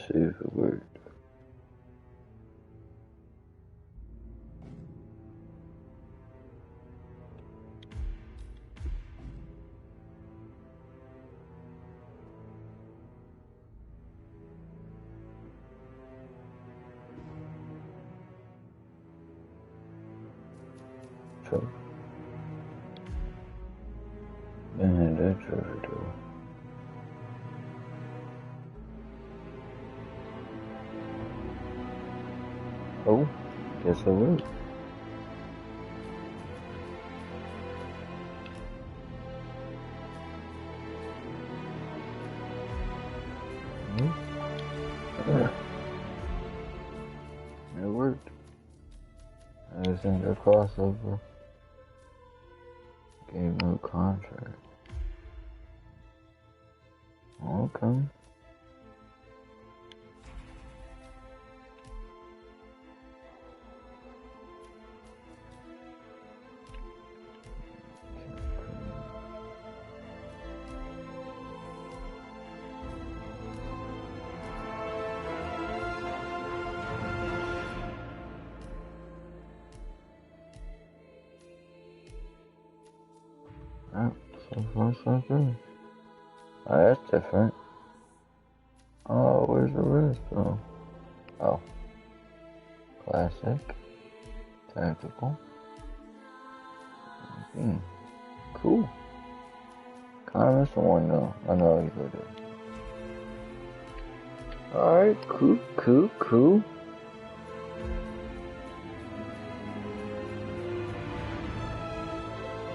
See if it worked. So, man, that's really cool. Oh, guess I will. It worked. I just think a crossover. Gave no contract. Okay. Oh, so far so good. Oh, that's different. Oh, where's the rest though? Oh. Classic. Tactical. Cool. Kinda missing one though. I know you would do. Alright, cool.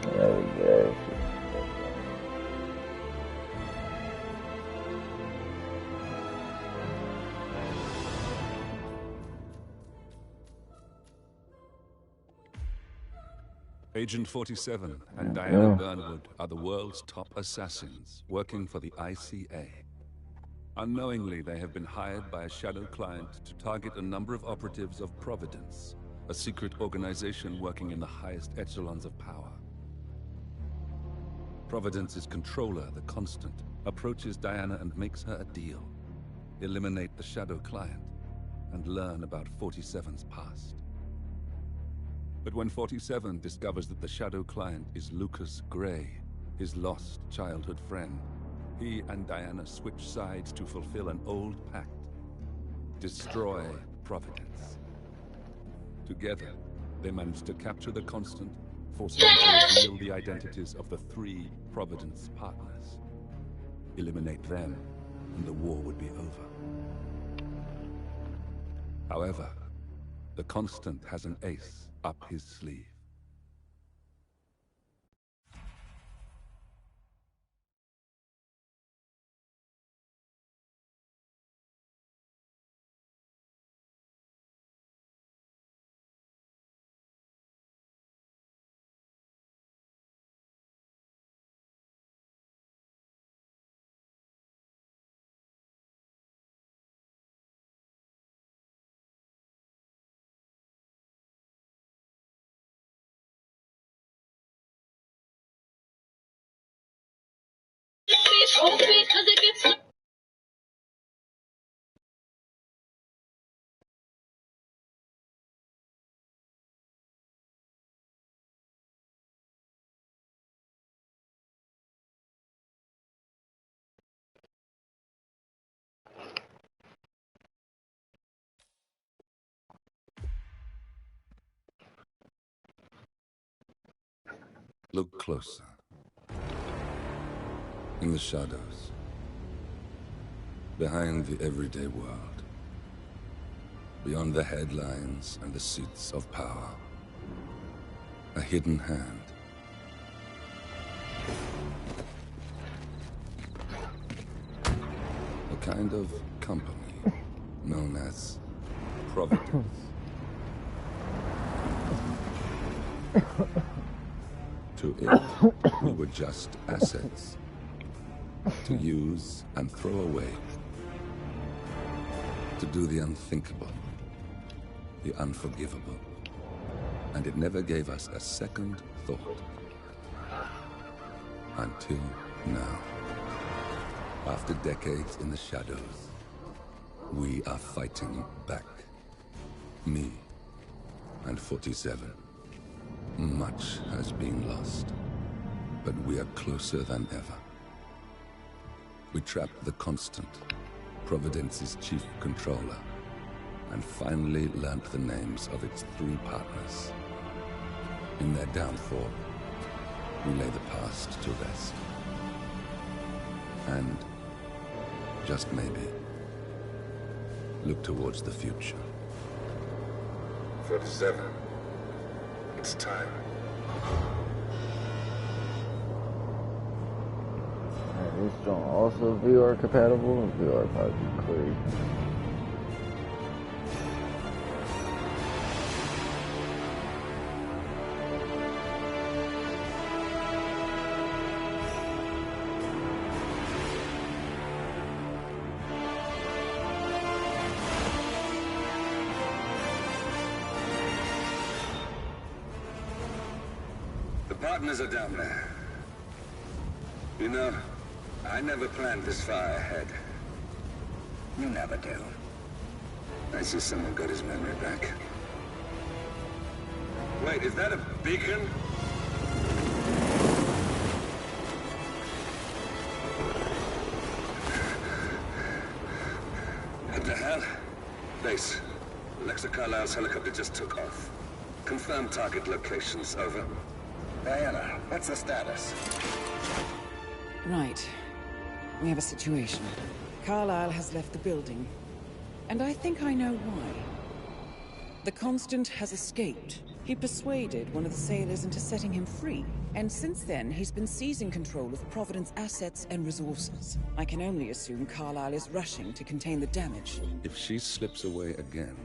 There we go. Agent 47 and Diana Burnwood are the world's top assassins working for the ICA. Unknowingly, they have been hired by a shadow client to target a number of operatives of Providence, a secret organization working in the highest echelons of power. Providence's controller, the Constant, approaches Diana and makes her a deal. Eliminate the shadow client and learn about 47's past. But when 47 discovers that the shadow client is Lucas Gray, his lost childhood friend, he and Diana switch sides to fulfill an old pact. Destroy Providence. Together, they manage to capture the Constant, forcing him to reveal the identities of the 3 Providence partners. Eliminate them, and the war would be over. However, the Constant has an ace up his sleeve. Look closer. In the shadows. Behind the everyday world. Beyond the headlines and the seats of power. A hidden hand. A kind of company known as Providence. To it, we were just assets. To use and throw away. To do the unthinkable. The unforgivable. And it never gave us a second thought. Until now. After decades in the shadows, we We are fighting back. Me and 47. Much has been lost, but we are closer than ever. We trapped the Constant, Providence's chief controller, and finally learnt the names of its 3 partners. In their downfall, we lay the past to rest. And, just maybe, look towards the future. 47. It's time. This joint also VR compatible? VR probably crazy. The partners are down there. You know, I never planned this far ahead. You never do. I see someone got his memory back. Wait, is that a beacon? What the hell? Base. Alexa Carlisle's helicopter just took off. Confirm target locations, over. Diana, what's the status? Right. We have a situation. Carlisle has left the building. And I think I know why. The Constant has escaped. He persuaded one of the sailors into setting him free. And since then, he's been seizing control of Providence assets and resources. I can only assume Carlisle is rushing to contain the damage. If she slips away again...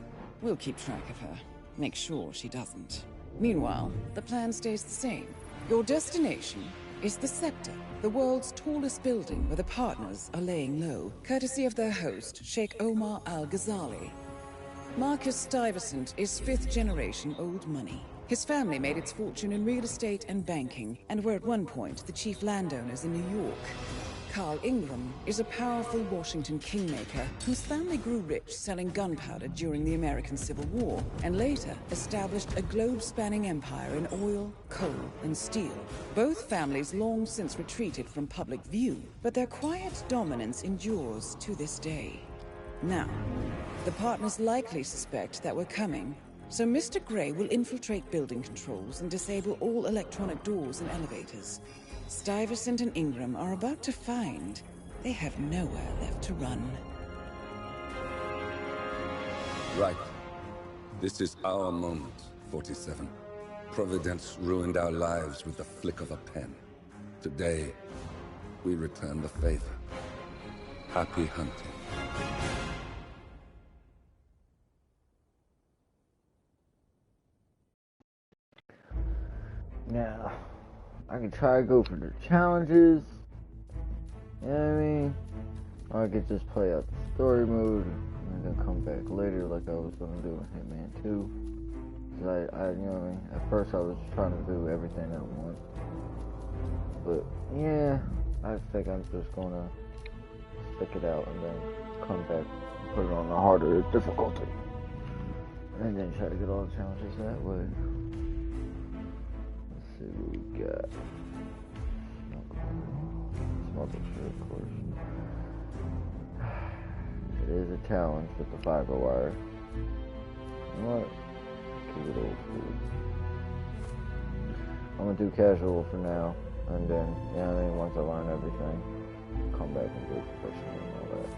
We'll keep track of her. Make sure she doesn't. Meanwhile, the plan stays the same. Your destination is the Scepter, the world's tallest building where the partners are laying low, courtesy of their host, Sheikh Omar Al-Ghazali. Marcus Stuyvesant is 5th generation old money. His family made its fortune in real estate and banking, and were at one point the chief landowners in New York. Carl Ingram is a powerful Washington kingmaker whose family grew rich selling gunpowder during the American Civil War, and later established a globe-spanning empire in oil, coal, and steel. Both families long since retreated from public view, but their quiet dominance endures to this day. Now, the partners likely suspect that we're coming, so Mr. Grey will infiltrate building controls and disable all electronic doors and elevators. Stuyvesant and Ingram are about to find they have nowhere left to run. Right. This is our moment, 47. Providence ruined our lives with the flick of a pen. Today, we return the favor. Happy hunting. Now, I can try to go for the challenges, you know what I mean? Or I could just play out the story mode and then come back later like I was going to do in Hitman 2. Cause I, you know what I mean? At first I was trying to do everything at once. But, yeah, I think I'm just going to stick it out and then come back and put it on the harder difficulty. And then try to get all the challenges that way. See what we got. Smuggle shit, of course. It is a challenge with the fiber wire. You know what? Keep it old school. I'm gonna do casual for now, and then, you know what I mean, once I learn everything, come back and do professional and all that.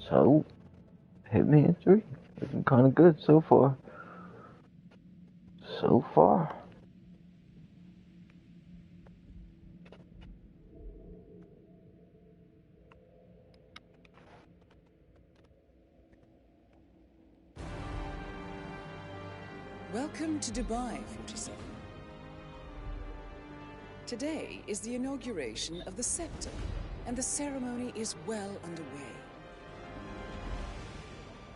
So, Hitman 3, looking kind of good so far. So far. Welcome to Dubai, 47. Today is the inauguration of the Scepter, and the ceremony is well underway.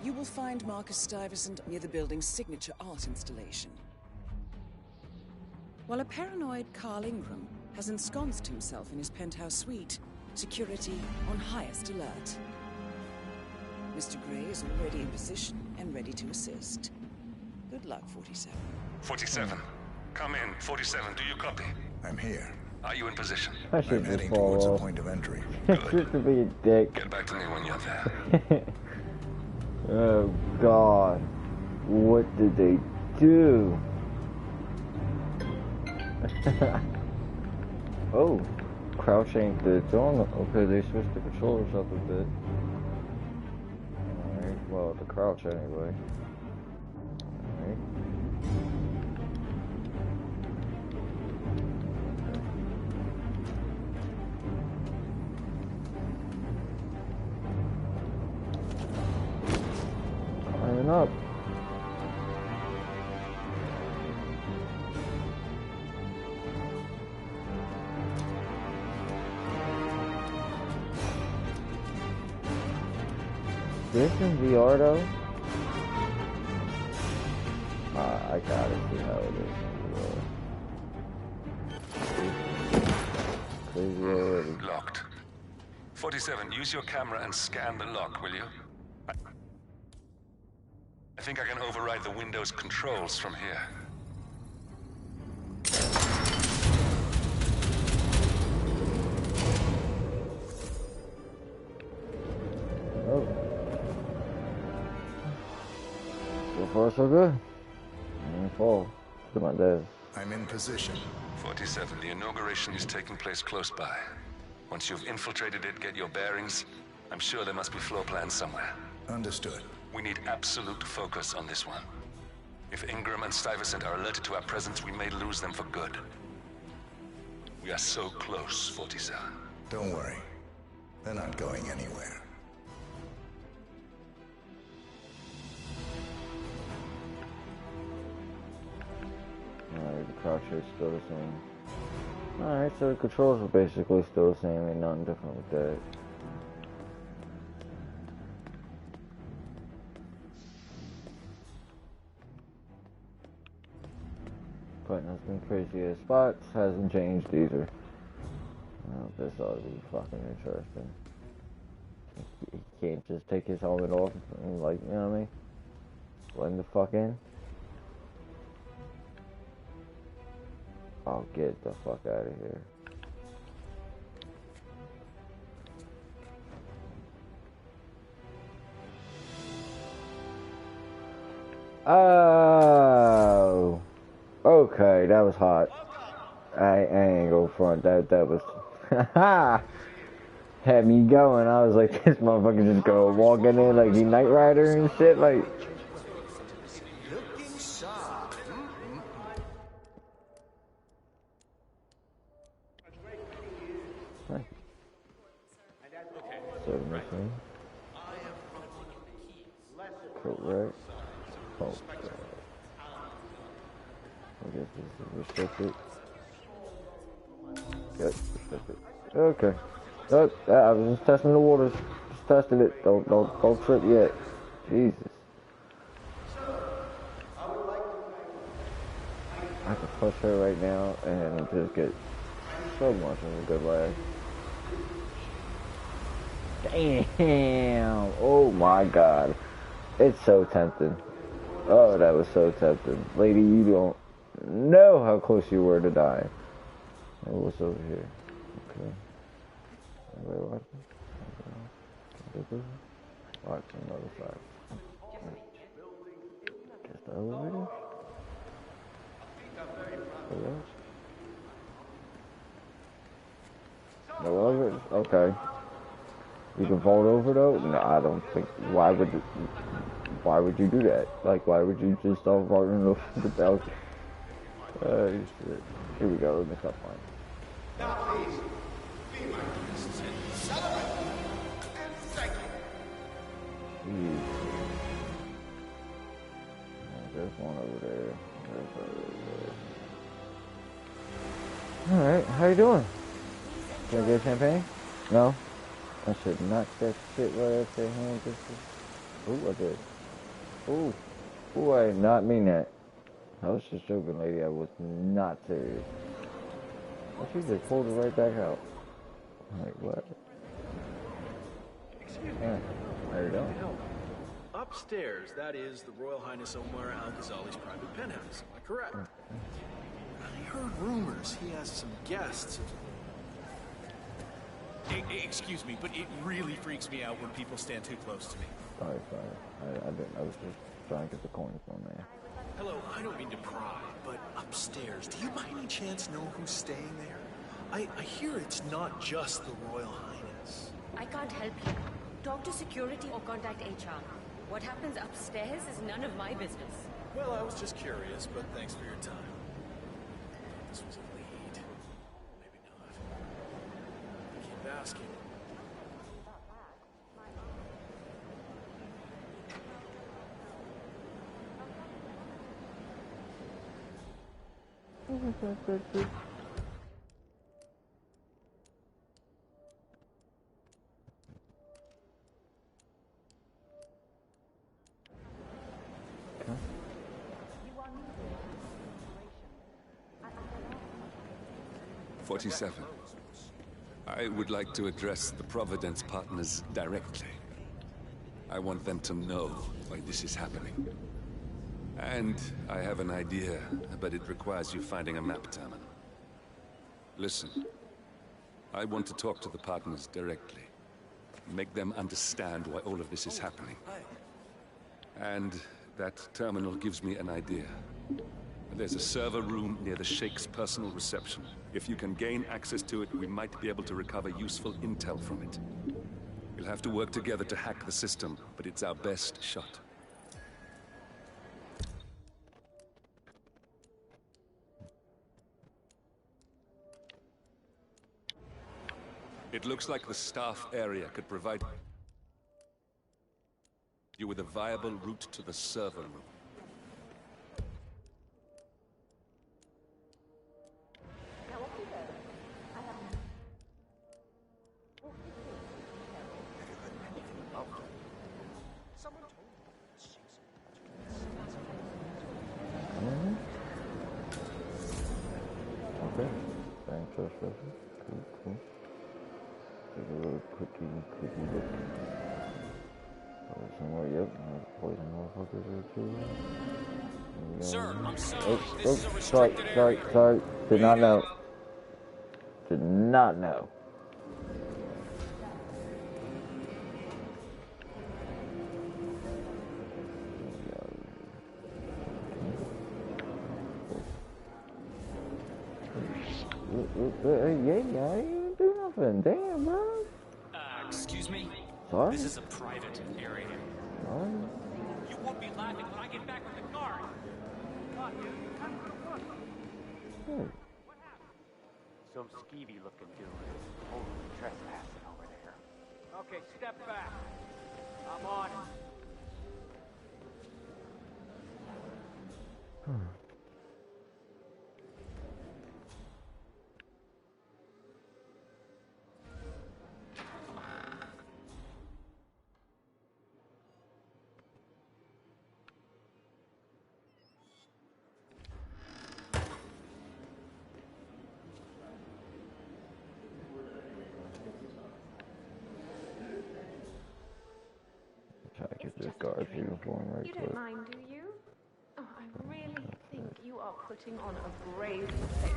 You will find Marcus Stuyvesant near the building's signature art installation. While a paranoid Carl Ingram has ensconced himself in his penthouse suite, security on highest alert. Mr. Gray is already in position and ready to assist. Good luck, 47. 47. Come in. 47, do you copy? I'm here. Are you in position? I should I'm just heading fall towards a off. point of entry. Just to be a dick. Get back to me when you're there. Oh God, what did they do? Oh, crouch ain't the doing. Okay, they switched the controllers up a bit. Alright, well, the crouch anyway. Alright. Climbing up. This in VR though? I gotta see how it is in VR. Crazy already. Locked. 47, use your camera and scan the lock, will you? I think I can override the Windows controls from here. Oh. So far so good. And fall. Look at my desk. I'm in position. 47, the inauguration is taking place close by. Once you've infiltrated it, get your bearings. I'm sure there must be floor plans somewhere. Understood. We need absolute focus on this one. If Ingram and Stuyvesant are alerted to our presence, we may lose them for good. We are so close, 47. Don't worry. They're not going anywhere. Alright, the crouch is still the same. Alright, so the controls are basically still the same, ain't nothing different with that. Putting us in crazy ass spots, hasn't changed either. Well, this ought to be fucking interesting. He can't just take his helmet off and, like, you know what I mean? Blend the fuck in. Oh, get the fuck out of here. Oh, okay, that was hot. I ain't go front. That was had me going. I was like, this motherfucker just go walking in like he Knight Rider and shit. Like, submission. Correct. Oh, I guess this is restricted. Yep, restricted. Okay. Oh, I was just testing the waters. Just testing it. Don't trip yet. Jesus. I can push her right now and just get so much of a good lag. Damn. Oh my God. It's so tempting. Oh, that was so tempting. Lady, you don't know how close you were to dying. Oh, what's over here? Okay. Wait, what? Watch on the other side. Guess the elevator? No elevator? Okay. You can fold over though? No, I don't think. Why would you do that? Like, why would you just start running over the belt? Shit. Here we go. Let me stop playing. Now please, be my guests and celebrate and thank you. Jeez. There's one over there. Alright, how you doing? Can I get champagne? No? I should knock that shit right out their hand. Ooh, I did. Ooh. Ooh, I did not mean that. I was just joking, lady. I was not serious. Oh, she just pulled it right back out. Like, what? Excuse me. Yeah, there you go. Help. Upstairs, that is the Royal Highness Omar Al-Ghazali's private penthouse. Am I correct? I heard rumors he has some guests. Excuse me, but it really freaks me out when people stand too close to me. Sorry. I didn't. I was just trying to get the coins from there. Hello, I don't mean to pry, but upstairs, do you by any chance know who's staying there? I hear it's not just the Royal Highness. I can't help you. Talk to security or contact HR. What happens upstairs is none of my business. Well, I was just curious, but thanks for your time. This was a lead. Maybe not. Keep asking. Okay. 47. I would like to address the Providence partners directly. I want them to know why this is happening. And I have an idea, but it requires you finding a map terminal. Listen, I want to talk to the partners directly. Make them understand why all of this is happening. And that terminal gives me an idea. There's a server room near the Sheikh's personal reception. If you can gain access to it, we might be able to recover useful intel from it. We'll have to work together to hack the system, but it's our best shot. It looks like the staff area could provide you with a viable route to the server room. Okay. Thanks, cool. Take a little cookie look. Somewhere, yep. Poison motherfuckers there too. Sir, I'm sorry. This is a sorry. restricted area. Did not know. Did not know. Yeah, I didn't do nothing. Damn, bro. Excuse me? Sorry? This is a private area. Sorry. You won't be laughing when I get back with the guard. Hey. Some skeevy-looking dude. Totally trespassing over there. Okay, step back. I'm on it. Try to get this guard's uniform right You quick. don't mind, do you? Oh, I really think you are putting on a brave face.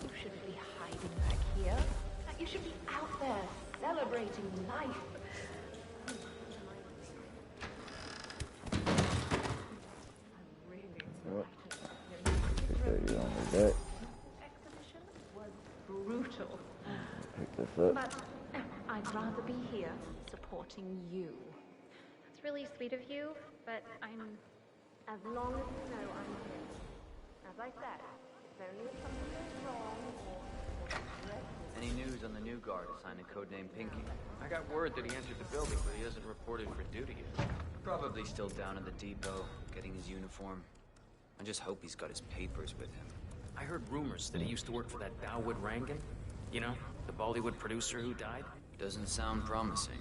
You shouldn't be hiding back here. You should be out there celebrating life. I'm really What? excited. You on the deck. Exhibition was brutal. Pick this up. But I'd rather be here supporting you. It's really sweet of you, but As long as you know I'm here. As I said, it's only if something goes wrong or Any news on the new guard assigned to codename Pinky? I got word that he entered the building, but he hasn't reported for duty yet. Probably still down at the depot, getting his uniform. I just hope he's got his papers with him. I heard rumors that he used to work for that Dawood Rangan. You know, the Bollywood producer who died. Doesn't sound promising.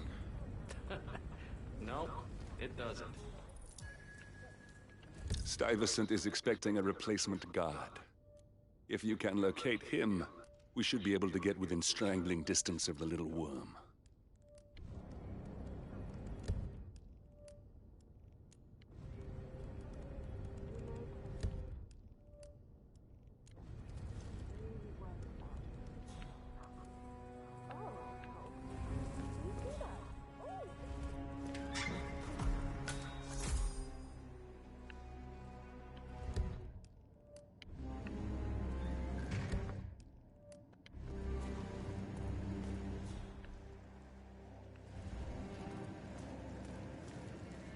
No, it doesn't. Stuyvesant is expecting a replacement guard. If you can locate him, we should be able to get within strangling distance of the little worm.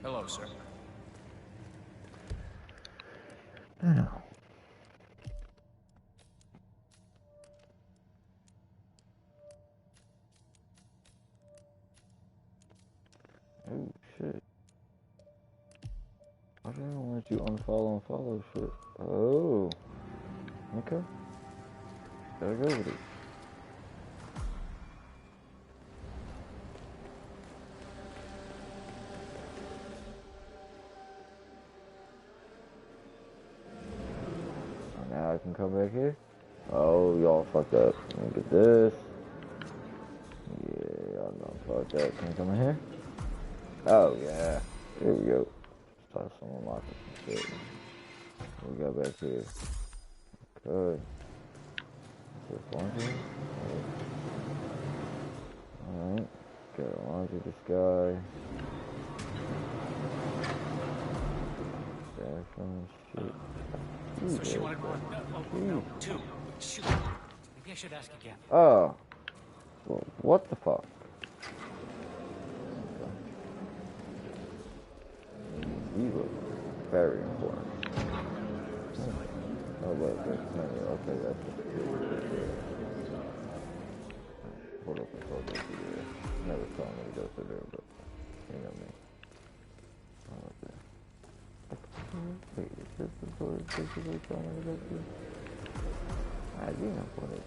Hello, sir. Now. Oh shit. I don't let you unfollow and follow shit. Oh. Okay. Gotta go with it. Now I can come back here. Oh, y'all fucked up. Let me get this. Yeah, y'all know fucked up. Can I come in here? Oh, yeah. Here we go. Start some unlocking some shit. What we got back here? Okay. What's this, laundry? Alright. Got laundry this guy. Bathroom shit. So she wanted one. No, two. Shoot. Maybe I should ask again. Oh. Well, what the fuck? These look very important. Oh, wait, okay, that's it. Hold up and hold up here. Never saw me to go through there, but you know me. Oh, okay. Wait, is this the door basically telling me to go through? I didn't know what it is.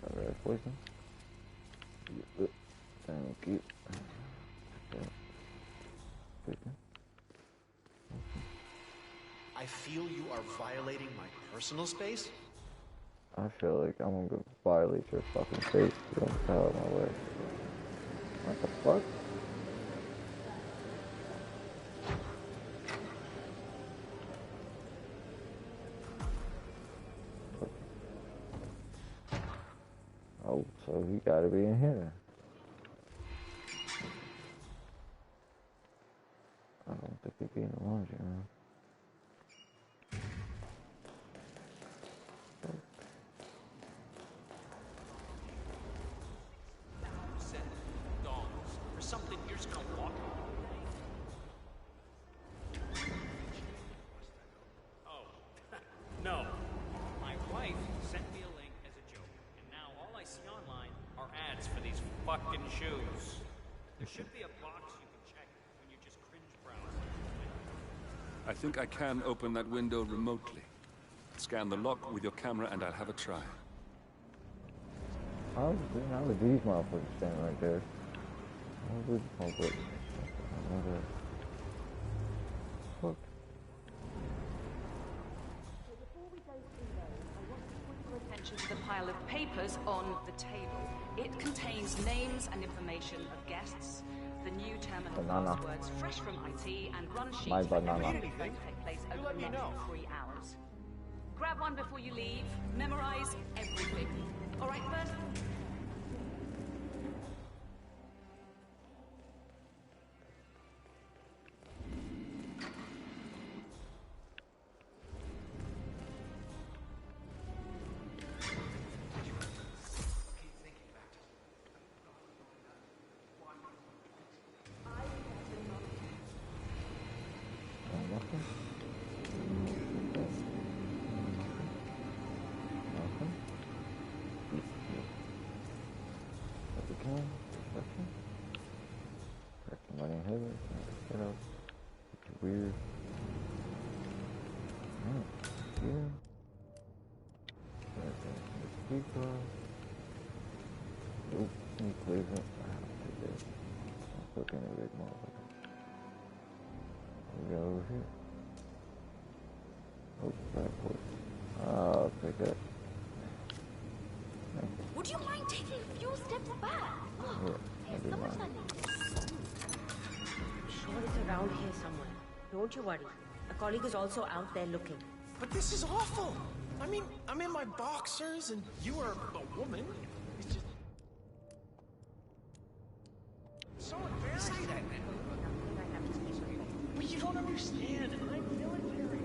Alright, poison. Thank you. I feel you are violating my personal space? I feel like I'm gonna go violate your fucking face. You don't get out of my way. What the fuck? Oh, so he gotta be in here. I don't think he'd be in the laundry room. For something you're just gonna walk Oh, no. My wife sent me a link as a joke, and now all I see online are ads for these fucking shoes. There should be a box you can check when you just cringe browse. I think I can open that window remotely. Scan the lock with your camera and I'll have a try. How would these motherfuckers stand right there? How would these motherfuckers? Fuck. Before we go through those, I want to point your attention to the pile of papers on the table. It contains names and information of guests, the new terminal passwords fresh from IT, and run sheets for everything going to take place over the next 3 hours. Grab one before you leave. Memorize everything. All right, first. Weird. Yeah. People. Nope. Pleasant. being a big motherfucker. We got over here. Oh, backward. I'll take that. Would you mind taking a few steps back? Here, There's someone standing. Sure, it's around here somewhere. Don't you worry. A colleague is also out there looking. But this is awful. I mean, I'm in my boxers and you are a woman. It's just so embarrassing. But you don't understand. I'm military.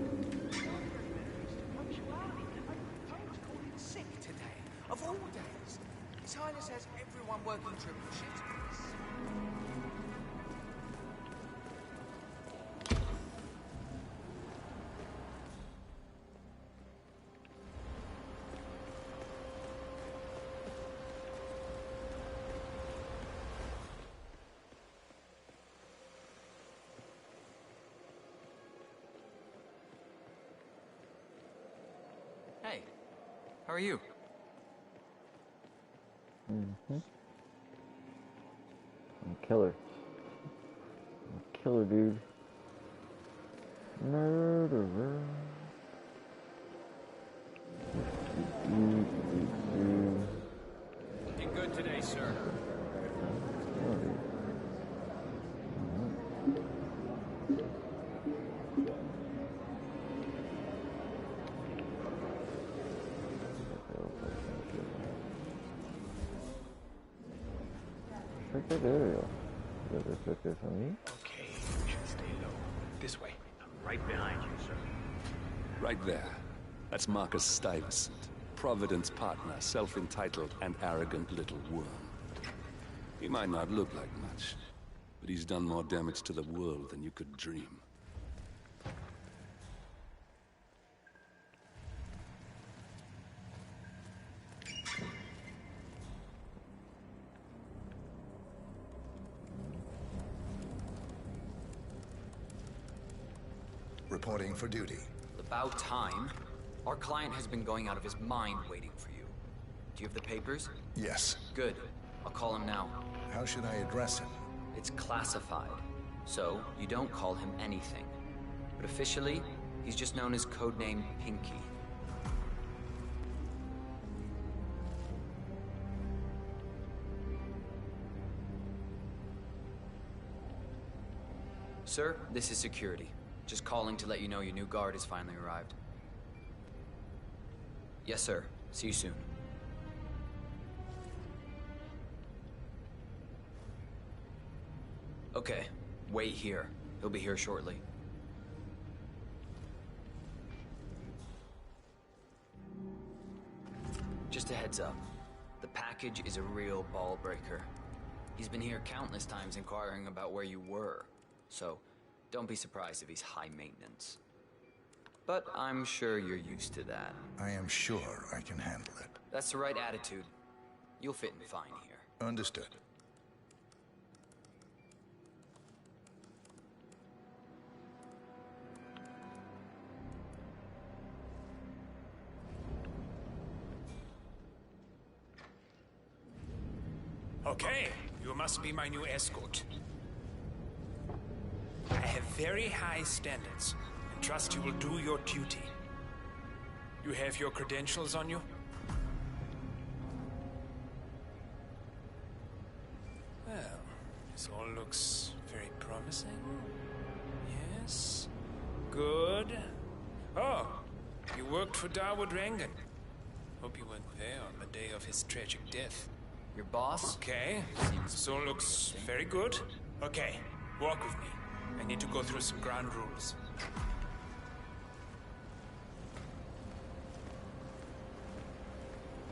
Punctuality. I was called in sick today. Of all days. His Highness has everyone working triple shifts. Hey, how are you? I'm a killer. I'm a killer, dude. Murderer. Looking good today, sir. There we go. You got this there for me? Okay, we should stay low. This way. I'm right behind you, sir. Right there. That's Marcus Stuyvesant, Providence partner, self-entitled and arrogant little worm. He might not look like much, but he's done more damage to the world than you could dream. Reporting for duty. About time. Our client has been going out of his mind waiting for you. Do you have the papers? Yes. Good. I'll call him now. How should I address him? It's classified, so you don't call him anything. But officially, he's just known as codename Pinky. Sir, this is security. Just calling to let you know your new guard has finally arrived. Yes, sir. See you soon. Okay, wait here. He'll be here shortly. Just a heads up. The package is a real ball breaker. He's been here countless times inquiring about where you were. So, don't be surprised if he's high maintenance. But I'm sure you're used to that. I am sure I can handle it. That's the right attitude. You'll fit in fine here. Understood. Okay, you must be my new escort. I have very high standards, and trust you will do your duty. You have your credentials on you? Well, this all looks very promising. Yes. Good. Oh, you worked for Darwood Rangan. Hope you weren't there on the day of his tragic death. Your boss? Okay. This all looks very good. Okay, walk with me. I need to go through some ground rules.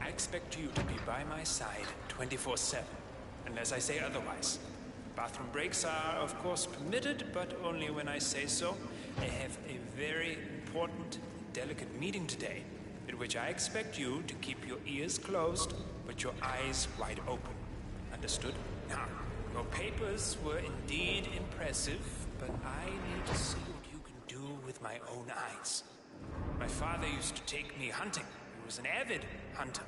I expect you to be by my side 24/7, unless I say otherwise. Bathroom breaks are, of course, permitted, but only when I say so. I have a very important, delicate meeting today, at which I expect you to keep your ears closed, but your eyes wide open. Understood? Now, your papers were indeed impressive, but I need to see what you can do with my own eyes. My father used to take me hunting. He was an avid hunter.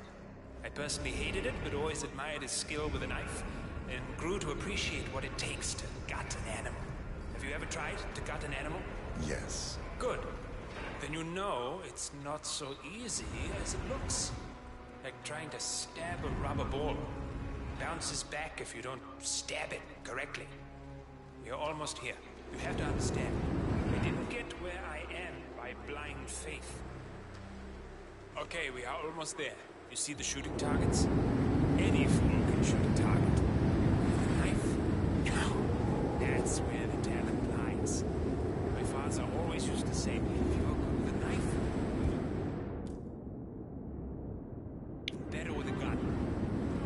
I personally hated it, but always admired his skill with a knife, and grew to appreciate what it takes to gut an animal. Have you ever tried to gut an animal? Yes. Good. Then you know it's not so easy as it looks. Like trying to stab a rubber ball. Bounces back if you don't stab it correctly. We are almost here. You have to understand. I didn't get where I am by blind faith. Okay, we are almost there. You see the shooting targets? Any fool can shoot a target. With a knife? No. That's where the talent lies. My father always used to say, if you're good with a knife, better with a gun.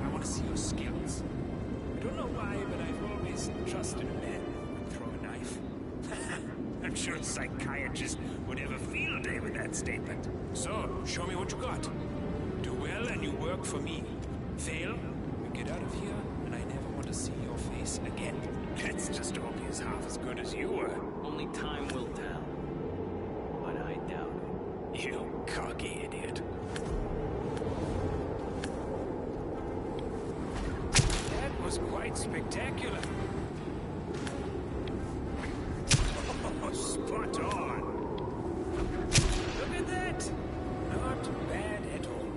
I want to see your skills. I don't know why, but I've always trusted a man who could throw a knife. I'm sure a psychiatrist would have a field day with that statement. So, show me what you got. Do well and you work for me. Fail, you get out of here, and I never want to see your face again. Let's just hope he's half as good as you were. Only time will tell. But I doubt it. You cocky idiot. That was quite spectacular. Oh, spot on. Look at that. Not bad at all.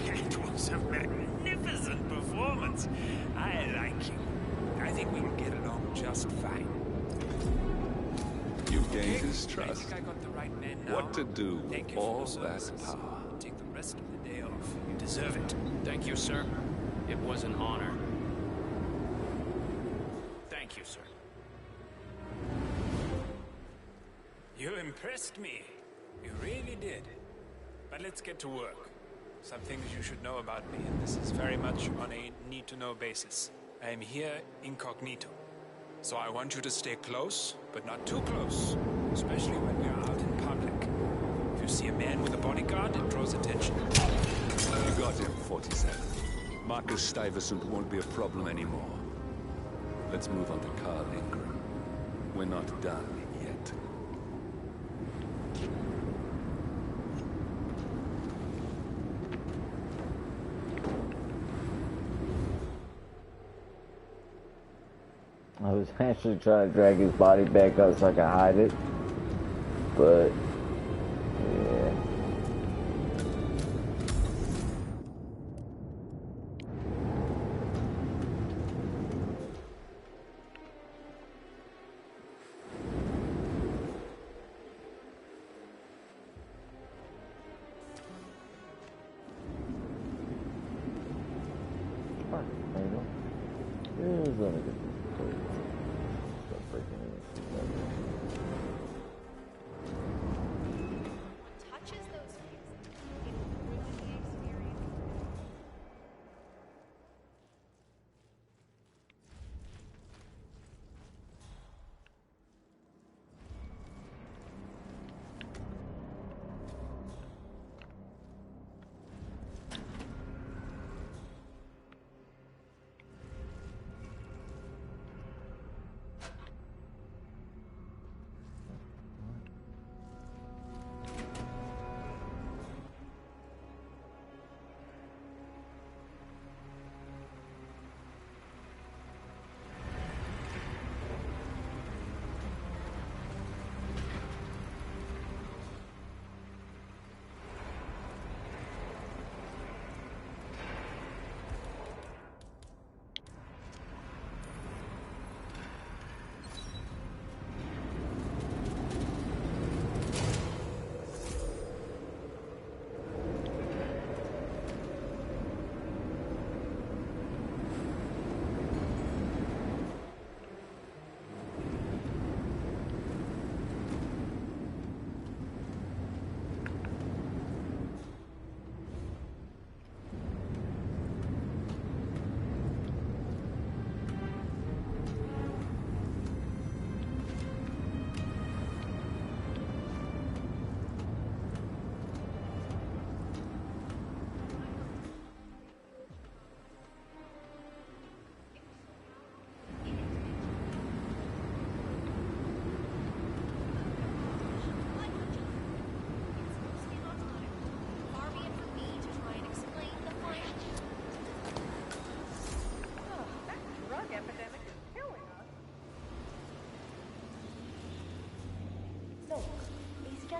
That was a magnificent performance. I like you. I think we will get along just fine. You've gained his I trust. think I got the right man now. What to do Thank with you for all your that services. power? Take the rest of the day off. You deserve it. Thank you, sir. It was an honor. Thank you, sir. You impressed me. You really did. But let's get to work. Some things you should know about me, and this is very much on a need-to-know basis. I am here incognito. So I want you to stay close, but not too close. Especially when we are out in public. If you see a man with a bodyguard, it draws attention. You got him, 47. Marcus Stuyvesant won't be a problem anymore. Let's move on to Carl Ingram. We're not done yet. I was actually trying to drag his body back up so I could hide it, but yeah. Alright, there you go. Here's let me get this code. Start breaking it. Touches those things, it'll ruin the experience.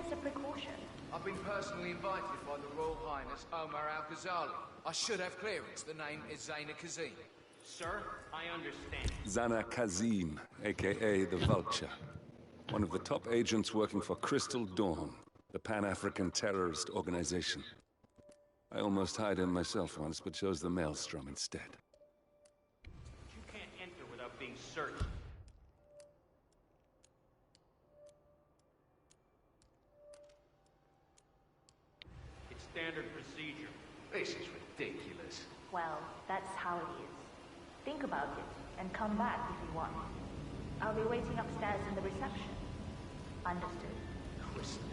as a precaution. I've been personally invited by the Royal Highness Omar Al-Ghazali. I should have clearance. The name is Zaina Kazim. Sir, I understand. Zana Kazim, aka the Vulture. One of the top agents working for Crystal Dawn, the Pan-African terrorist organization. I almost hired him myself once, but chose the Maelstrom instead. You can't enter without being searched. It's standard procedure. This is ridiculous. Well, that's how it is. Think about it, and come back if you want. I'll be waiting upstairs in the reception. Understood. Crystal.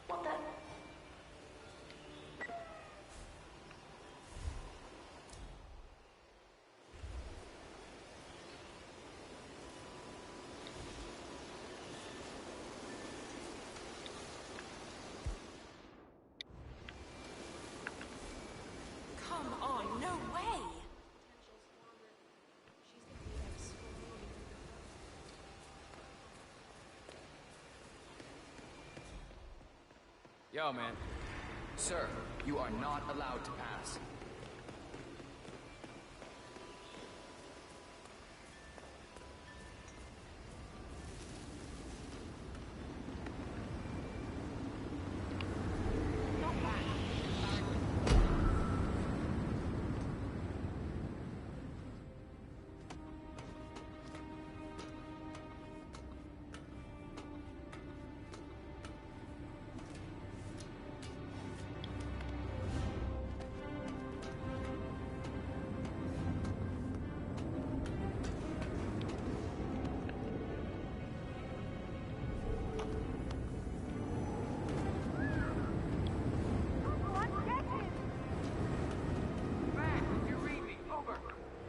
What the? Come on, no way! Yo, man. Sir, you are not allowed to pass.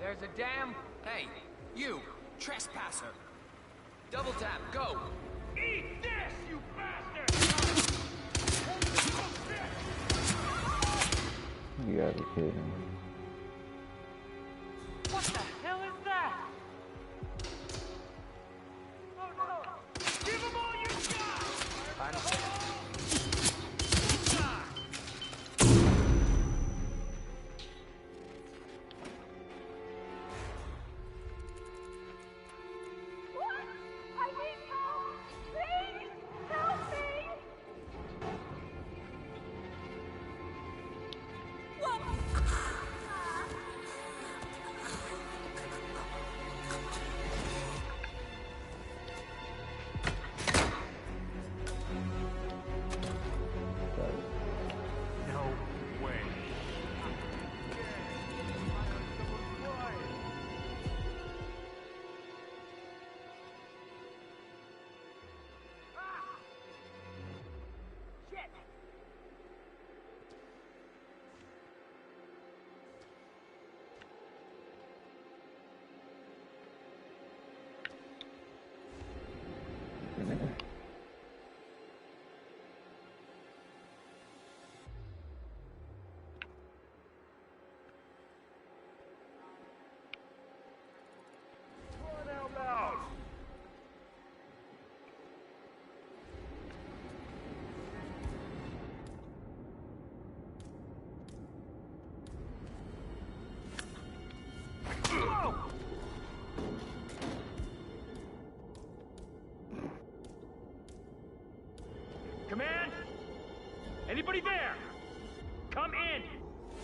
There's a damn... Hey, you, trespasser. Double tap, go. Eat this, you bastard! You gotta be kidding me. What the hell is that? Oh no! Give them all you got! I understand.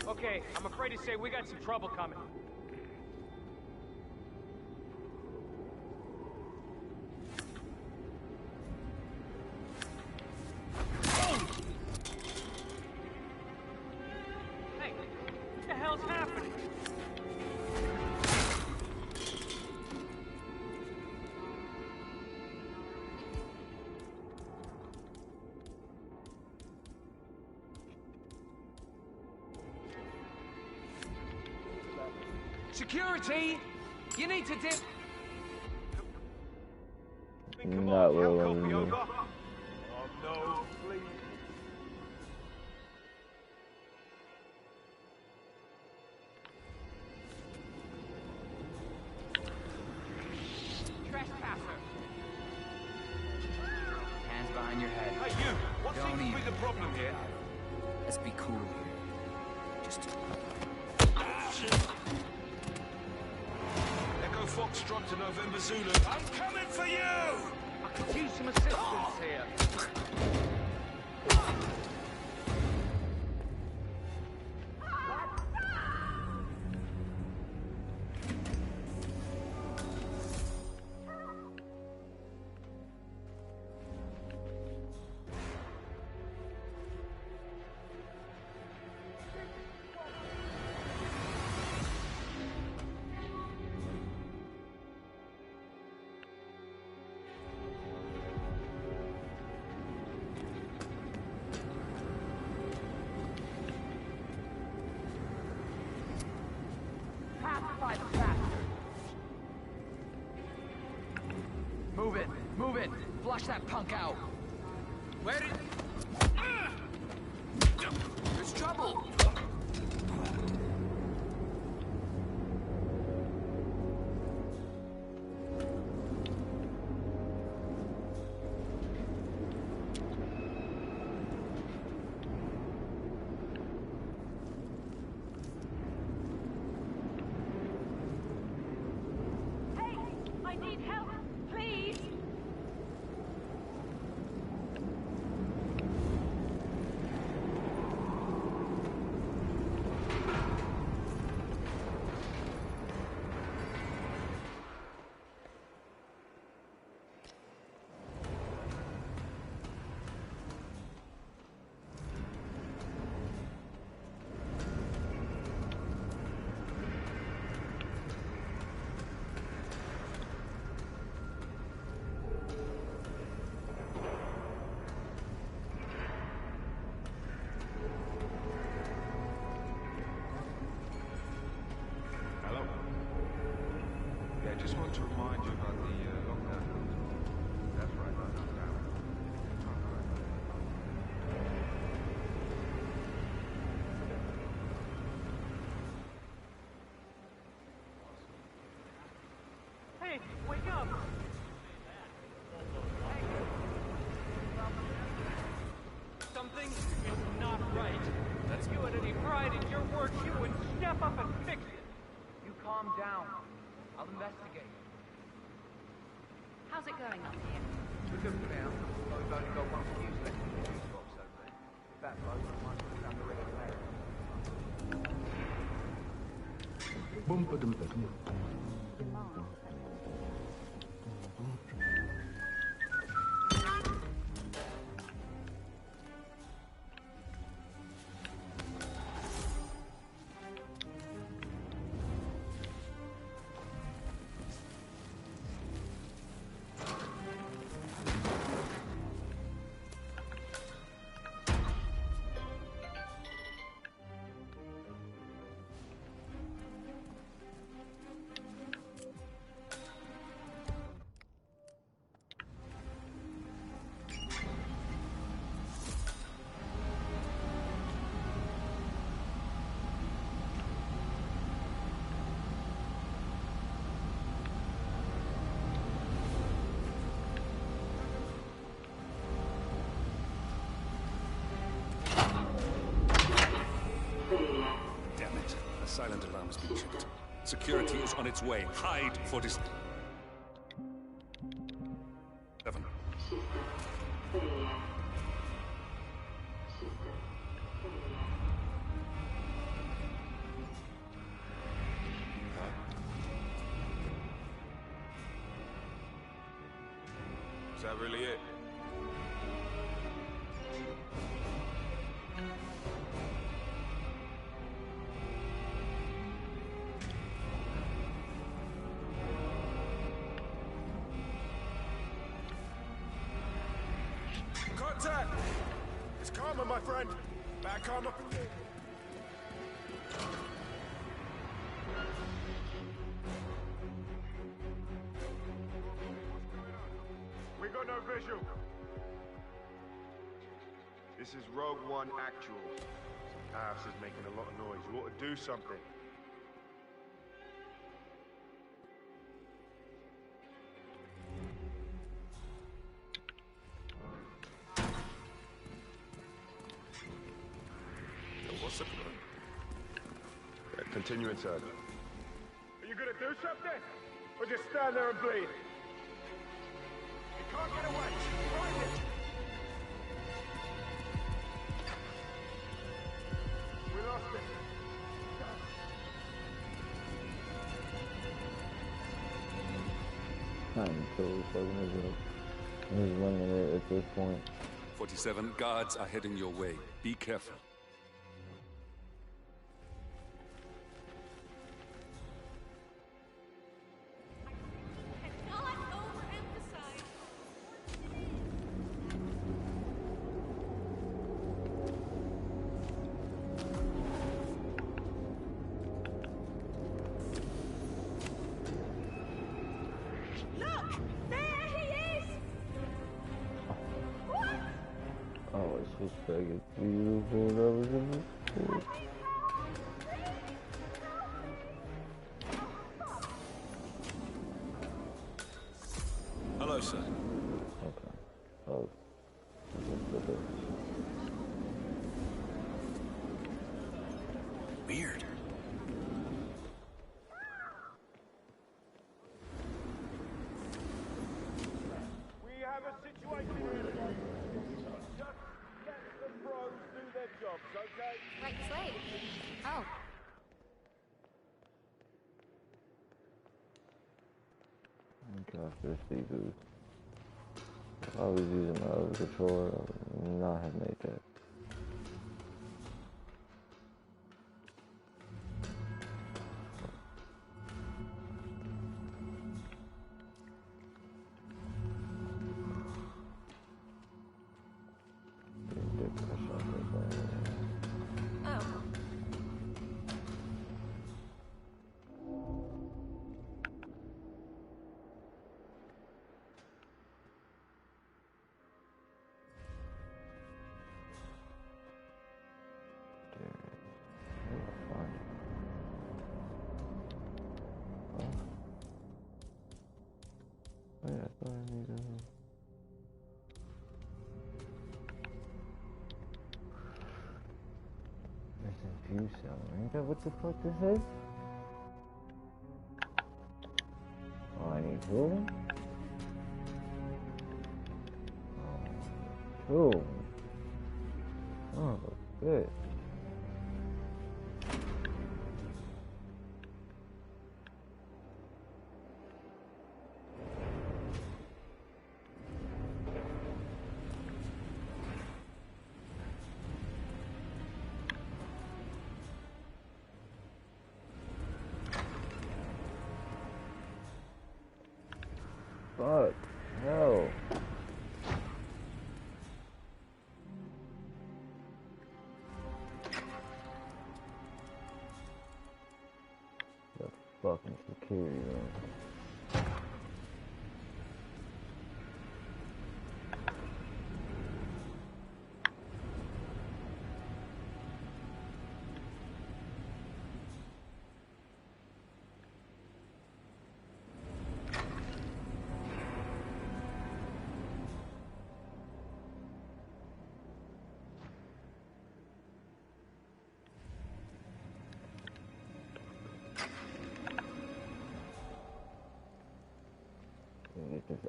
Okay, I'm afraid to say we got some trouble coming. Hey, what the hell's happening? Security! You need to dip. Come Not on, really. copy over. Oh no, please. Trespasser! Hands behind your head. Hey, you! What seems to be the problem here? Let's be cool here. Just... Echo Foxtrot to November Zulu. I'm coming for you! I could use some assistance here. By the bastard. Move it. Flush that punk out. Where did... There's trouble. I need help, please! I just want to remind you about the lockdown. That's right, lockdown. Hey, wake up! Something is not right. If you had any pride in your work, you would step up and fix it. You calm down. I'll investigate. How's it going up here? We're good for now. But we've only got one fuse left in the fuse box over there. That bloke might put down the regulator. Damn it. The silent alarm has been tripped. Security is on its way. Hide, 47. that really it? Contact! It's karma, my friend. Bad karma for you. We got no visual. This is Rogue One Actual. The house is making a lot of noise. You ought to do something. What's the plan? Continue inside. Are you gonna do something? Or just stand there and bleed? You can't get away! Find it! We lost it. Time so fucking he's running it at this point. 47 guards are heading your way. Be careful. Oh, it's just fucking beautiful. That was in the school. Hello, sir. Okay. Oh. Weird. We have a situation here. Just let the pros do their jobs, okay? Right, Slade. Oh. Gosh, this seafood. If I was using my other controller, I would not have made that. Oh. Oh yeah, I thought I needed there's a view cell, ain't that what the fuck this is? Oh, I need room? Oh, room. Oh, good. Fuck. No. The fucking security room.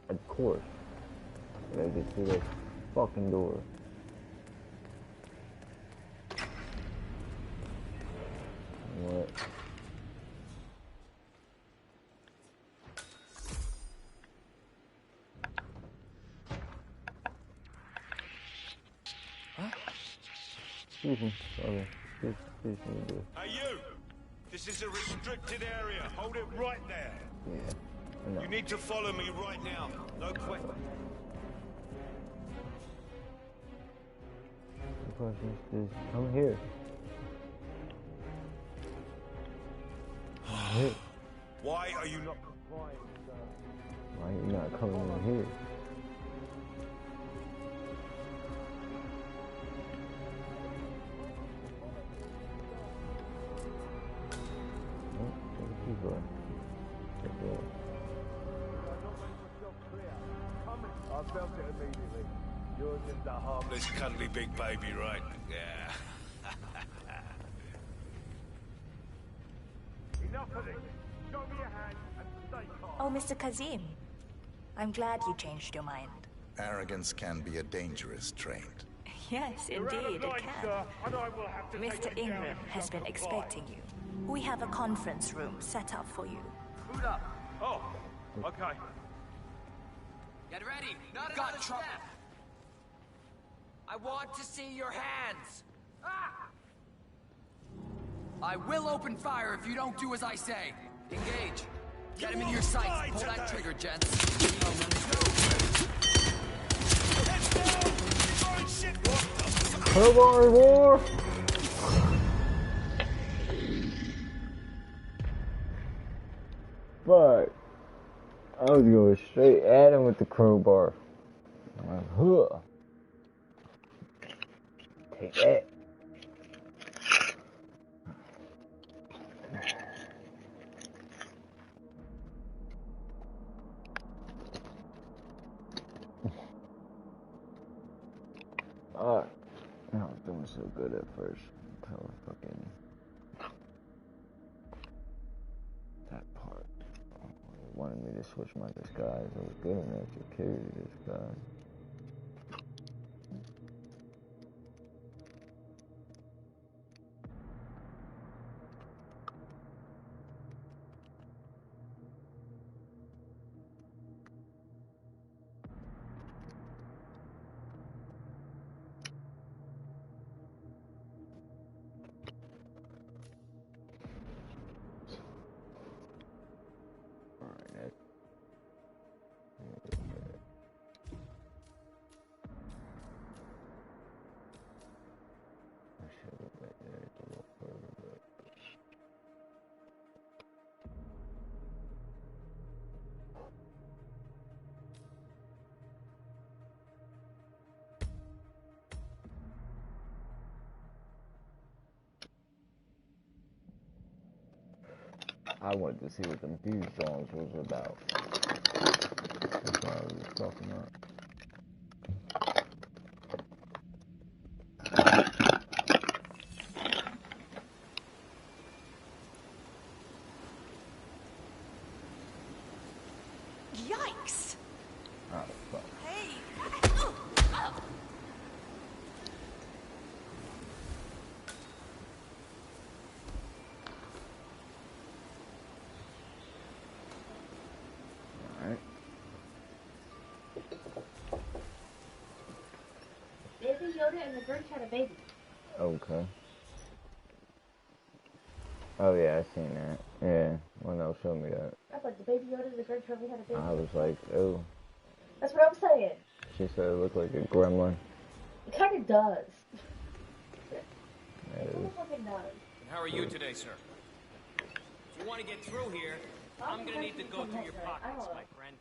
Of course. I gotta get through that fucking door. What? Excuse me. Sorry. Excuse me. Hey, you! This is a restricted area. Hold it right there. Yeah. No. You need to follow me right now. No question. The question is, come here. Why are you not complying, sir? Why are you not coming in here? I felt it immediately. You're just a harmless, cuddly big baby, right? Yeah. Enough of this. Show me your hand and stay calm. Oh, Mr. Kazim. I'm glad you changed your mind. Arrogance can be a dangerous trait. Yes, indeed, it can. Mr. Ingram has been expecting you. We have a conference room set up for you. Boot up. Oh, okay. Get ready. Not got trouble. I want to see your hands. Ah! I will open fire if you don't do as I say. Engage. Get him in your sights. Pull that trigger, gents. Crowbar war! Fuck. I was going straight at him with the crowbar. I'm like, huh. Take that. Alright. I was doing so good at first. Until fucking that part. They wanted me to switch my disguise. I was good enough to carry the disguise. I wanted to see what them Fuse songs was about. That's why I was talking about. Yikes! Oh, fuck. Hey! Alright. Baby Yoda and the Grinch had a baby. Okay. Oh yeah, I seen that. Yeah, when they'll show me that. I thought the Baby Yoda and the Grinch really had a baby. I was like, oh. That's what I'm saying. She said it looked like a gremlin. It kind of does. It It is. looks like it does. How are you today, sir? If you want to get through here, I'm gonna need to go through your pockets, my friend.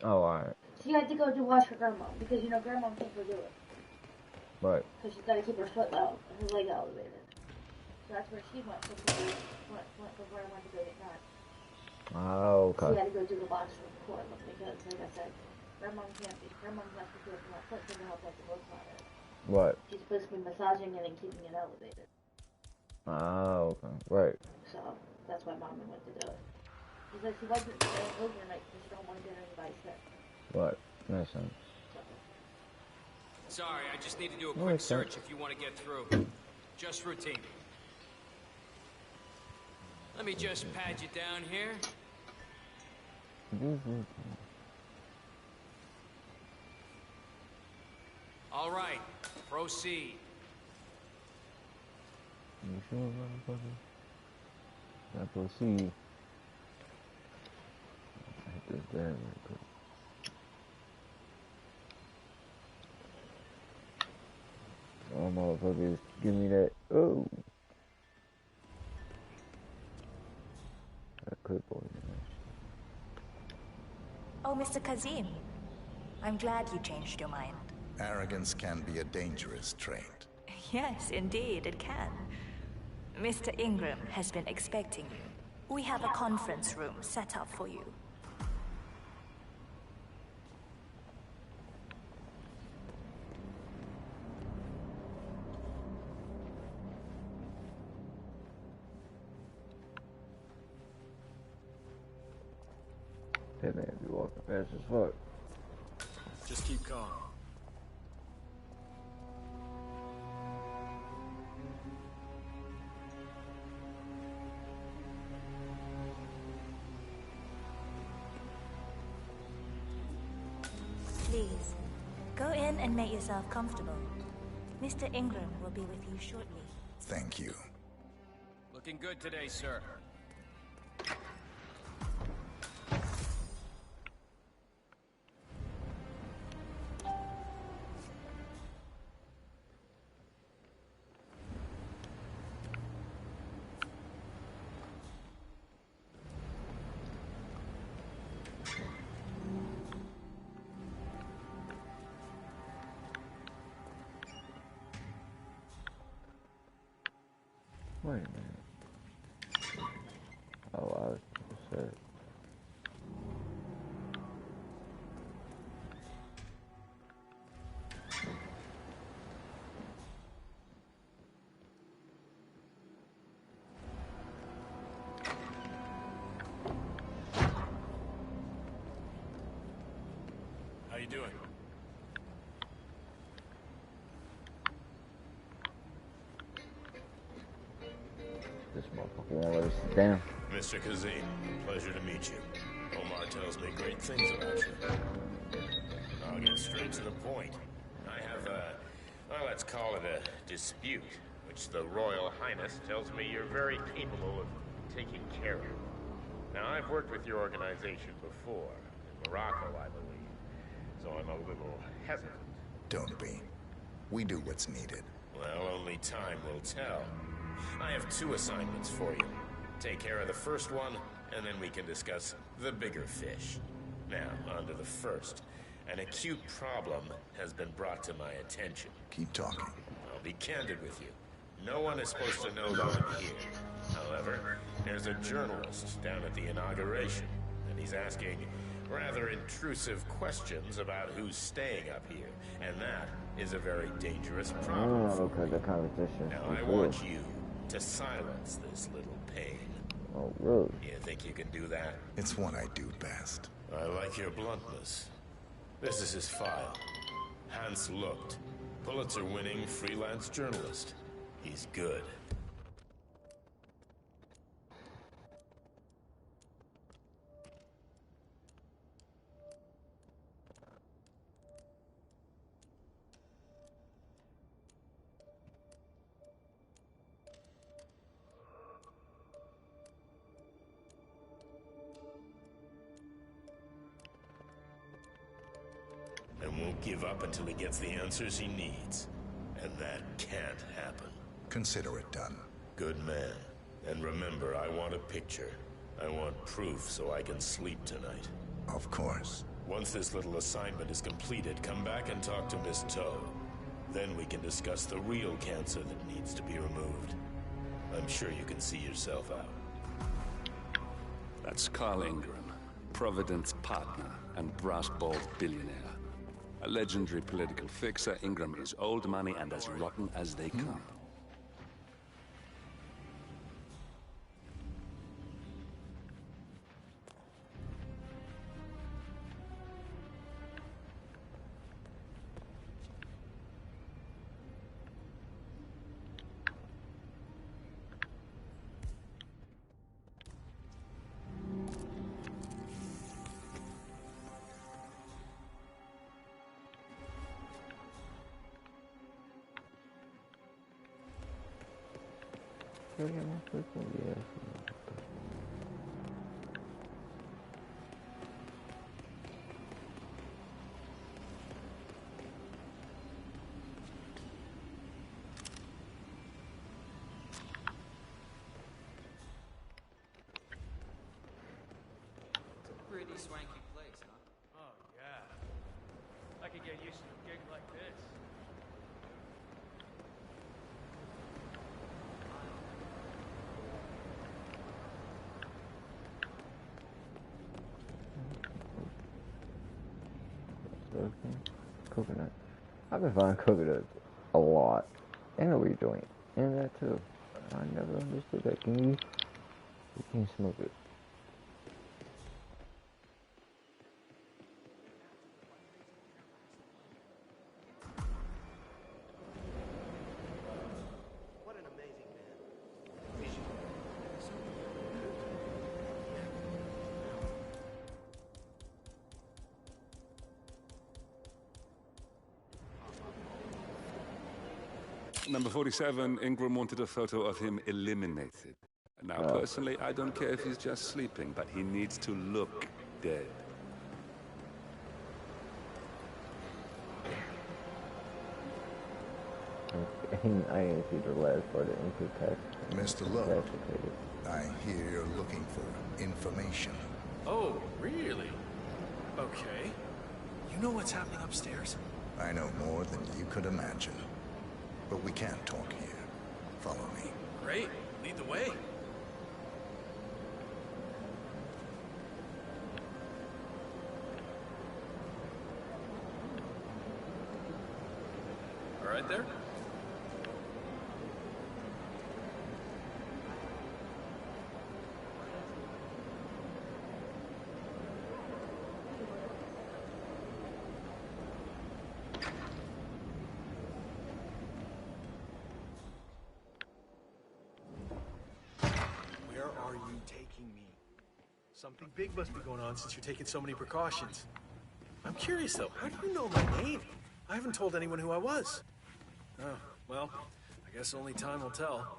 Oh, alright. She had to go do wash for Grandma because you know Grandma can't go do it Right. because she's got to keep her foot low and her leg elevated. So that's where she went before I went to go get done. Oh, She okay. had to go do the box for the court because, like I said, Grandma can't be. Grandma's not supposed to do it from her foot to help like the most on it. What? She's supposed to be massaging it and keeping it elevated. Oh, okay. Right. So that's why Mama went to do it. She said she wasn't staying overnight because she don't want to get anybody sick. What? Makes sense. Sorry, I just need to do a No, quick it's fine. search if you want to get through. Just routine. Let me just pat you down here. All right, proceed. You sure, motherfucker? I go see you. Hit this damn real quick. Oh, motherfuckers, give me that. Oh. That clipboard, man. Oh, Mr. Kazim. I'm glad you changed your mind. Arrogance can be a dangerous trait. Yes, indeed, it can. Mr. Ingram has been expecting you. We have a conference room set up for you. That man be walking fast as fuck. Just keep calm. Please, go in and make yourself comfortable. Mr. Ingram will be with you shortly. Thank you. Looking good today, sir. Wait a minute. Oh, I was upset. How you doing? This motherfucker won't let us sit down. Mr. Kazim, pleasure to meet you. Omar tells me great things about you. I'll get straight to the point. I have well, let's call it a dispute, which the Royal Highness tells me you're very capable of taking care of. Now, I've worked with your organization before, in Morocco, I believe, so I'm a little hesitant. Don't be. We do what's needed. Well, only time will tell. I have 2 assignments for you. Take care of the first one, and then we can discuss the bigger fish. Now, on to the first. An acute problem has been brought to my attention. Keep talking. I'll be candid with you. No one is supposed to know that I'm here. However, there's a journalist down at the inauguration, and he's asking rather intrusive questions about who's staying up here. And that is a very dangerous problem. Oh, okay, the conversation. Now, I want you to silence this little pain. Oh, really? You think you can do that? It's what I do best. I like your bluntness. This is his file. Hans Lucht, Pulitzer-winning freelance journalist. He's good. And won't give up until he gets the answers he needs. And that can't happen. Consider it done. Good man. And remember, I want a picture. I want proof so I can sleep tonight. Of course. Once this little assignment is completed, come back and talk to Miss Toe. Then we can discuss the real cancer that needs to be removed. I'm sure you can see yourself out. That's Carl Ingram, Providence partner and brass-balled billionaire. A legendary political fixer, Ingram is old money and as rotten as they come. Yeah. Pretty swanky place, huh? Oh, yeah. I could get used to a gig like this. Coconut. I've been finding coconut a lot. And a weed joint. And that too. I never understood that. You can't smoke it. What an amazing man. Number 47, Ingram wanted a photo of him eliminated. Now, personally, I don't care if he's just sleeping, but he needs to look dead. I didn't see the last part of input text. Mr. Lowe, I hear you're looking for information. Oh, really? Okay. You know what's happening upstairs? I know more than you could imagine. But we can't talk here. Follow me. Great. Lead the way. All right there? Where are you taking me? Something big must be going on since you're taking so many precautions. I'm curious though, how do you know my name? I haven't told anyone who I was. Oh, well, I guess only time will tell.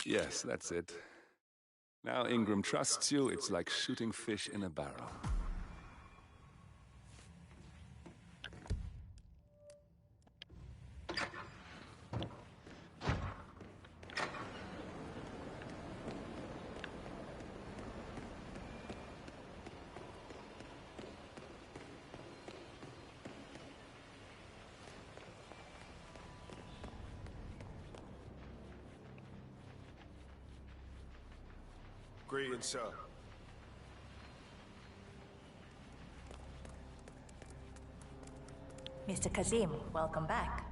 Yes, that's it. Now Ingram trusts you, it's like shooting fish in a barrel. Greetings, sir. Mr. Kazim, welcome back.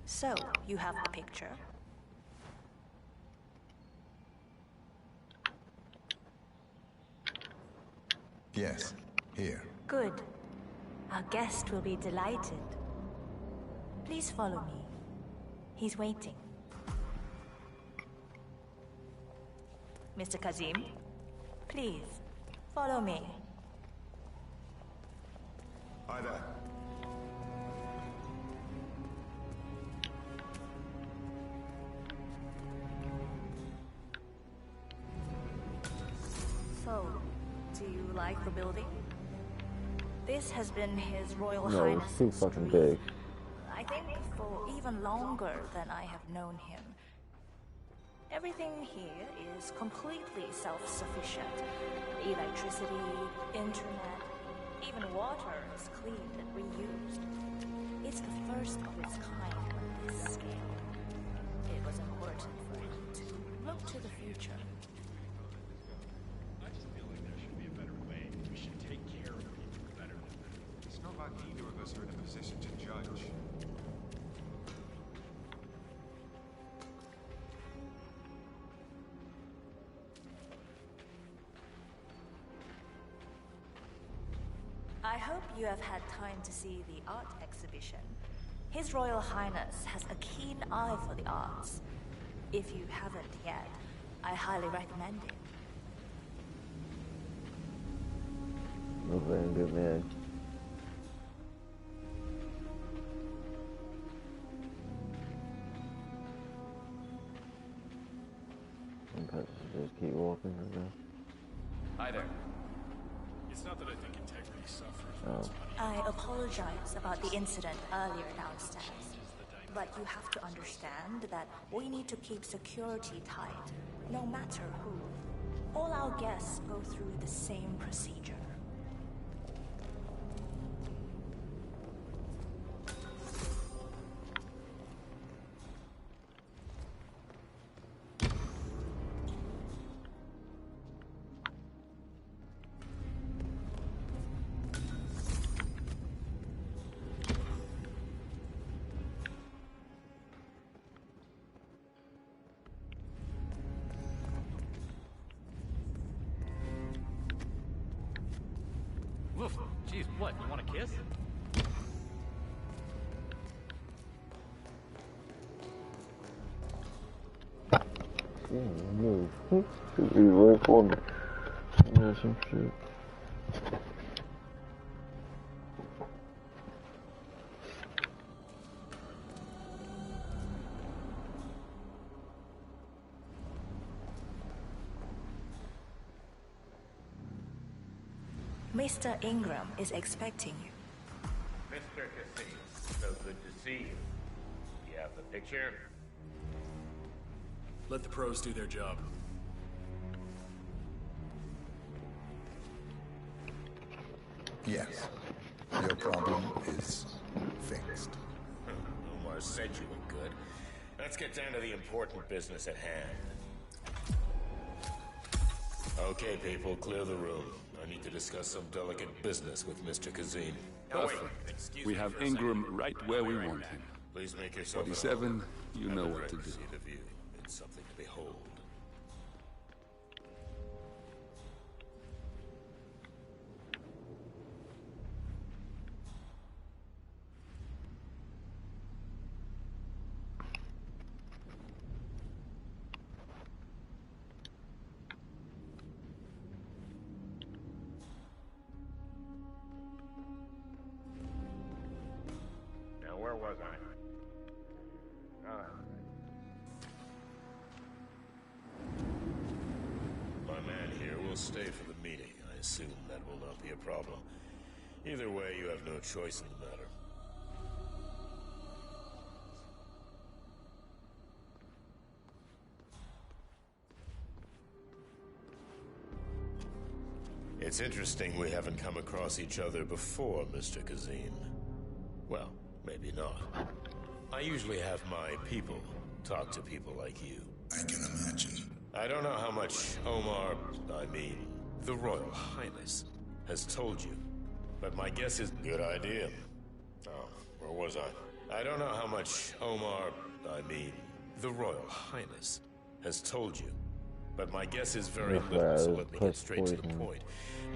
So, you have the picture? Yes, here. Good. Our guest will be delighted. Please follow me. He's waiting. Mr. Kazim, please, follow me. Hi there. So, do you like the building? This has been His Royal No, Highness. it's too fucking big. I think for even longer than I have known him. Everything here is completely self-sufficient. Electricity, internet, even water is cleaned and reused. It's the first of its kind on this scale. It was important for him to look to the future. I just feel like there should be a better way. We should take care of people better than that. It's not like either of us are in a position to judge. I hope you have had time to see the art exhibition. His Royal Highness has a keen eye for the arts. If you haven't yet, I highly recommend it. Okay, good man. Just keep walking. Hi there. It's not that I think integrity suffers. Oh. I apologize about the incident earlier downstairs. But you have to understand that we need to keep security tight, no matter who. All our guests go through the same procedure. Woof. Jeez, what? You want a kiss? Move. Should be right for me. There's some shit. Mr. Ingram is expecting you. Mr. Cassie, so good to see you. You have the picture? Let the pros do their job. Yes. Your problem is fixed. Omar said you were good. Let's get down to the important business at hand. Okay, people, clear the room. I need to discuss some delicate business with Mr. Kazim. Perfect. We have Ingram right where we want him. Please make yourself 47, you know what to do. It's something to behold. Now, where was I? My man here will stay for the meeting. I assume that will not be a problem. Either way, you have no choice in the matter. It's interesting we haven't come across each other before, Mr. Kazim. Well, maybe not. I usually have my people talk to people like you. I can imagine. I don't know how much Omar, the Royal Highness, has told you, but my guess is good idea. Oh, where was I? I don't know how much Omar, the Royal Highness, has told you, but my guess is very little, so let me get straight to the point.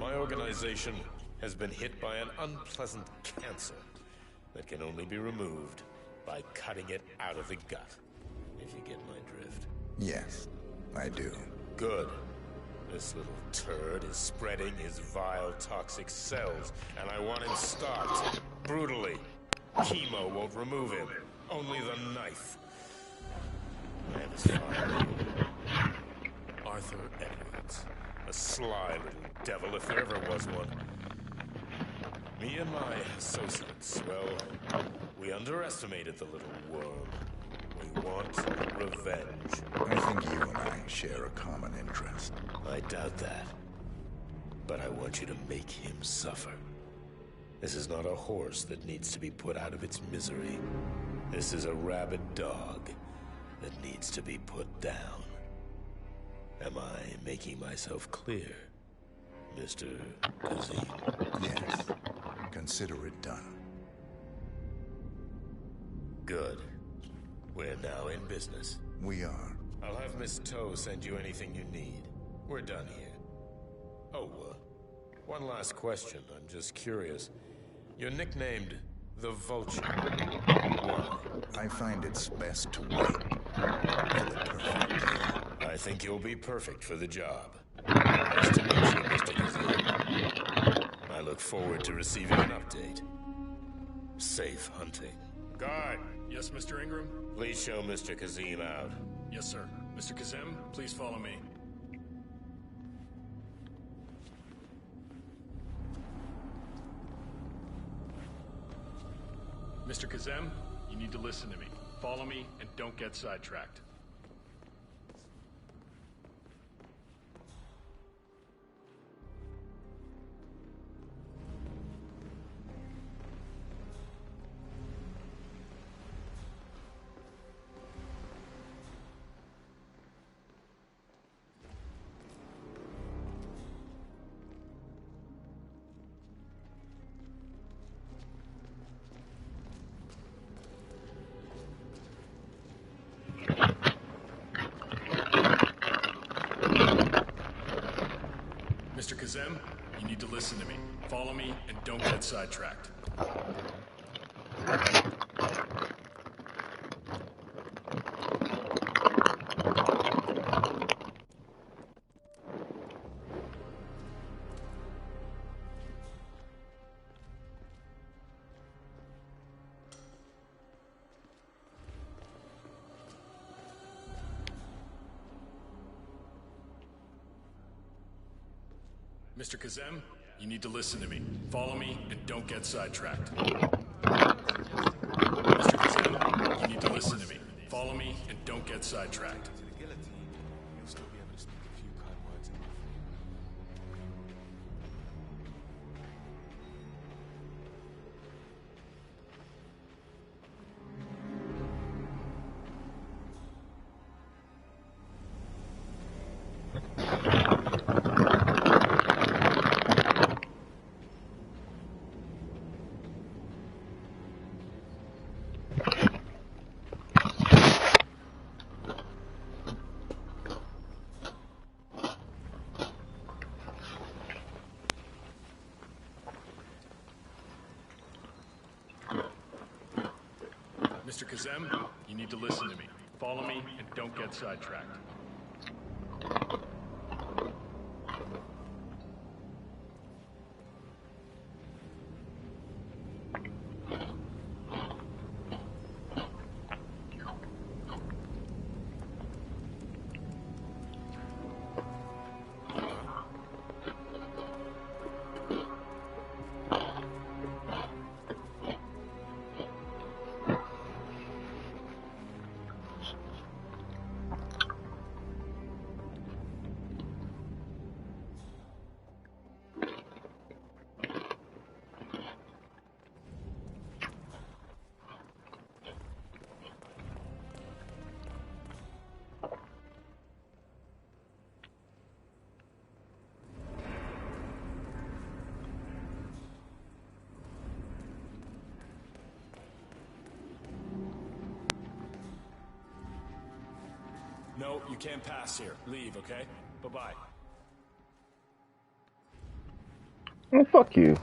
My organization has been hit by an unpleasant cancer that can only be removed by cutting it out of the gut, if you get my drift. Yes, I do. Good. This little turd is spreading his vile, toxic cells, and I want him starved. Brutally. Chemo won't remove him. Only the knife. I have his father. Arthur Edwards. A sly little devil, if there ever was one. Me and my associates, well, we underestimated the little worm. We want revenge. I think you and I share a common interest. I doubt that. But I want you to make him suffer. This is not a horse that needs to be put out of its misery. This is a rabid dog that needs to be put down. Am I making myself clear, Mr. Kazim? Yes. Consider it done. Good. We're now in business. We are. I'll have Miss Toe send you anything you need. We're done here. Oh, one last question. I'm just curious. You're nicknamed the Vulture. Why? I find it's best to wait for the perfect day. I I think you'll be perfect for the job. Nice to meet you, Mr. Kazim. I look forward to receiving an update. Safe hunting. Guard! Yes, Mr. Ingram? Please show Mr. Kazim out. Yes, sir. Mr. Kazim, please follow me. Mr. Kazim, you need to listen to me. Follow me and don't get sidetracked. Mr. Kazim, you need to listen to me. Follow me and don't get sidetracked. Mr. Kazim, you need to listen to me. Follow me and don't get sidetracked. Mr. Kazim, you need to listen to me. Follow me and don't get sidetracked. You'll still be able to speak a few kind words in my favor. Mr. Kazim, you need to listen to me. Follow me and don't get sidetracked. No, you can't pass here. Leave, okay? Bye-bye. Oh, fuck you.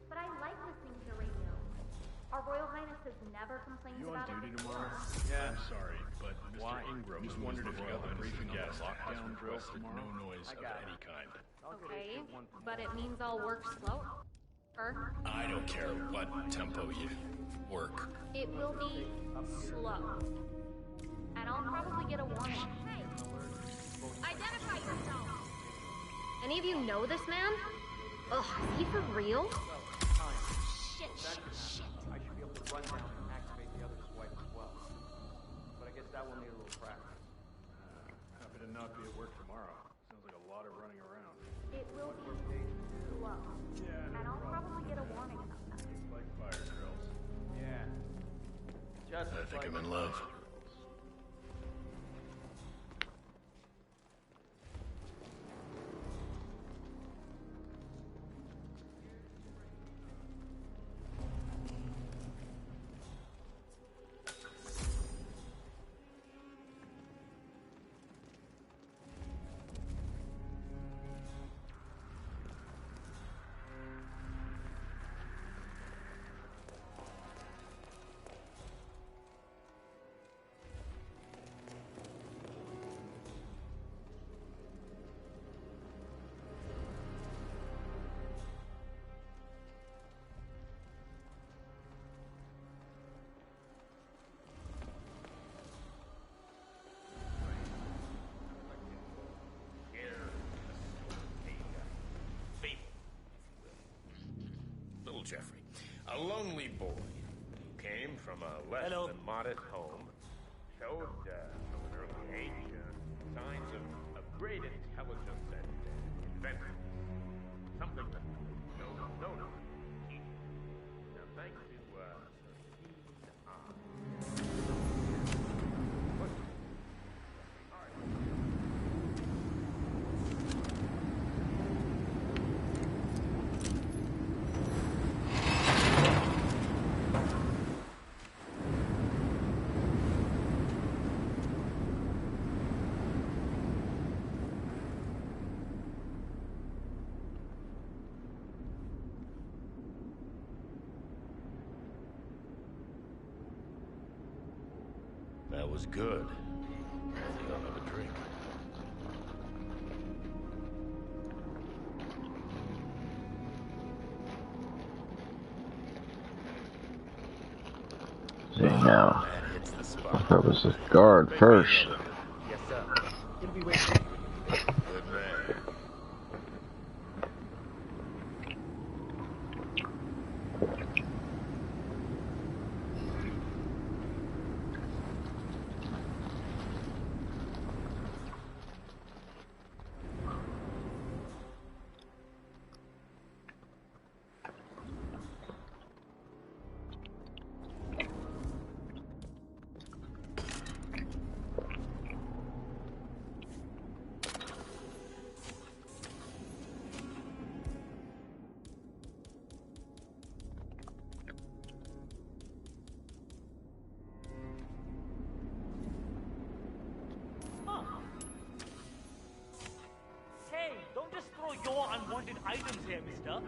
But I like listening to the radio. Our Royal Highness has never complained You on about duty it. tomorrow? Yeah. I'm sorry, but Mr. Why? Ingram just wondered if you got the briefing guest lockdown drill tomorrow. No noise of any kind. Okay, but it means I'll work slower. I don't care what tempo you work. It will be slow. And I'll probably get a warning. Hey! Identify yourself! Any of you know this man? Ugh, is he for real? Shit, shit, shit. I should be able to run down and activate the other swipe as well. But I guess that will need a little practice. Happy to not be at work tomorrow. Sounds like a lot of running around. It will be slow. Yeah, And I'll probably get a warning about that. It's like fire drills. Yeah. Just I think like I'm in love. Jeffrey. A lonely boy who came from a less than modest home. Showed from an early age signs of great intelligence and inventiveness. Something that no one teach. Now, thanks to that was good. You don't have a drink. See now, that was the guard first. Yes, sir. It'll be waiting for you. Good man. Hey, don't just throw your unwanted items here, mister.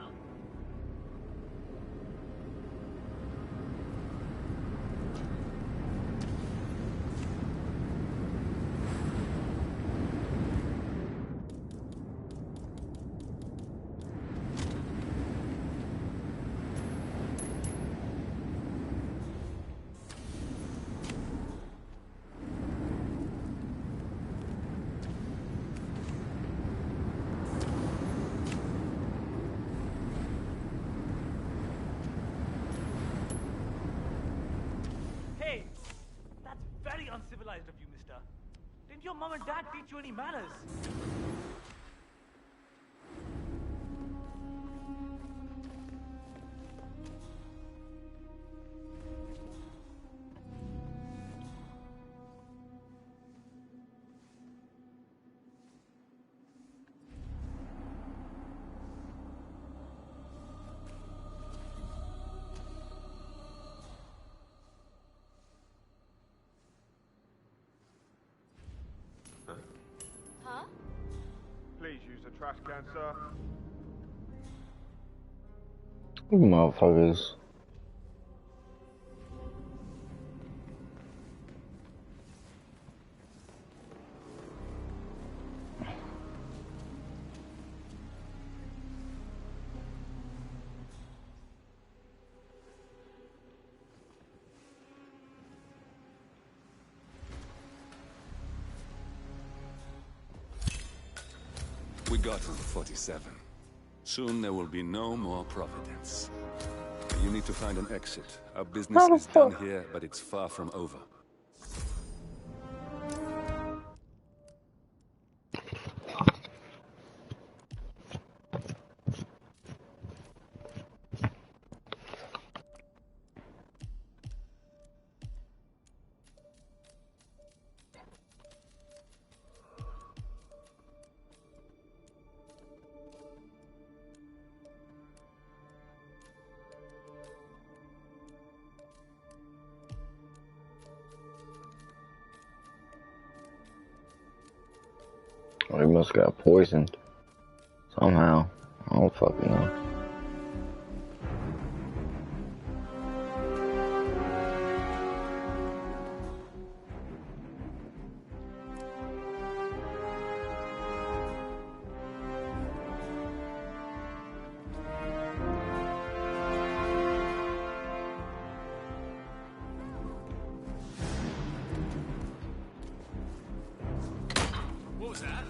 Hey, that's very uncivilized of you, mister. Didn't your mom and dad teach you any manners? Huh? Please use the trash can, sir. You motherfuckers. We got him, 47. Soon there will be no more Providence. You need to find an exit. Our business is done here, but it's far from over. Oh, he must got poisoned. Somehow. I don't fucking know. What was that?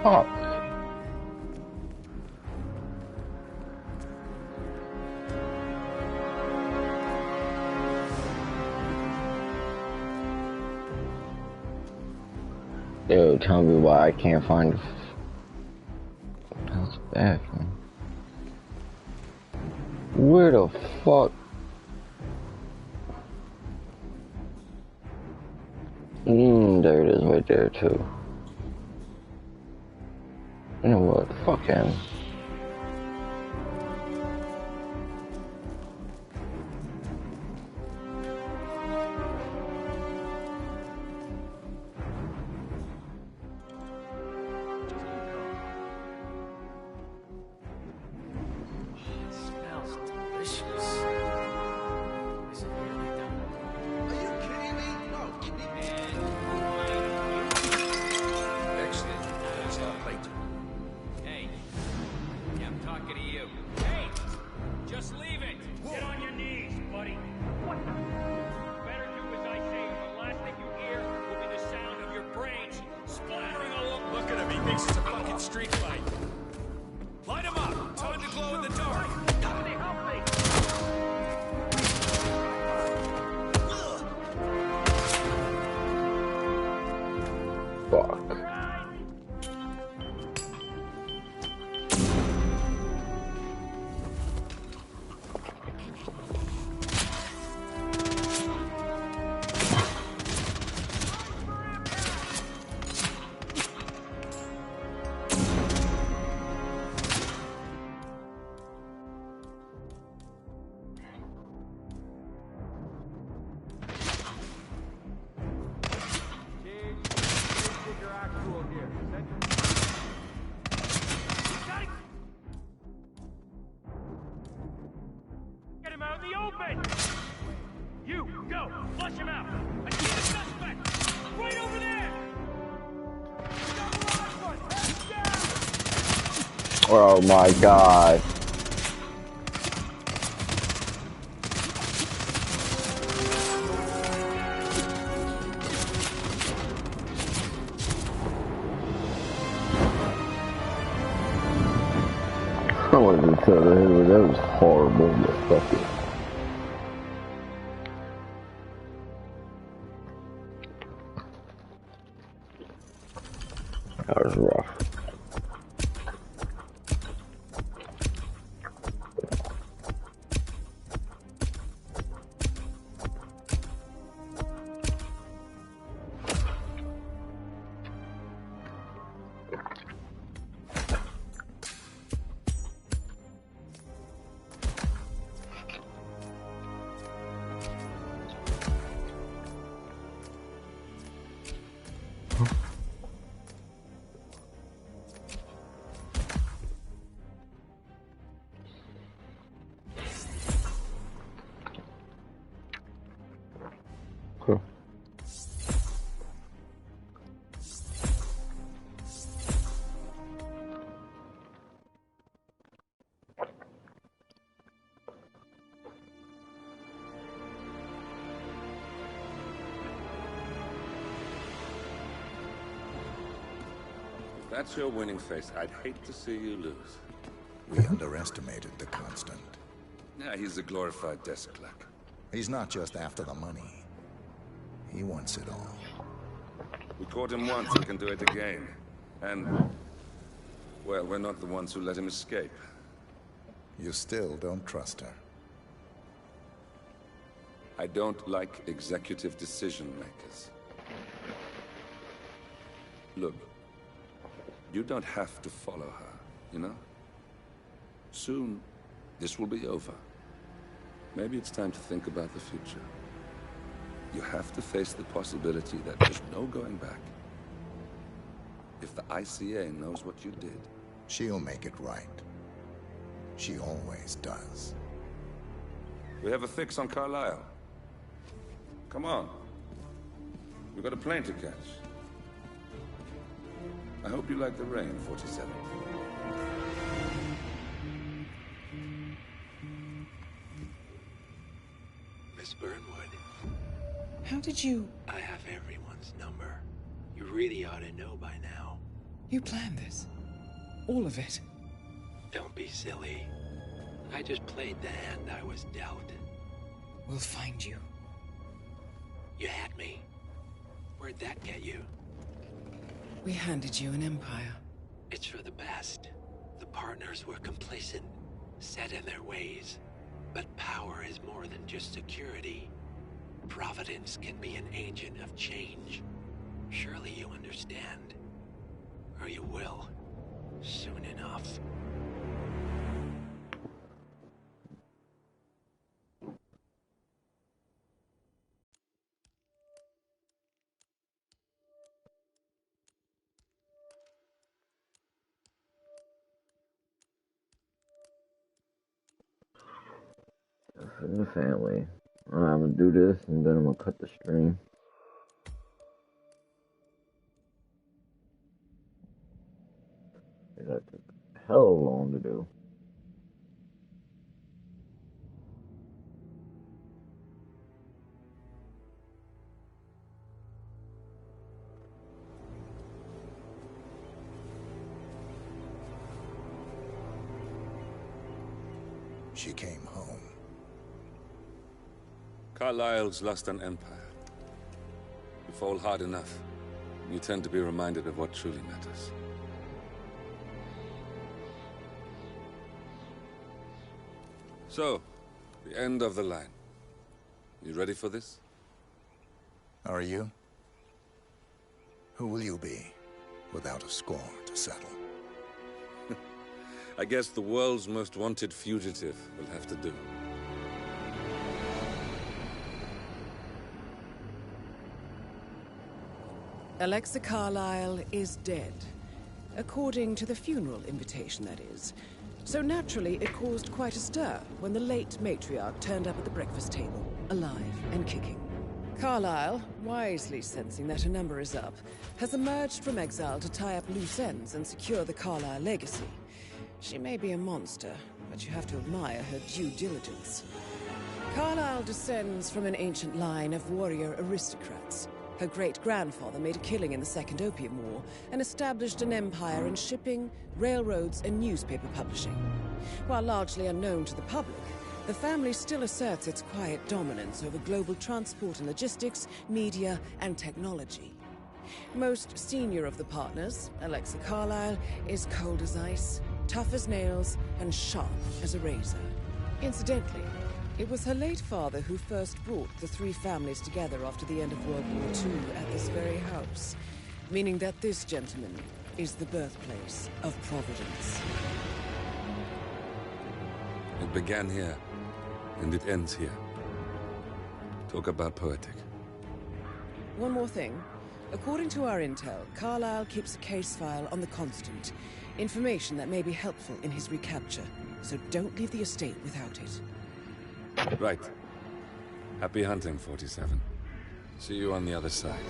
Fuck. Yo, tell me why I can't find the... That's bad, man. Where the fuck? There it is right there, too. You know what? Fuck him. Smells delicious. Is it really done? Are you kidding me? No. Excellent. That's our plate. Hey, I'm talking to you. Hey, just leave it. Get on your knees, buddy. What? Better do as I say, or the last thing you hear will be the sound of your brains splattering all over. Look at him. He thinks it's a fucking street fight. Light him up. Time to glow in the dark. Somebody help me! Fuck. Get him out in the open! You, go! Flush him out! I see the suspect! Right over there! Oh my god. I wanted to tell him that was horrible, but fuck it. That was rough. Cool. If that's your winning face, I'd hate to see you lose. We underestimated the Constant. Yeah, he's a glorified desk clerk. He's not just after the money. He wants it all. We caught him once, we can do it again. And, well, we're not the ones who let him escape. You still don't trust her. I don't like executive decision makers. Look, you don't have to follow her, you know? Soon, this will be over. Maybe it's time to think about the future. You have to face the possibility that there's no going back. If the ICA knows what you did... She'll make it right. She always does. We have a fix on Carlisle. Come on. We've got a plane to catch. I hope you like the rain, 47. Miss Burnwood. How did you... I have everyone's number. You really ought to know by now. You planned this? All of it? Don't be silly. I just played the hand I was dealt. We'll find you. You had me. Where'd that get you? We handed you an empire. It's for the best. The partners were complacent, set in their ways. But power is more than just security. Providence can be an agent of change. Surely you understand. Or you will. Soon enough. For the family. I'm gonna do this and then I'm gonna cut the stream. That took hell long to do. She came home. Carlyle's lost an empire. You fall hard enough, you tend to be reminded of what truly matters. So, the end of the line. You ready for this? Are you? Who will you be, without a score to settle? I guess the world's most wanted fugitive will have to do. Alexa Carlyle is dead. According to the funeral invitation, that is. So naturally, it caused quite a stir when the late matriarch turned up at the breakfast table, alive and kicking. Carlyle, wisely sensing that her number is up, has emerged from exile to tie up loose ends and secure the Carlyle legacy. She may be a monster, but you have to admire her due diligence. Carlyle descends from an ancient line of warrior aristocrats. Her great-grandfather made a killing in the Second Opium War and established an empire in shipping, railroads, and newspaper publishing. While largely unknown to the public, the family still asserts its quiet dominance over global transport and logistics, media, and technology. Most senior of the partners, Alexa Carlyle, is cold as ice, tough as nails, and sharp as a razor. Incidentally, it was her late father who first brought the three families together after the end of World War II at this very house, meaning that this gentleman is the birthplace of Providence. It began here, and it ends here. Talk about poetic. One more thing. According to our intel, Carlyle keeps a case file on the Constant. Information that may be helpful in his recapture, so don't leave the estate without it. Right. Happy hunting, 47. See you on the other side.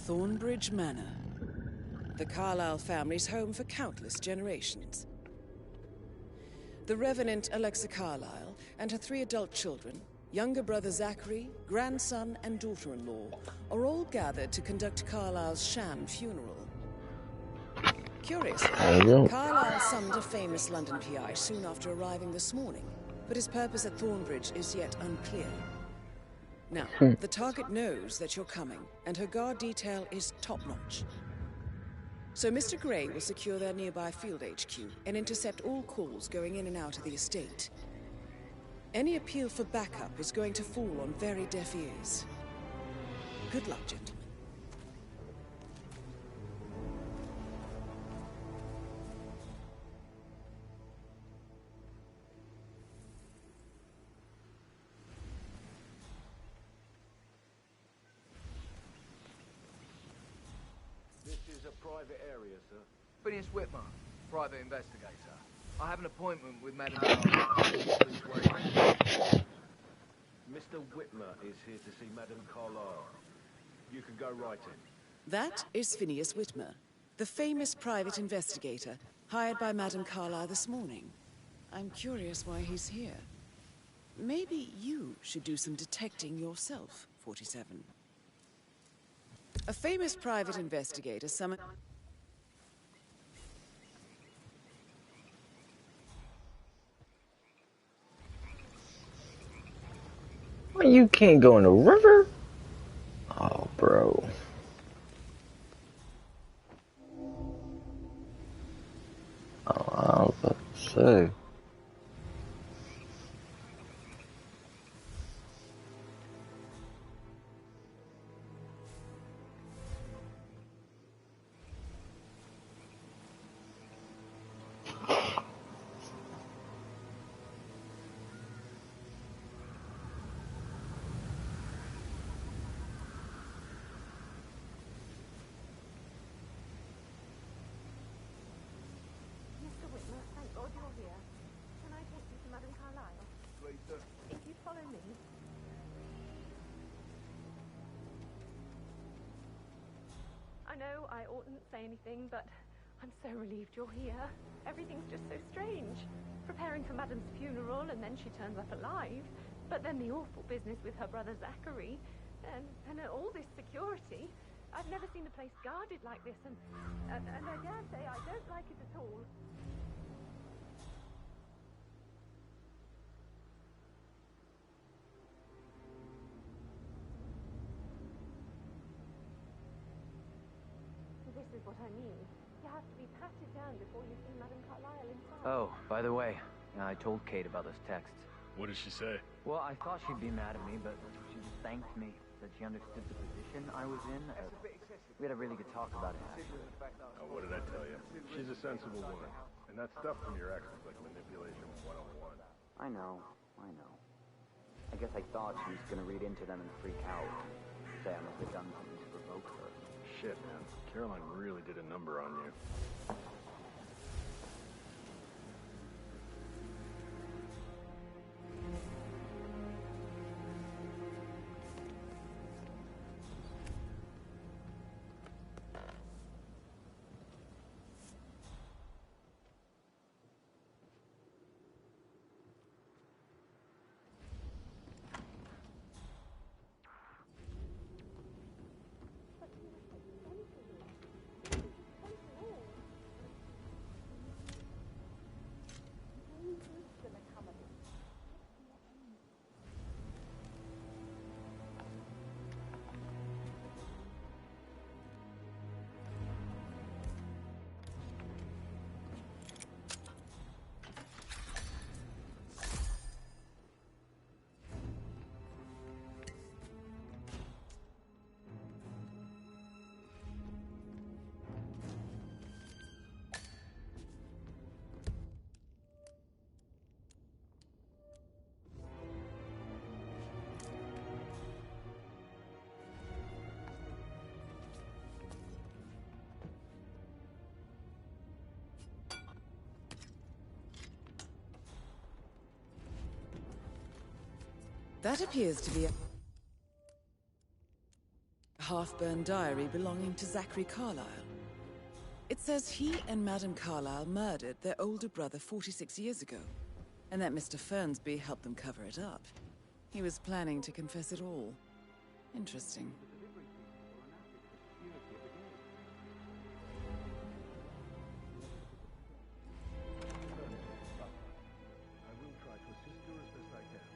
Thornbridge Manor. The Carlyle family's home for countless generations. The Revenant Alexa Carlyle and her 3 adult children, younger brother Zachary, grandson, and daughter-in-law, are all gathered to conduct Carlyle's sham funeral. Curiously, Carlyle summoned a famous London PI soon after arriving this morning, but his purpose at Thornbridge is yet unclear. Now, the target knows that you're coming, and her guard detail is top-notch. So Mr. Gray will secure their nearby field HQ and intercept all calls going in and out of the estate. Any appeal for backup is going to fall on very deaf ears. Good luck, gentlemen. This is a private area, sir. Phineas Whitmer, private investigator. I have an appointment with Madam Carlyle. Mr. Whitmer is here to see Madam Carlyle. You can go right in. That is Phineas Whitmer, the famous private investigator hired by Madam Carlyle this morning. I'm curious why he's here. Maybe you should do some detecting yourself, 47. A famous private investigator summoned... Well, you can't go in the river? Oh, bro. Oh, I was about to say. Mr. Whitmer, thank God you're here. Can I take you to Madam Carlyle? Please, sir. If you follow me. I know I oughtn't say anything, but I'm so relieved you're here. Everything's just so strange. Preparing for Madam's funeral, and then she turns up alive. But then the awful business with her brother Zachary, and all this security. I've never seen the place guarded like this, and I dare say I don't like it at all. This is what I mean. You have to be patted down before you see Madame Carlyle inside. Oh, by the way, I told Kate about those texts. What did she say? Well, I thought she'd be mad at me, but she just thanked me. Said she understood the position I was in. We had a really good talk about it, actually. Oh, what did I tell you? She's a sensible woman. And that stuff from your ex was like manipulation 101. I know. I guess I thought she was gonna read into them and freak out. Say I must have done something to provoke her. Shit, man. Caroline really did a number on you. That appears to be a half-burned diary belonging to Zachary Carlyle. It says he and Madame Carlyle murdered their older brother 46 years ago. and that Mr. Fernsby helped them cover it up. He was planning to confess it all. Interesting. I will try to assist you as best I can.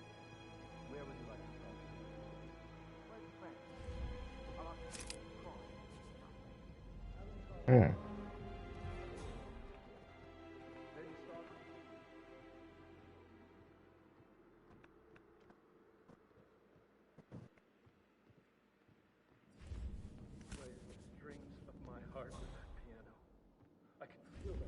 Where would you like to start? Where's the friend? Hmm. Maybe start. Plays the strings of my heart with that piano. I can feel that.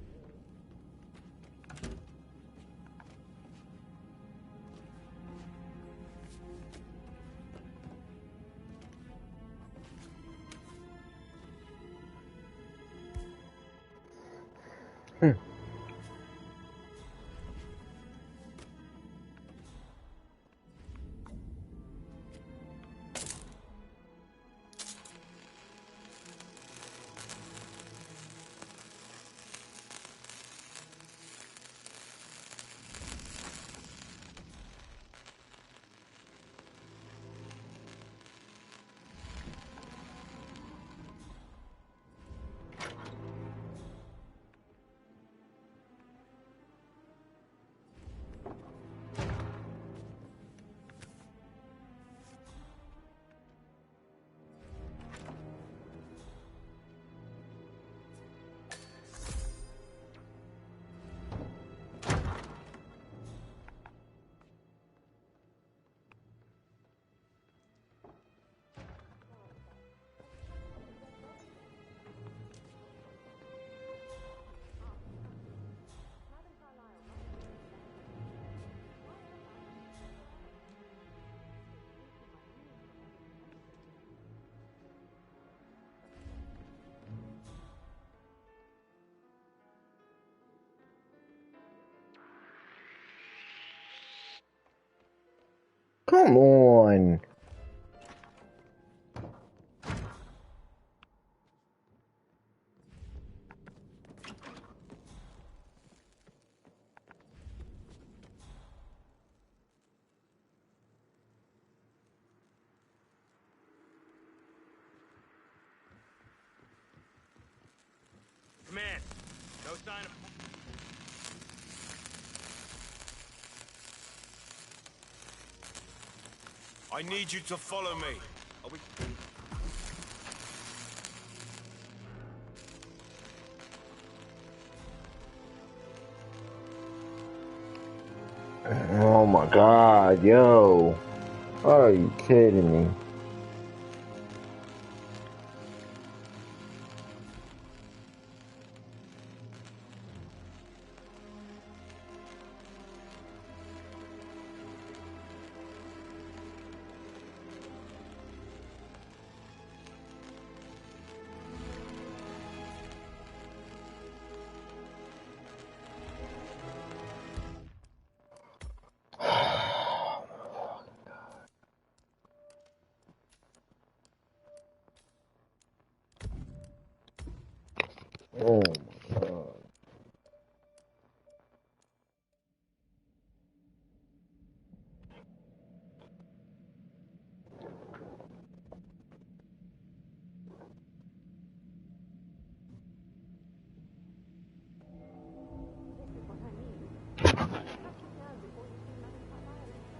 Come on. Command, no sign of... I need you to follow me. Are we... Oh my god, yo. Are you kidding me? Oh my god.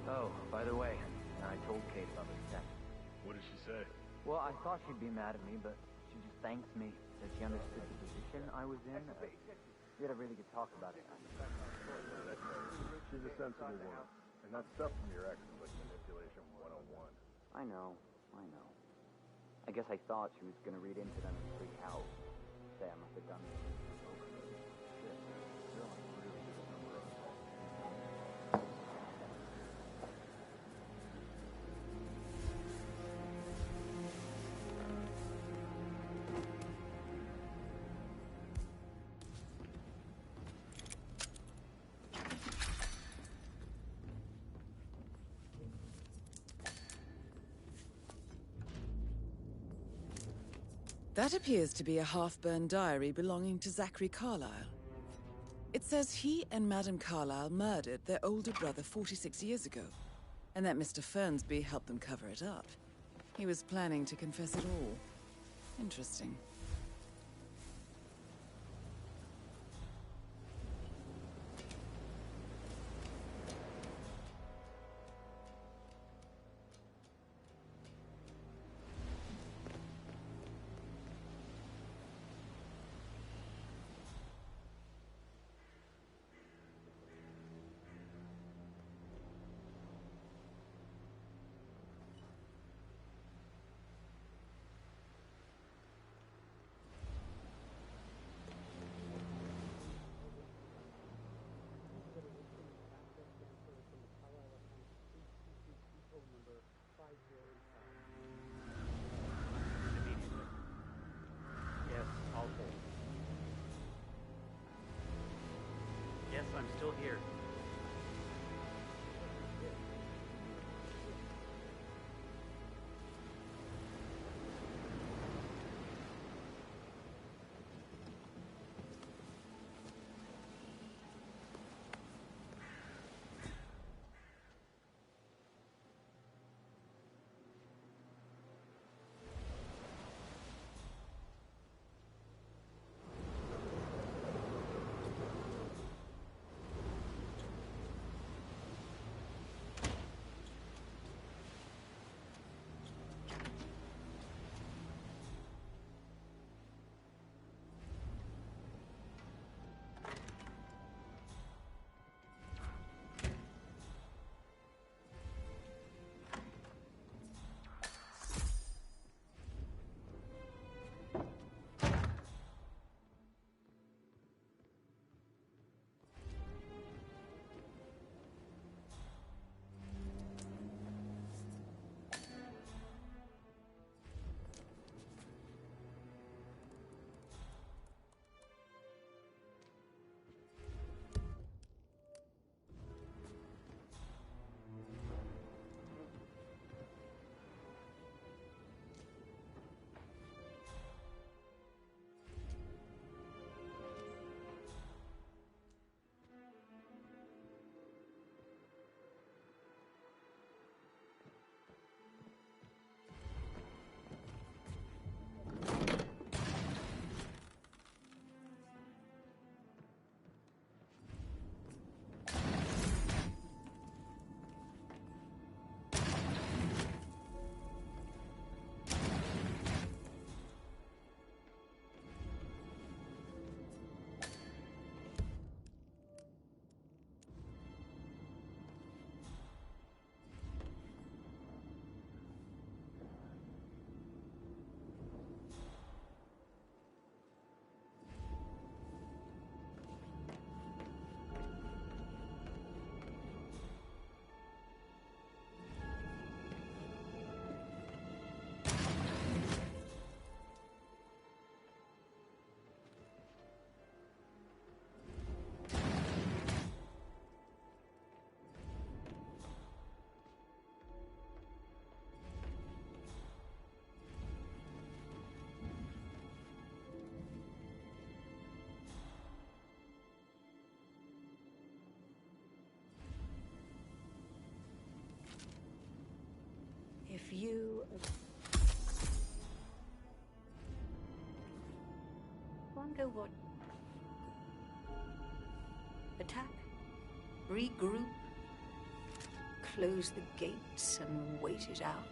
Oh, by the way, I told Kate about this text. What did she say? Well, I thought she'd be mad at me, but she just thanked me that she understood the position I was in. We had a really good talk about it. She's a sensible woman. And that stuff from your ex is like manipulation 101. I know. I guess I thought she was gonna read into them and freak out. Say I must have done this. Shit. You're like really good at number of assaults. That appears to be a half-burned diary belonging to Zachary Carlyle. It says he and Madame Carlyle murdered their older brother 46 years ago, and that Mr. Fernsby helped them cover it up. He was planning to confess it all. Interesting. Yes, I'll hold. Yes, I'm still here. If you... wonder what... Attack? Regroup? Close the gates and wait it out?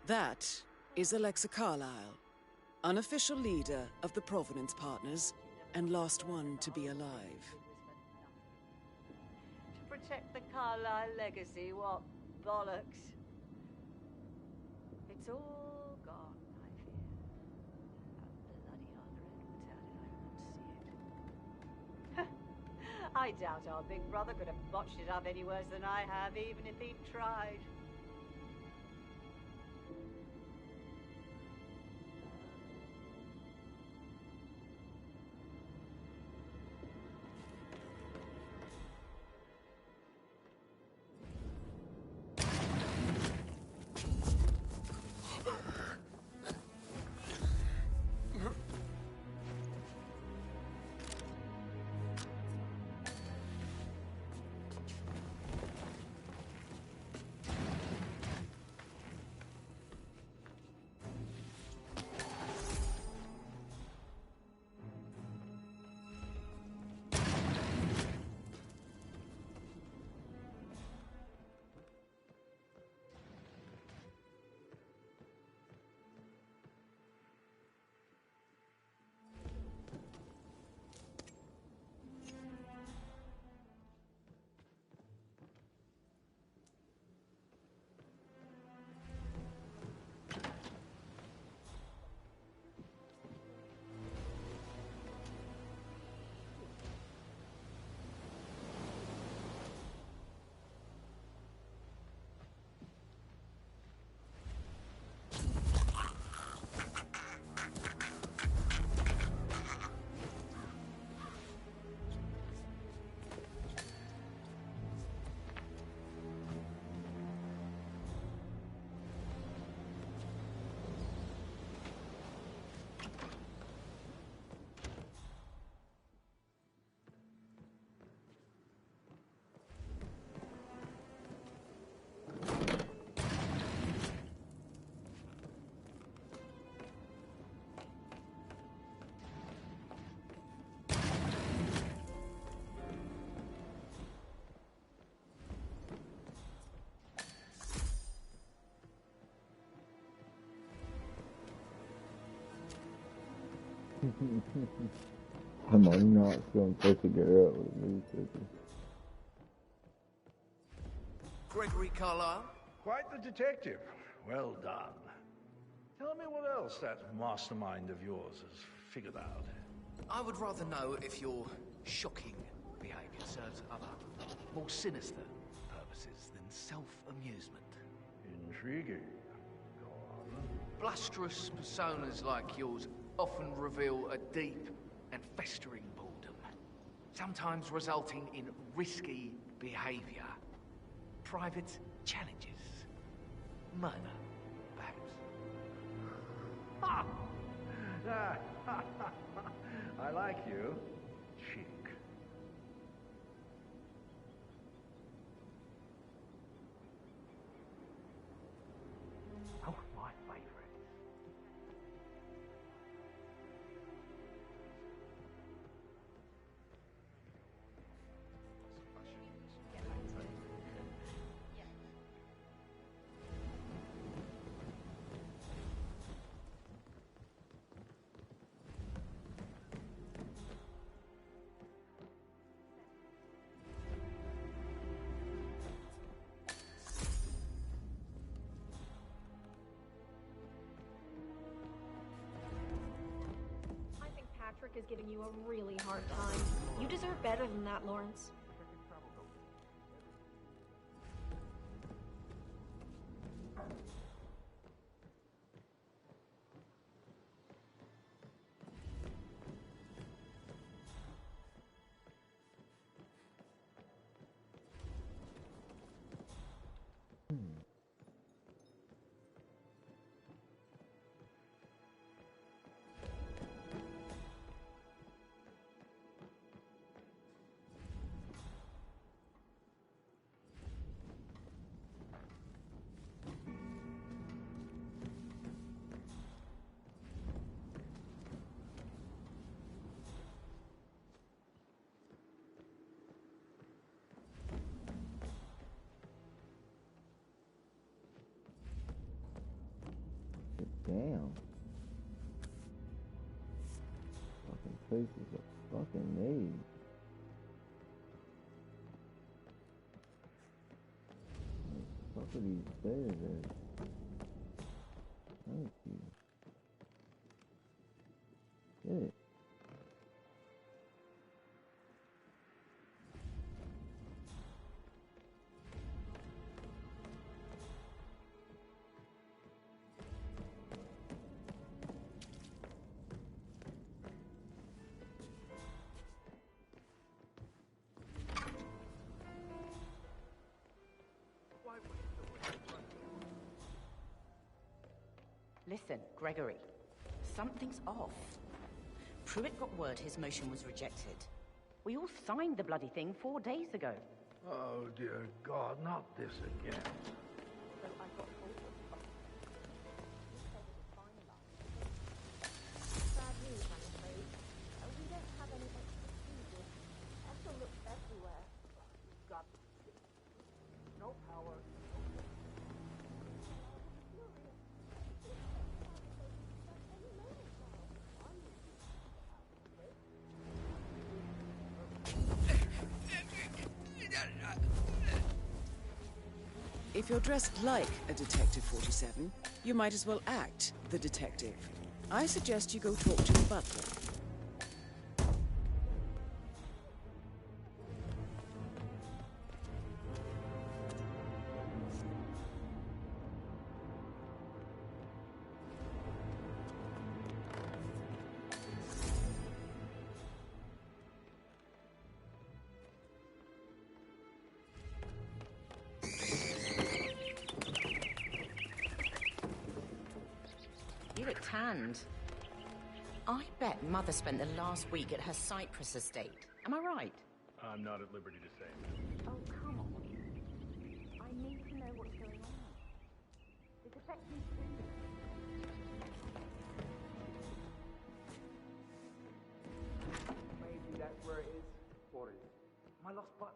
That is Alexa Carlyle, unofficial leader of the Provenance Partners, and last one to be alive. To protect the Carlyle legacy, what bollocks. It's all gone, I fear. That bloody unread battalion, I won't see it. I doubt our big brother could have botched it up any worse than I have, even if he'd tried. Am I not going to get out with me? Gregory Carlisle? Quite the detective. Well done. Tell me what else that mastermind of yours has figured out. I would rather know if your shocking behavior serves other, more sinister purposes than self-amusement. Intriguing. Go on. Blusterous personas like yours often reveal a deep and festering boredom, sometimes resulting in risky behavior, private challenges, murder, perhaps. I like you. Chic. Oh, my favorite. Patrick is giving you a really hard time. You deserve better than that, Lawrence. Damn. Fucking place is a fucking maze. What the fuck are these stairs at? Thank you. Shit. Listen, Gregory. Something's off. Pruitt got word his motion was rejected. We all signed the bloody thing 4 days ago. Oh, dear God, not this again. Bad news, I'm afraid. We don't have any expertise. Esther looks everywhere. Got no power. If you're dressed like a Detective 47, you might as well act the detective. I suggest you go talk to the butler. You look tanned. I bet Mother spent the last week at her Cypress estate. Am I right? I'm not at liberty to say. Oh, come on. I need to know what's going on. It's affecting me. Maybe that's where it is. What is it? My lost button.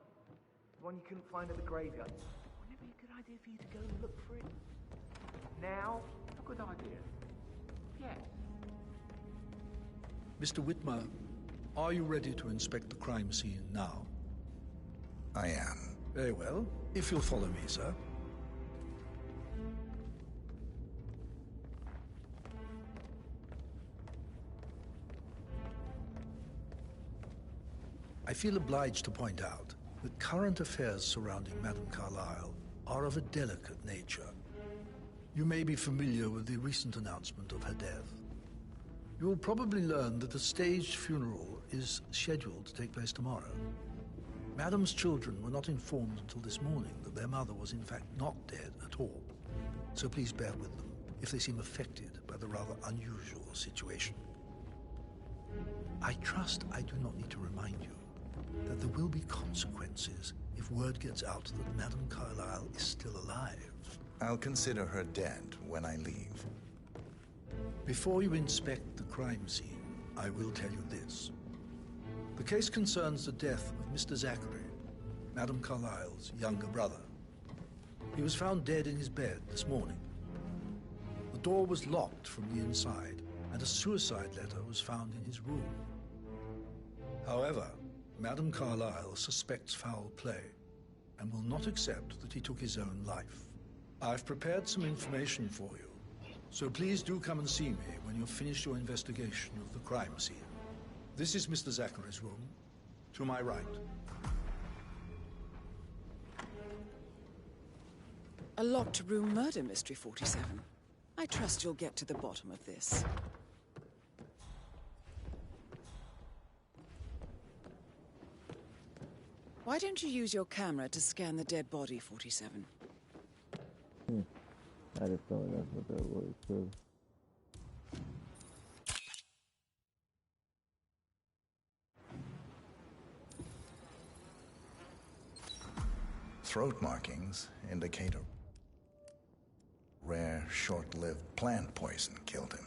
The one you couldn't find at the graveyard. Wouldn't it be a good idea for you to go and look for it? Now? A good idea. Yes. Mr. Whitmer, are you ready to inspect the crime scene now? I am. Very well. If you'll follow me, sir. I feel obliged to point out that current affairs surrounding Madame Carlyle are of a delicate nature. You may be familiar with the recent announcement of her death. You will probably learn that a staged funeral is scheduled to take place tomorrow. Madame's children were not informed until this morning that their mother was in fact not dead at all. So please bear with them if they seem affected by the rather unusual situation. I trust I do not need to remind you that there will be consequences if word gets out that Madame Carlyle is still alive. I'll consider her dead when I leave. Before you inspect the crime scene, I will tell you this. The case concerns the death of Mr. Zachary, Madame Carlyle's younger brother. He was found dead in his bed this morning. The door was locked from the inside, and a suicide letter was found in his room. However, Madame Carlyle suspects foul play and will not accept that he took his own life. I've prepared some information for you, so please do come and see me when you've finished your investigation of the crime scene. This is Mr. Zachary's room, to my right. A locked room murder mystery, 47. I trust you'll get to the bottom of this. Why don't you use your camera to scan the dead body, 47? I had a feeling that's what that was, too. Throat markings indicate a rare, short-lived plant poison killed him.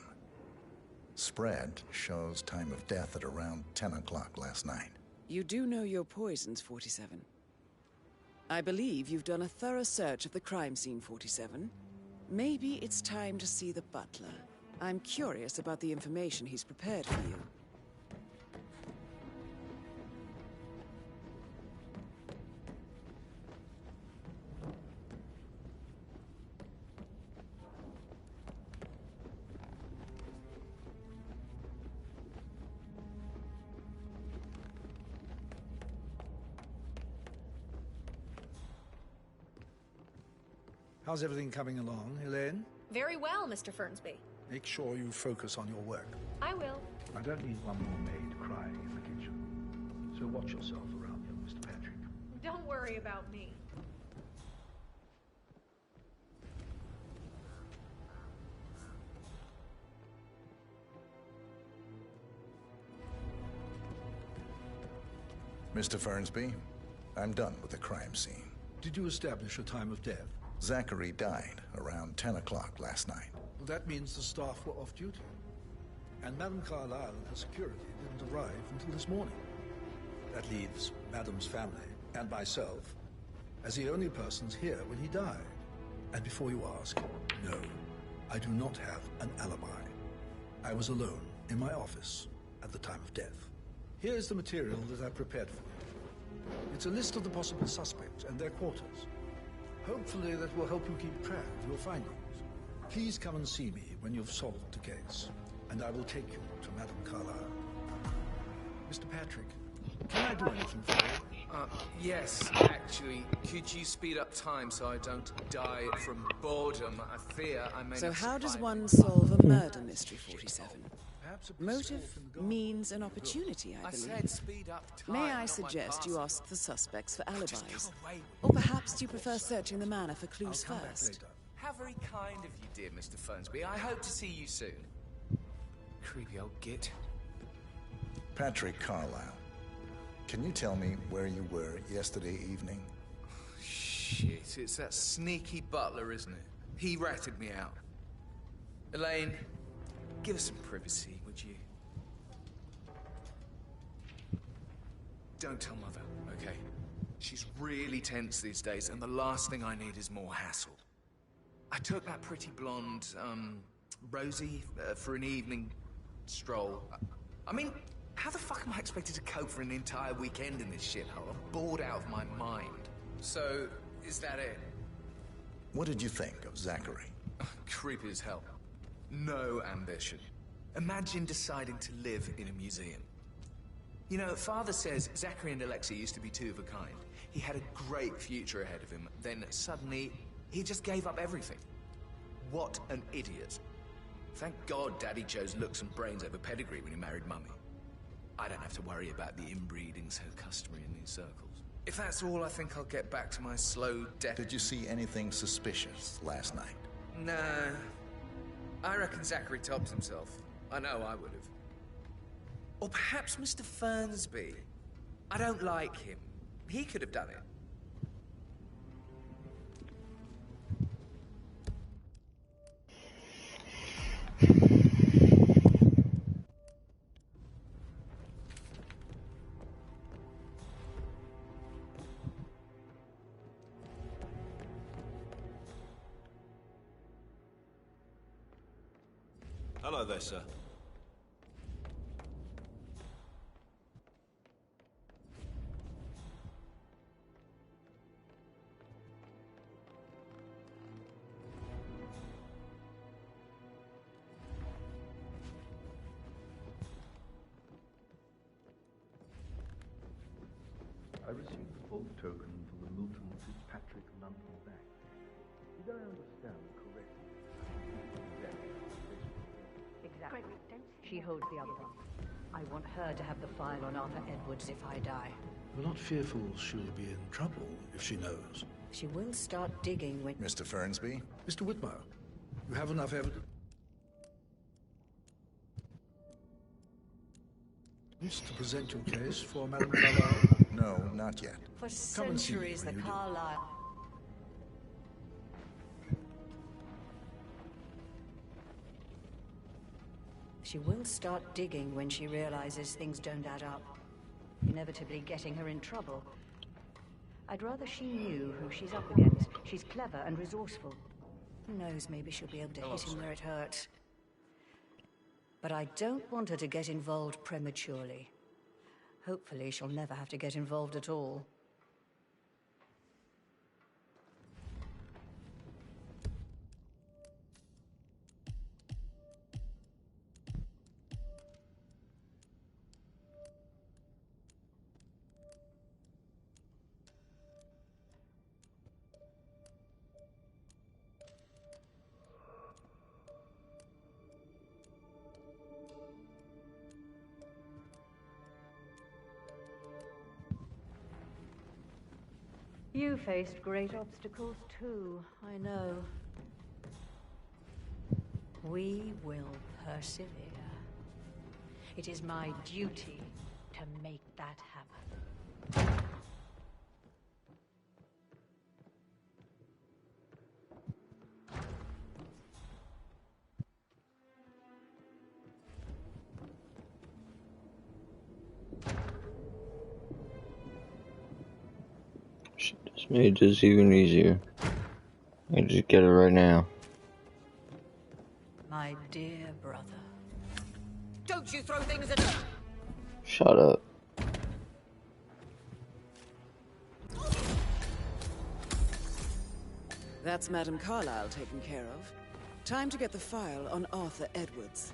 Spread shows time of death at around 10 o'clock last night. You do know your poisons, 47. I believe you've done a thorough search of the crime scene, 47. Maybe it's time to see the butler. I'm curious about the information he's prepared for you. How's everything coming along, Elaine? Very well, Mr. Fernsby. Make sure you focus on your work. I will. I don't need one more maid crying in the kitchen. So watch yourself around here, Mr. Patrick. Don't worry about me. Mr. Fernsby, I'm done with the crime scene. Did you establish a time of death? Zachary died around 10 o'clock last night. Well, that means the staff were off duty. And Madame Carlyle and her security didn't arrive until this morning. That leaves Madame's family and myself as the only persons here when he died. And before you ask, no, I do not have an alibi. I was alone in my office at the time of death. Here's the material that I prepared for you. It's a list of the possible suspects and their quarters. Hopefully that will help you keep track of your findings. Please come and see me when you've solved the case, and I will take you to Madame Carlyle. Mr. Patrick, can I do anything for you? Yes, actually. Could you speed up time so I don't die from boredom? I fear I may So not how does survive. one solve a murder mystery, 47? Motive, means, and opportunity, I believe. said speed up time, May I not my suggest you passing. ask the suspects for Just alibis? go away. Or perhaps you prefer searching the manor for clues I'll come back first? How very kind of you, dear Mr. Fernsby. I hope to see you soon. Creepy old git. Patrick Carlyle, can you tell me where you were yesterday evening? Shit, it's that sneaky butler, isn't it? He ratted me out. Elaine, give us some privacy, would you? Don't tell Mother, okay? She's really tense these days, and the last thing I need is more hassle. I took that pretty blonde, Rosie, for an evening stroll. I mean, how the fuck am I expected to cope for an entire weekend in this shithole? I'm bored out of my mind. So, is that it? What did you think of Zachary? Creepy as hell. No ambition. Imagine deciding to live in a museum. You know, Father says Zachary and Alexei used to be two of a kind. He had a great future ahead of him, then suddenly, he just gave up everything. What an idiot. Thank God Daddy chose looks and brains over pedigree when he married Mummy. I don't have to worry about the inbreeding so customary in these circles. If that's all, I think I'll get back to my slow death. Did you see anything suspicious last night? Nah. I reckon Zachary tops himself. I know I would have. Or perhaps Mr. Fernsby. I don't like him. He could have done it. Hello there, sir. I received the full token from the Milton Fitzpatrick London Bank. Did I understand correctly? Exactly. She holds the other one. I want her to have the file on Arthur Edwards if I die. You're not fearful she'll be in trouble if she knows? She will start digging when... Mr. Fernsby? Mr. Whitmire, you have enough evidence to present your case for Madame Carlyle? No, not yet. For Come and see me centuries, the when you do. Carlyle... She will start digging when she realizes things don't add up, inevitably getting her in trouble. I'd rather she knew who she's up against. She's clever and resourceful. Who knows, maybe she'll be able to hit him where it hurts. But I don't want her to get involved prematurely. Hopefully she'll never have to get involved at all. You faced great obstacles too, I know. We will persevere. It is my duty to make that happen. This made this even easier. I can just get it right now. My dear brother. Don't you throw things at her! Shut up. That's Madame Carlyle taken care of. Time to get the file on Arthur Edwards.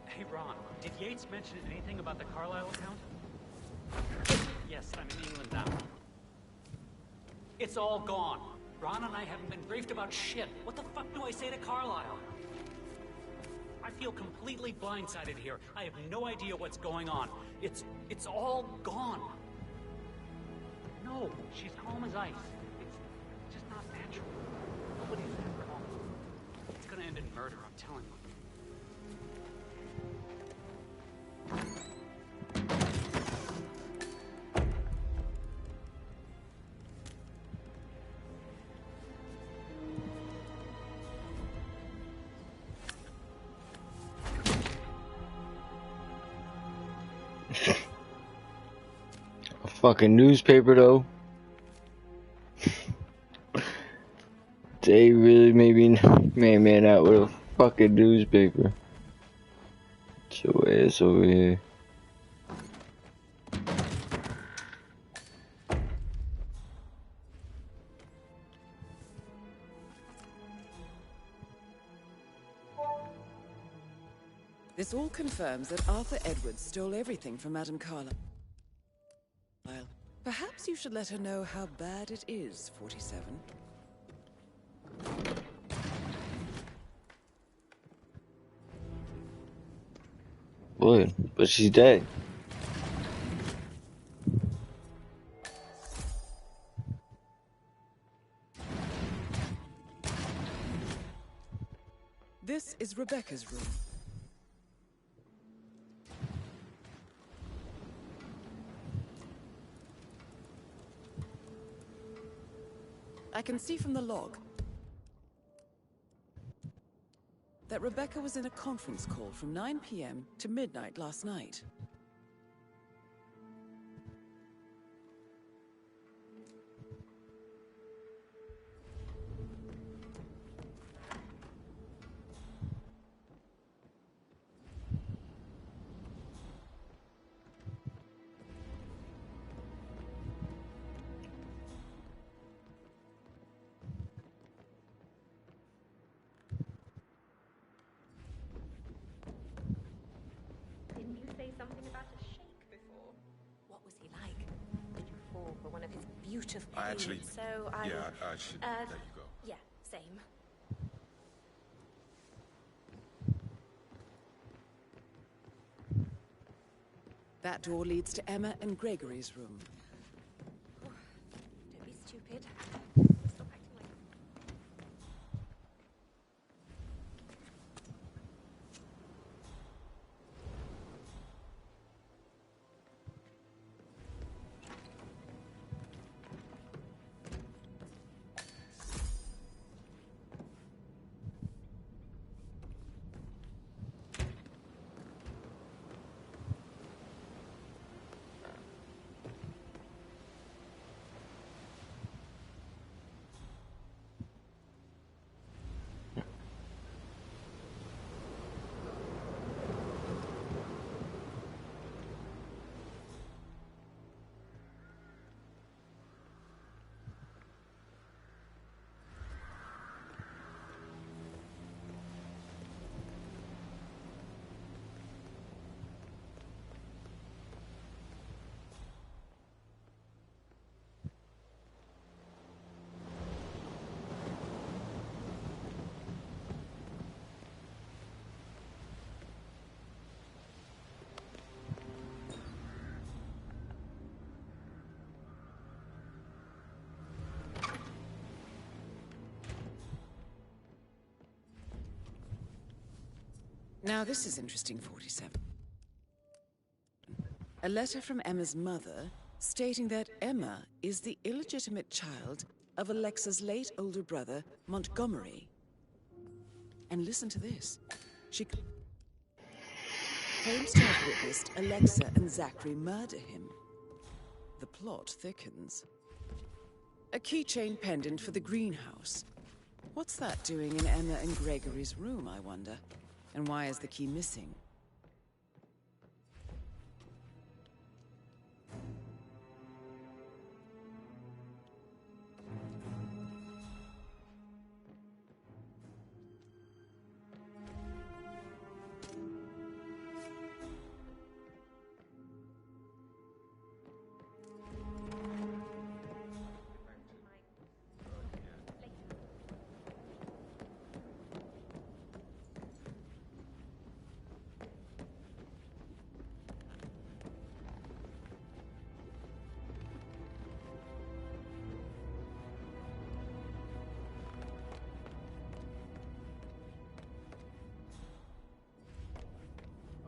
Hey, Ron, did Yates mention anything about the Carlyle account? Yes, I'm in England now. It's all gone. Ron and I haven't been briefed about shit. What the fuck do I say to Carlyle? I feel completely blindsided here. I have no idea what's going on. It's all gone. No, No, she's calm as ice. It's just not natural. Nobody's that calm. It's gonna end in murder, I'm telling you. A fucking newspaper though. They really made me man out with a fucking newspaper. Get your ass over here. This all confirms that Arthur Edwards stole everything from Madame Carlyle. Perhaps you should let her know how bad it is, 47. Would, but she's dead. This is Rebecca's room. I can see from the log that Rebecca was in a conference call from 9 p.m. to midnight last night. Didn't you say something about a sheik before? What was he like? Did you fall for one of his beautiful... I actually... So I... Yeah, I should let you go. Yeah, same. That door leads to Emma and Gregory's room. Don't be stupid. Stop acting like... Now this is interesting, 47. A letter from Emma's mother stating that Emma is the illegitimate child of Alexa's late older brother, Montgomery. And listen to this. She claims to have witnessed Alexa and Zachary murder him. The plot thickens. A keychain pendant for the greenhouse. What's that doing in Emma and Gregory's room, I wonder? And why is the key missing?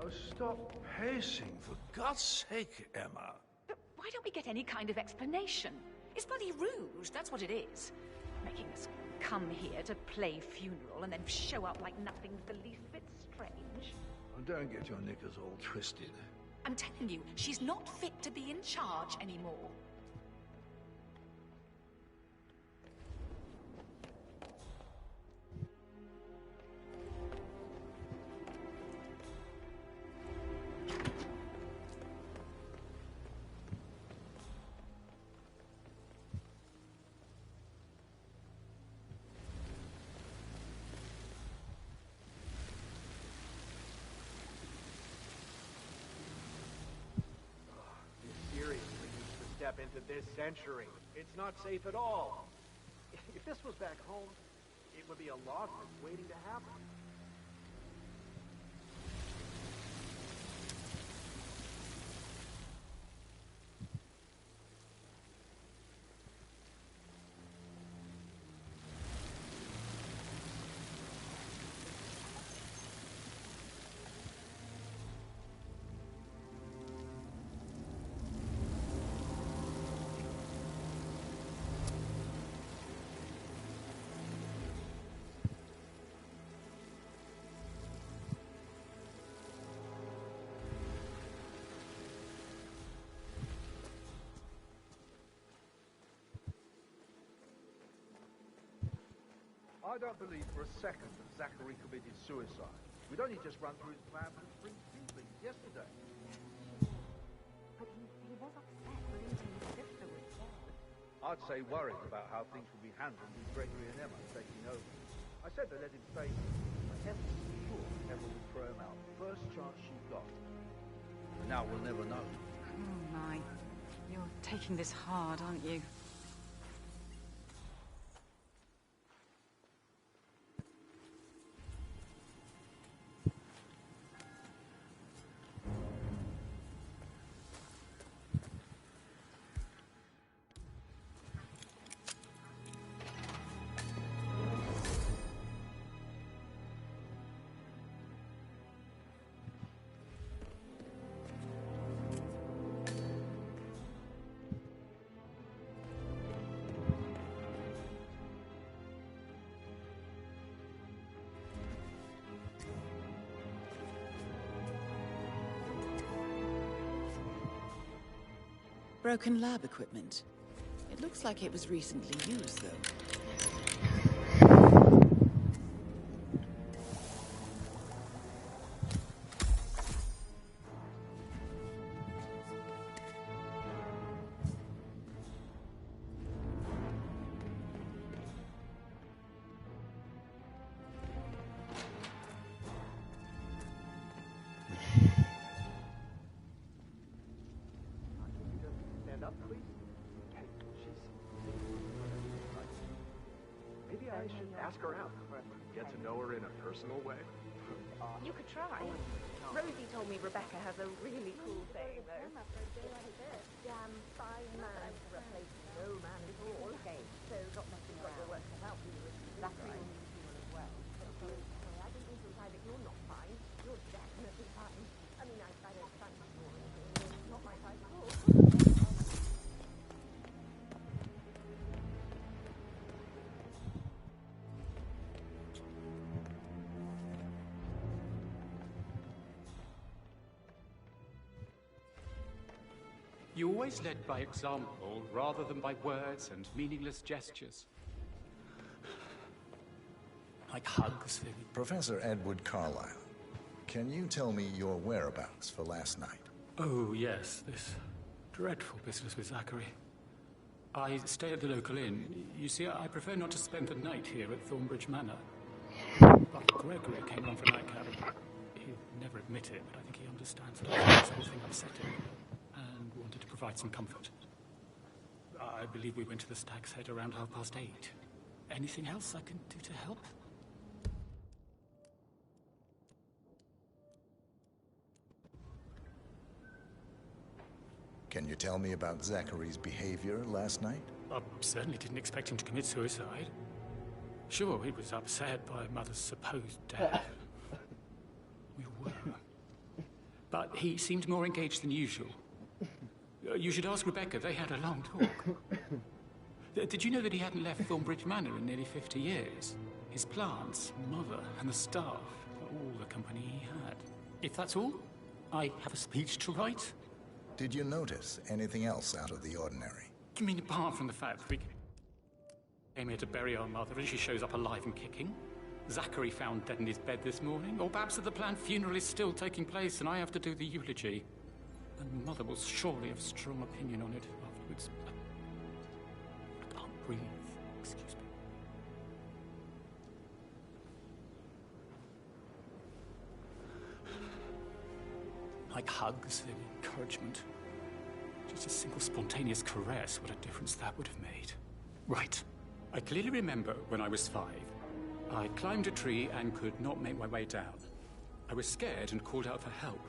Oh, stop pacing, for God's sake, Emma. But why don't we get any kind of explanation? It's bloody rouge, that's what it is. Making us come here to play funeral and then show up like nothing's the least bit strange. Oh, don't get your knickers all twisted. I'm telling you, she's not fit to be in charge anymore. Step into this century. It's not safe at all. If this was back home, it would be a loss that's waiting to happen. I don't believe for a second that Zachary committed suicide. We'd only just run through his plan for the spring seedlings yesterday. But he was upset believing his sister was dead. I'd say worried about how things would be handled with Gregory and Emma taking over. I said they let him stay, but Emma was sure Emma would throw him out the first chance she got. And now we'll never know. Oh my. You're taking this hard, aren't you? Broken lab equipment. It looks like it was recently used, though. Maybe I should ask her out. Get to know her in a personal way. You could try. Rosie told me Rebecca has a really cool saying, though. Damn fine man to replace no man at all. So got nothing got your work cut out for you. Zachary will need you as well. Sorry, I didn't mean to imply that you're not fine. You're definitely fine. I mean, I don't thank you for anything. It's not my type at all. You always led by example rather than by words and meaningless gestures. Like hugs, maybe. Professor Edward Carlyle, can you tell me your whereabouts for last night? Oh, yes, this dreadful business with Zachary. I stay at the local inn. You see, I prefer not to spend the night here at Thornbridge Manor. But Gregory came along for a nightcap. He'll never admit it, but I think he understands that this whole thing upset him and wanted to provide some comfort. I believe we went to the Stag's Head around 8:30. Anything else I can do to help? Can you tell me about Zachary's behavior last night? I certainly didn't expect him to commit suicide. Sure, he was upset by Mother's supposed death. We were. but he seemed more engaged than usual. You should ask Rebecca. They had a long talk. Did you know that he hadn't left Thornbridge Manor in nearly 50 years? His plants, mother, and the staff were all the company he had. If that's all, I have a speech to write. Did you notice anything else out of the ordinary? You mean apart from the fact that we came here to bury our mother and she shows up alive and kicking? Zachary found dead in his bed this morning? Or perhaps that the planned funeral is still taking place and I have to do the eulogy? And Mother will surely have a strong opinion on it afterwards. I can't breathe. Excuse me. Like hugs and encouragement. Just a single spontaneous caress, what a difference that would have made. Right. I clearly remember when I was 5. I climbed a tree and could not make my way down. I was scared and called out for help.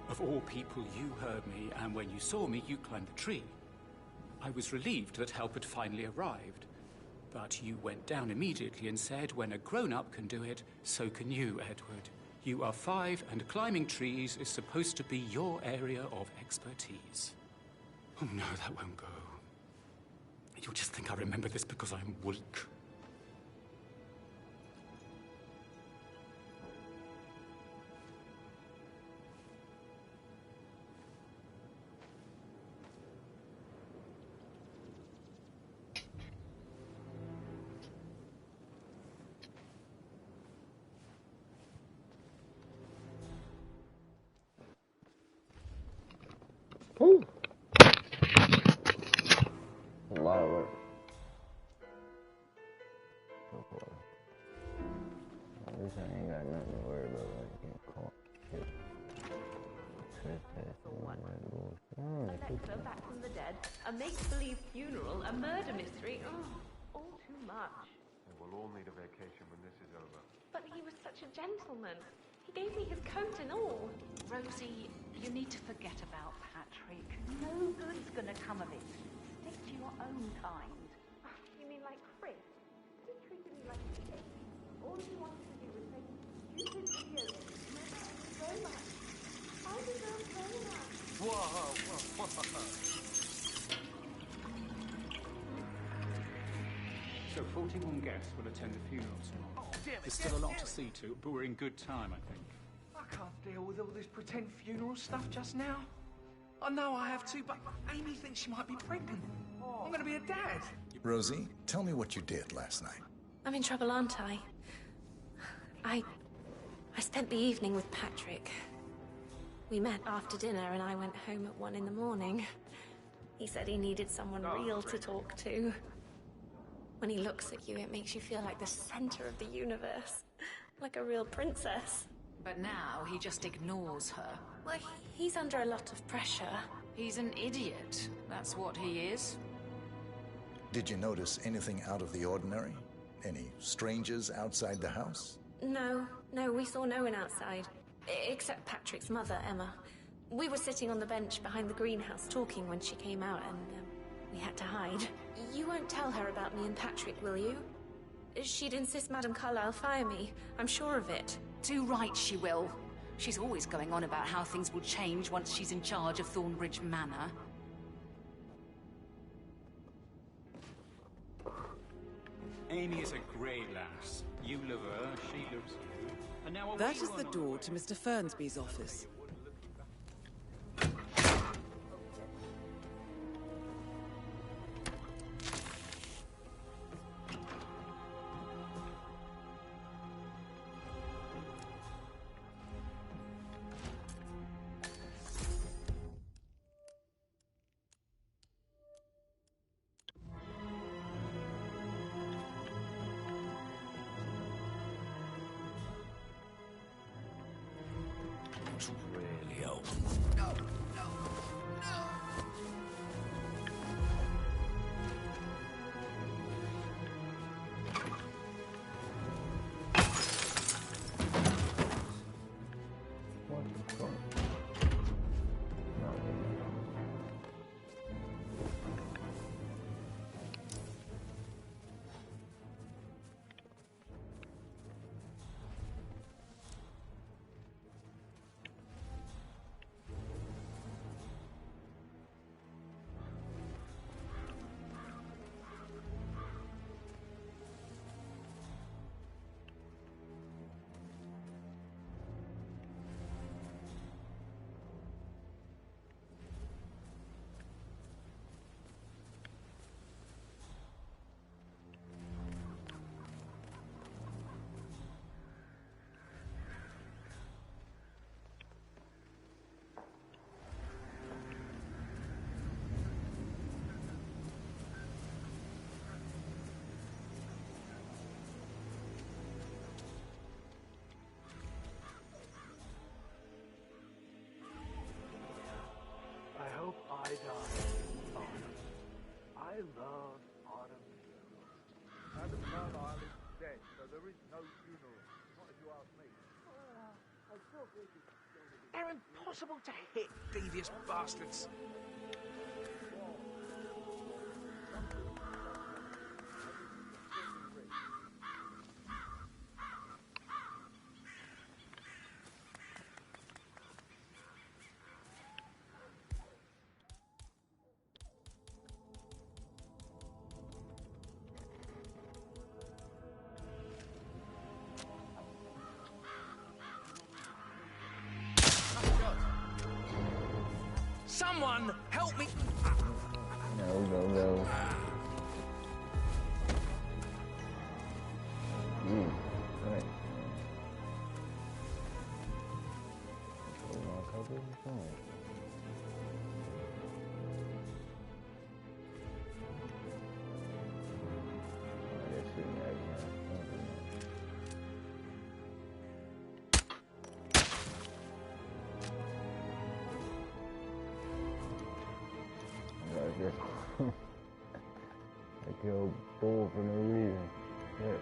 Of all people, you heard me, and when you saw me, you climbed the tree. I was relieved that help had finally arrived. But you went down immediately and said, when a grown-up can do it, so can you, Edward. You are 5, and climbing trees is supposed to be your area of expertise. Oh no, that won't go. You'll just think I remember this because I'm weak. Ooh. A lot of work. At least I ain't got nothing to worry about when I get caught. Shit. Alexa back from the dead, a make-believe funeral, a murder mystery. Oh, all too much. We'll all need a vacation when this is over. But he was such a gentleman. He gave me his coat and all. Rosie, you need to forget about Patrick. No good's gonna come of it. Stick to your own kind. You mean like Chris? He treated me like a kid. All he wanted to do was make stupid videos. So much. I deserve so much. Whoa. So 41 guests will attend the funeral tomorrow. There's still a lot to see to, but we're in good time, I think. I can't deal with all this pretend funeral stuff just now. I know I have to, but Amy thinks she might be pregnant. I'm going to be a dad. Rosie, tell me what you did last night. I'm in trouble, aren't I? I spent the evening with Patrick. We met after dinner and I went home at 1 in the morning. He said he needed someone real to talk to. When he looks at you, it makes you feel like the center of the universe. Like a real princess. But now he just ignores her. Well, he's under a lot of pressure. He's an idiot. That's what he is. Did you notice anything out of the ordinary? Any strangers outside the house? No, we saw no one outside. Except Patrick's mother, Emma. We were sitting on the bench behind the greenhouse talking when she came out and we had to hide. You won't tell her about me and Patrick, will you? She'd insist Madame Carlyle fire me. I'm sure of it. Too right she will. She's always going on about how things will change once she's in charge of Thornbridge Manor. Amy is a great lass. You love her, she loves you. And now That is the door to Mr. Fernsby's office. Really old. They're impossible to hit, devious bastards. Someone help me! No. Right. I killed bull for no reason. Shit.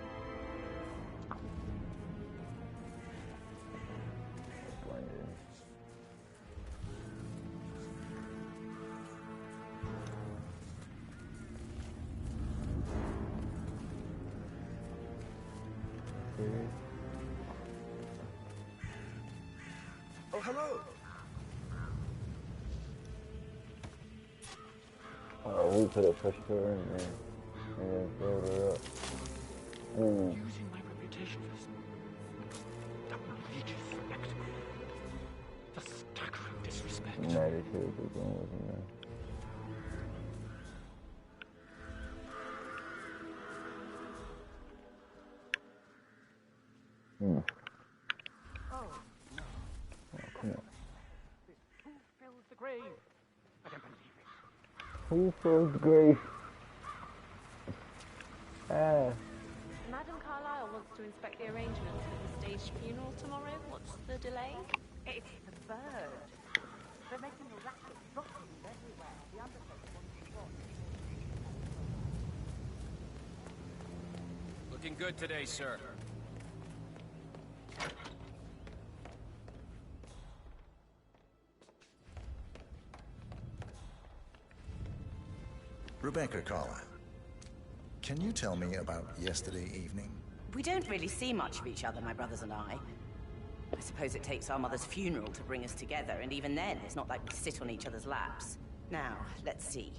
Oh, hello. Oh, we could have pushed her in there and then filled her up. Using my reputation for this outrageous act. The staggering disrespect. Mad as shit was going with him, man. Oh, Come on. who filled the grave? I don't believe it. Who filled the grave? Madam Carlyle wants to inspect the arrangements for the staged funeral tomorrow. What's the delay? It's the bird. They're making a racket, dropping everywhere. The undertaker wants to watch. Looking good today, sir. Rebecca Carlyle, can you tell me about yesterday evening? We don't really see much of each other, my brothers and I. I suppose it takes our mother's funeral to bring us together, and even then, it's not like we sit on each other's laps. Now, let's see.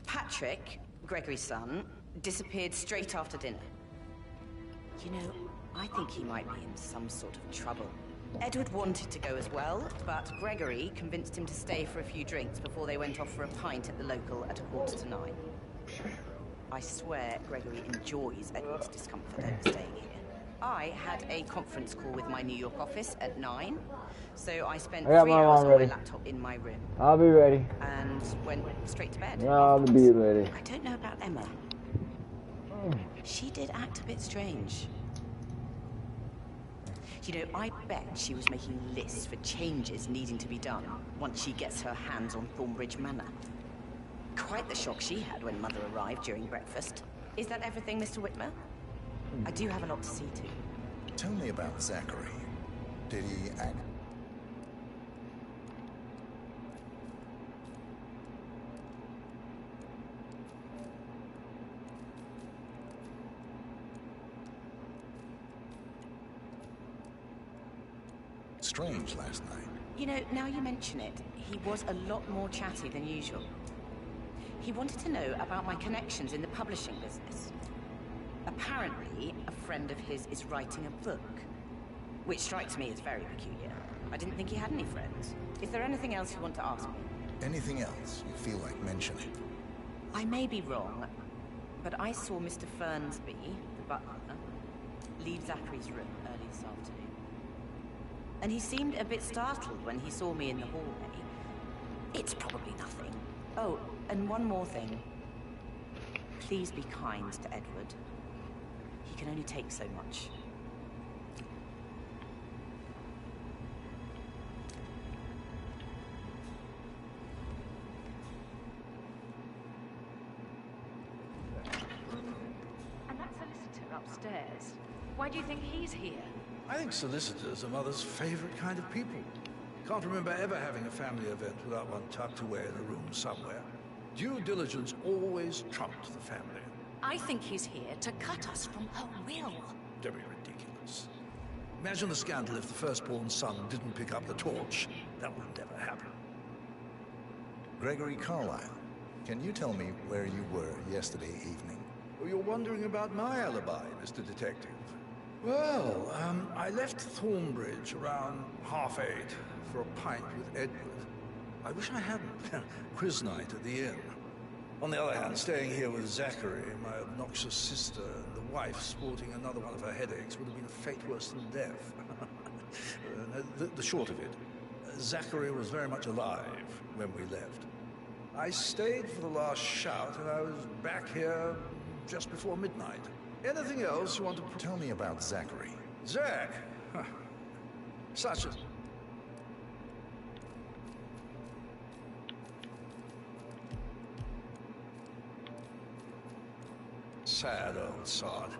Patrick, Gregory's son, disappeared straight after dinner. You know, I think he might be in some sort of trouble. Edward wanted to go as well, but Gregory convinced him to stay for a few drinks before they went off for a pint at the local at 9:15. I swear Gregory enjoys Edward's discomfort over staying here. I had a conference call with my New York office at 9, so I spent 3 hours on my laptop in my room. I'll be ready. And went straight to bed. I'll be ready. I don't know about Emma. She did act a bit strange. You know, I bet she was making lists for changes needing to be done once she gets her hands on Thornbridge Manor. Quite the shock she had when Mother arrived during breakfast. Is that everything, Mr. Whitmer? I do have a lot to see to. Tell me about Zachary. Did he act? Strange last night. You know, now you mention it, he was a lot more chatty than usual. He wanted to know about my connections in the publishing business. Apparently, a friend of his is writing a book, which strikes me as very peculiar. I didn't think he had any friends. Is there anything else you want to ask me? Anything else you feel like mentioning? I may be wrong, but I saw Mr. Fernsby, the butler, leave Zachary's room early this afternoon. And he seemed a bit startled when he saw me in the hallway. It's probably nothing. Oh, and one more thing. Please be kind to Edward. He can only take so much. And that solicitor upstairs, why do you think he's here? I think solicitors are Mother's favorite kind of people. Can't remember ever having a family event without one tucked away in a room somewhere. Due diligence always trumped the family. I think he's here to cut us from her will. Don't be ridiculous. Imagine the scandal if the firstborn son didn't pick up the torch. That would never happen. Gregory Carlyle, can you tell me where you were yesterday evening? Oh, you're wondering about my alibi, Mr. Detective. Well, I left Thornbridge around 8:30 for a pint with Edward. I wish I hadn't. Quiz night at the inn. On the other hand, staying here with Zachary, my obnoxious sister, and the wife sporting another one of her headaches would have been a fate worse than death. The short of it, Zachary was very much alive when we left. I stayed for the last shout, and I was back here just before midnight. Anything else you want to... Tell me about Zachary. Zach? Huh. Such a... Sad old sod.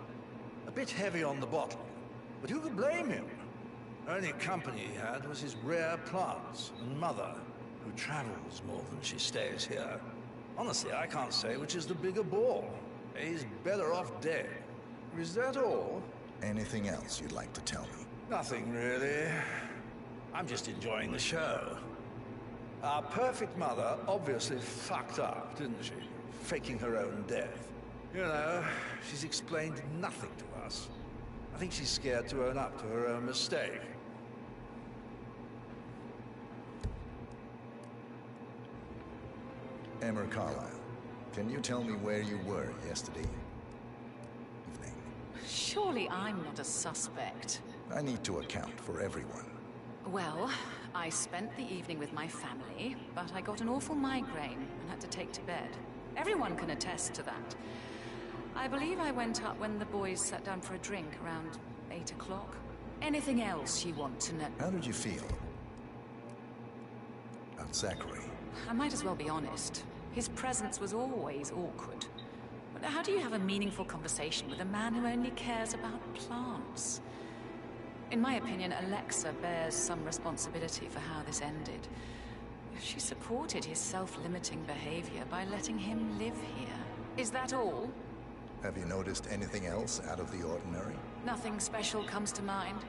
A bit heavy on the bottle, but who could blame him? Only company he had was his rare plants and Mother, who travels more than she stays here. Honestly, I can't say which is the bigger bore. He's better off dead. Is that all? Anything else you'd like to tell me? Nothing, really. I'm just enjoying the show. Our perfect mother obviously fucked up, didn't she? Faking her own death. You know, she's explained nothing to us. I think she's scared to own up to her own mistake. Emmer Carlyle, can you tell me where you were yesterday evening? Surely I'm not a suspect. I need to account for everyone. Well, I spent the evening with my family, but I got an awful migraine and had to take to bed. Everyone can attest to that. I believe I went up when the boys sat down for a drink around 8 o'clock. Anything else you want to know? How did you feel about Zachary? I might as well be honest. His presence was always awkward. But how do you have a meaningful conversation with a man who only cares about plants? In my opinion, Alexa bears some responsibility for how this ended. She supported his self-limiting behavior by letting him live here. Is that all? Have you noticed anything else out of the ordinary? Nothing special comes to mind.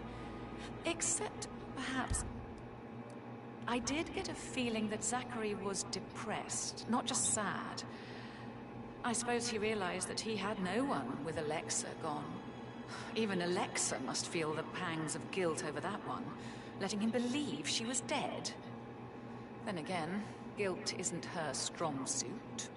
Except, perhaps, I did get a feeling that Zachary was depressed, not just sad. I suppose he realized that he had no one with Alexa gone. Even Alexa must feel the pangs of guilt over that one, letting him believe she was dead. Then again, guilt isn't her strong suit.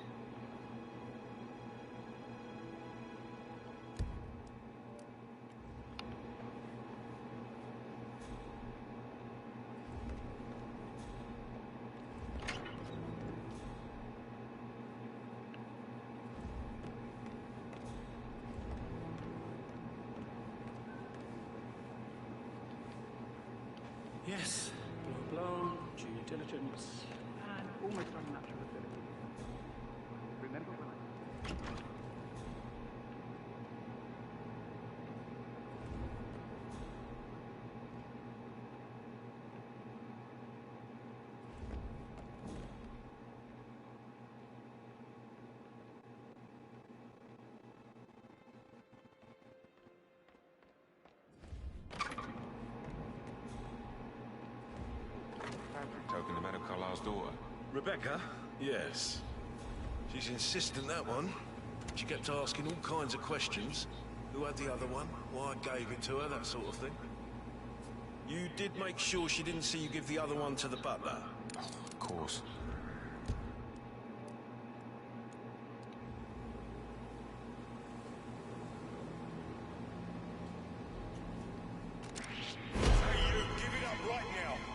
Yes, blah, due diligence, and almost unnatural ability. Remember when I... Token the Madame Carlyle's daughter. Rebecca? Yes. She's insistent, that one. She kept asking all kinds of questions. Who had the other one? Why I gave it to her, that sort of thing. You did make sure she didn't see you give the other one to the butler? Of course.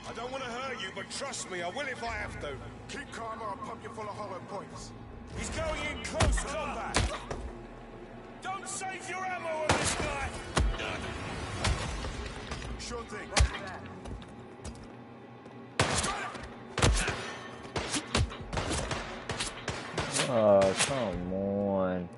I don't want to hurt you, but trust me, I will if I have to. Keep calm or I'll pump you full of hollow points. He's going in close combat. Don't save your ammo on this guy. Sure thing. Oh, come on.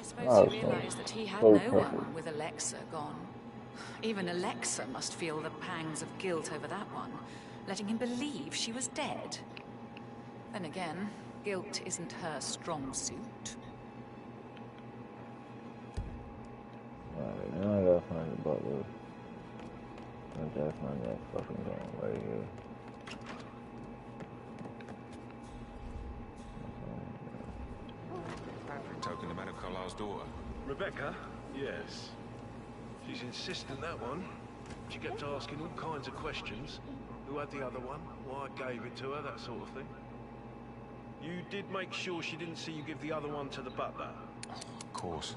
I suppose Oh, he realized that he had so no perfect. one with Alexa gone. Even Alexa must feel the pangs of guilt over that one, letting him believe she was dead. Then again, guilt isn't her strong suit. Alright, now I gotta find the butler. I gotta find that fucking guy right here. Patrick talking to Madame Carlisle's daughter. Rebecca? Yes. She's insistent, that one. She kept asking all kinds of questions. Who had the other one? Why I gave it to her, that sort of thing. You did make sure she didn't see you give the other one to the butler? Of course.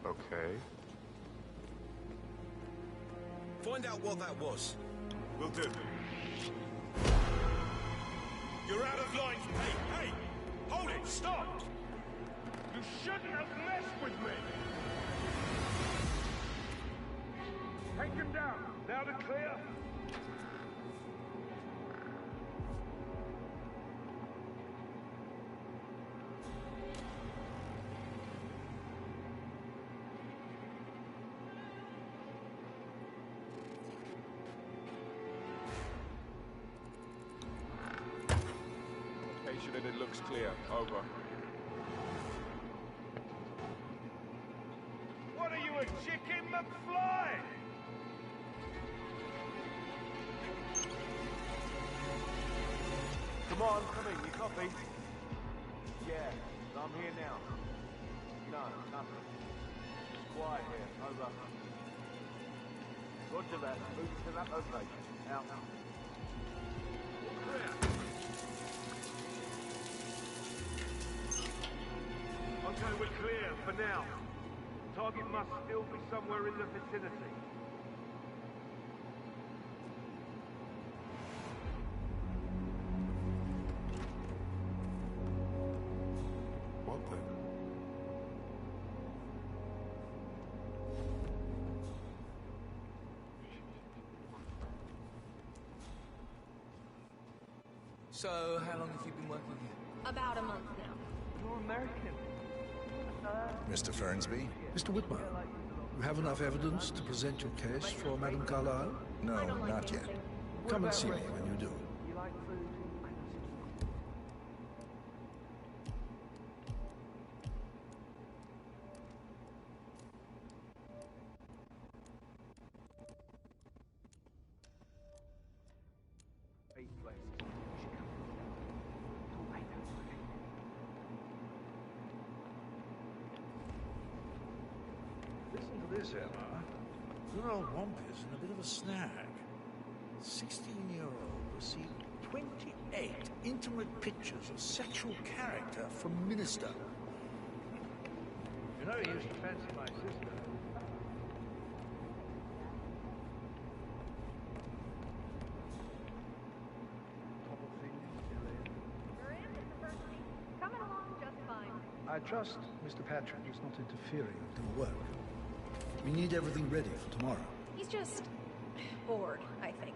Okay. Find out what that was. Will do. You're out of line. Hey, hey! Hold it! Stop! You shouldn't have messed with me! Take him down. Loud and clear. Location and it looks clear. Over. What are you, a chicken McFly? Come on, come in, you copy? Yeah, I'm here now. No, nothing. Quiet here, over. Roger that, move to that location. Out. Okay, we're clear for now. Target must still be somewhere in the vicinity. What then? So, how long have you been working here? About a month now. You're American. Mr. Fernsby? Mr. Whitmer, you have enough evidence to present your case for Madame Carlyle? No, not yet. Come and see me when you do. You like food? Eight places. You should come. Don't wait that way. Listen to this, Emma. Your old Wampus in a bit of a snag. 16-year-old received 28 intimate pictures of sexual character from Minister. You know he used to fancy my sister. Coming along just fine. I trust Mr. Patrick is not interfering with your work. We need everything ready for tomorrow. He's just bored, I think.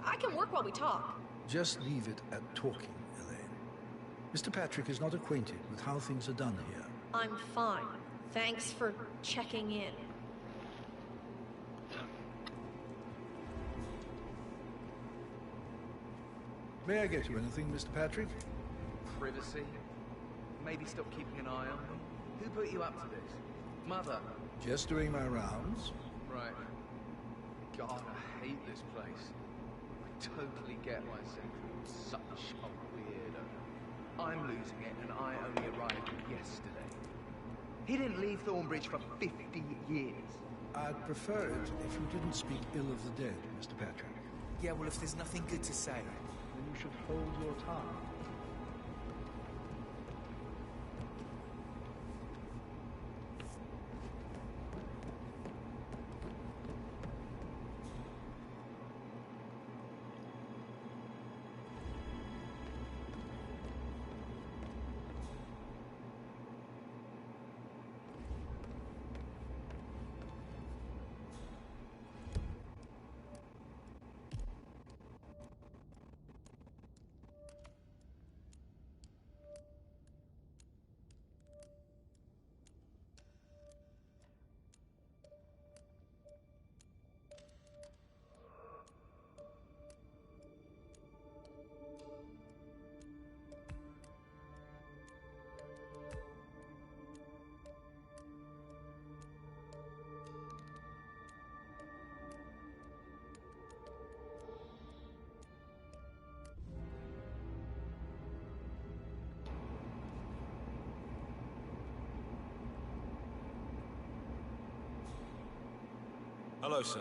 I can work while we talk. Just leave it at talking, Elaine. Mr. Patrick is not acquainted with how things are done here. I'm fine. Thanks for checking in. May I get you anything, Mr. Patrick? Privacy? Maybe stop keeping an eye on me? Who put you up to this? Mother? Just doing my rounds. Right. God, I hate this place. I totally get why Zachary was such a weirdo. I'm losing it, and I only arrived yesterday. He didn't leave Thornbridge for 50 years. I'd prefer it if you didn't speak ill of the dead, Mr. Patrick. Yeah, well, if there's nothing good to say... then you should hold your tongue. Hello, sir.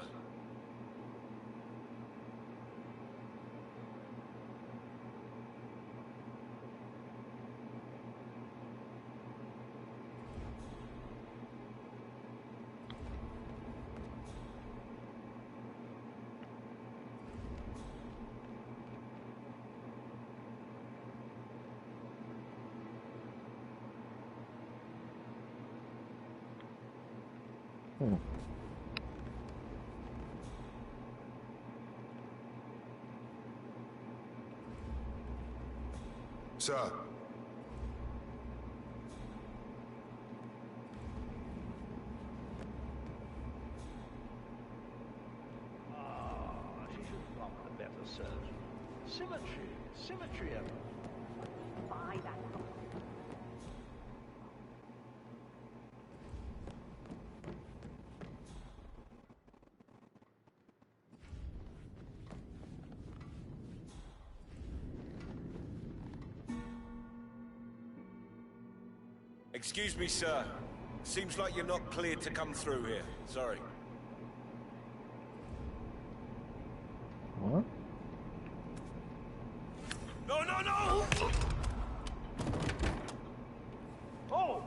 Sir. She should want a better surgeon. Symmetry, Emma. Buy that. Excuse me, sir. Seems like you're not cleared to come through here. Sorry. What? No, no, no! Oh!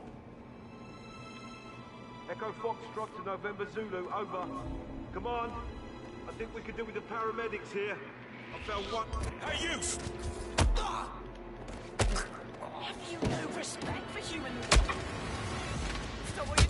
Echo Foxtrot to November Zulu, over. Come on. I think we can do with the paramedics here. I found one. Hey, you! Have you no respect for human beings? Stop what you...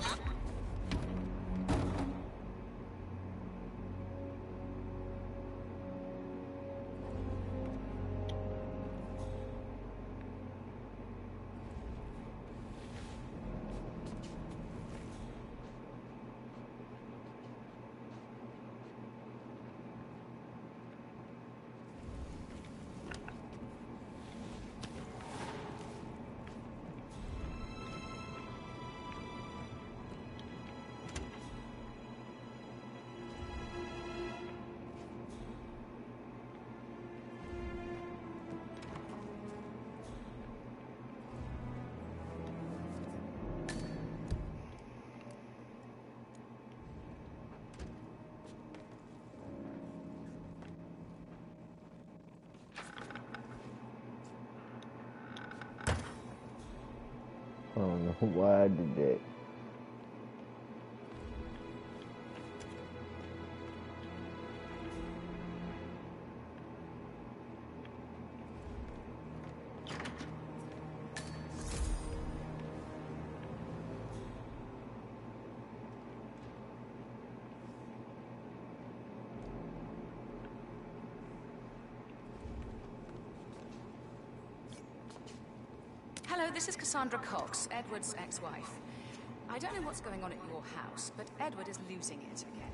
I don't know why I did that. Hello, this is Cassandra Cox, Edward's ex-wife. I don't know what's going on at your house, but Edward is losing it again.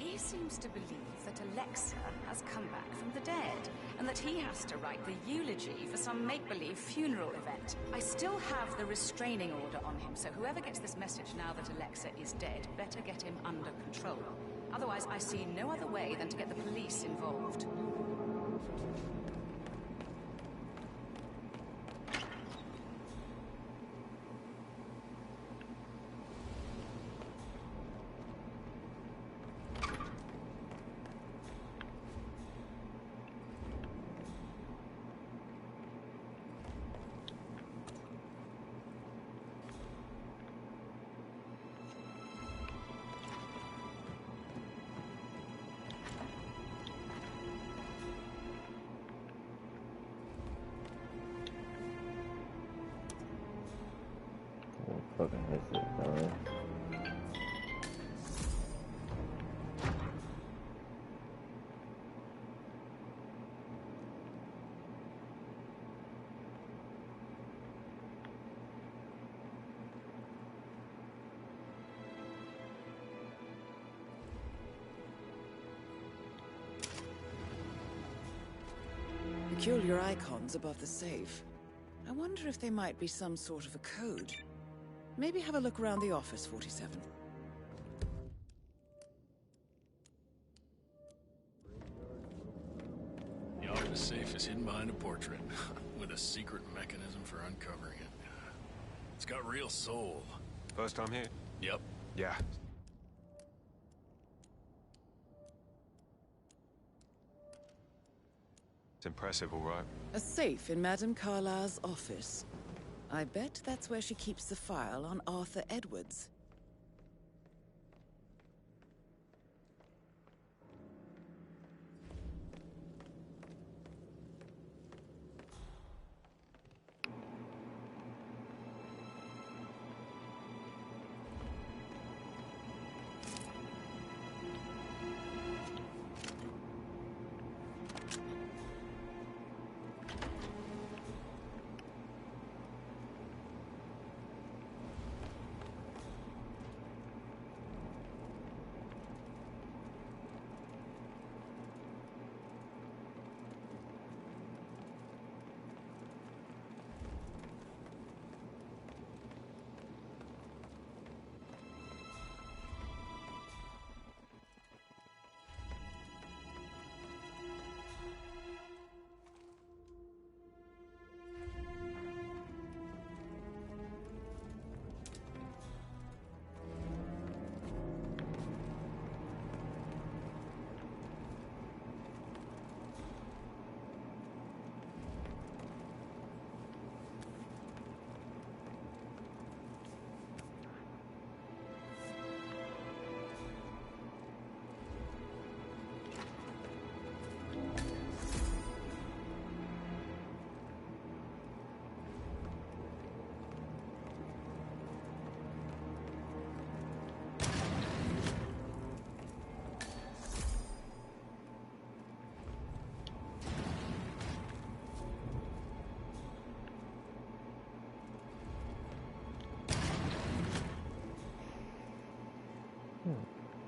He seems to believe that Alexa has come back from the dead, and that he has to write the eulogy for some make-believe funeral event. I still have the restraining order on him, so whoever gets this message now that Alexa is dead better get him under control. Otherwise, I see no other way than to get the police involved. Fucking hits it, alright. Peculiar icons above the safe. I wonder if they might be some sort of a code. Maybe have a look around the office, 47. The office safe is hidden behind a portrait, with a secret mechanism for uncovering it. It's got real soul. First time here? Yep. Yeah. It's impressive, all right. A safe in Madame Carlyle's office. I bet that's where she keeps the file on Arthur Edwards.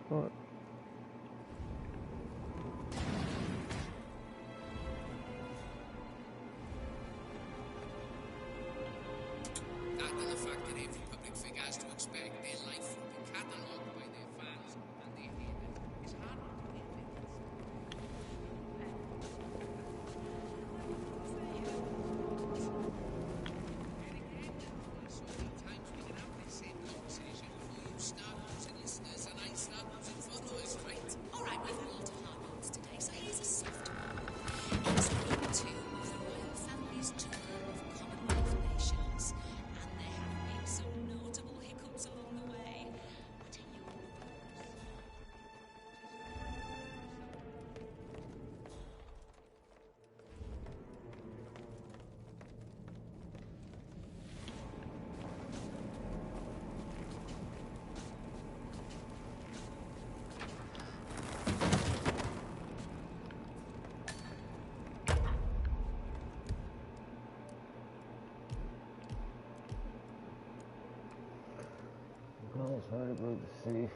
What? That and the fact that every public figure has to expect their life will be catalogued by their fans and their haters. It's hard to believe it. So many times we can have this same conversation before you start losing listeners and I start losing followers, right? Alright, we've had a lot of hard ones today, so here's a soft one. It's Volume 2 of the Royal Family's Tour of Commonwealth Nations, and there have been some notable hiccups along the way. What are your Oh, sorry about the safe.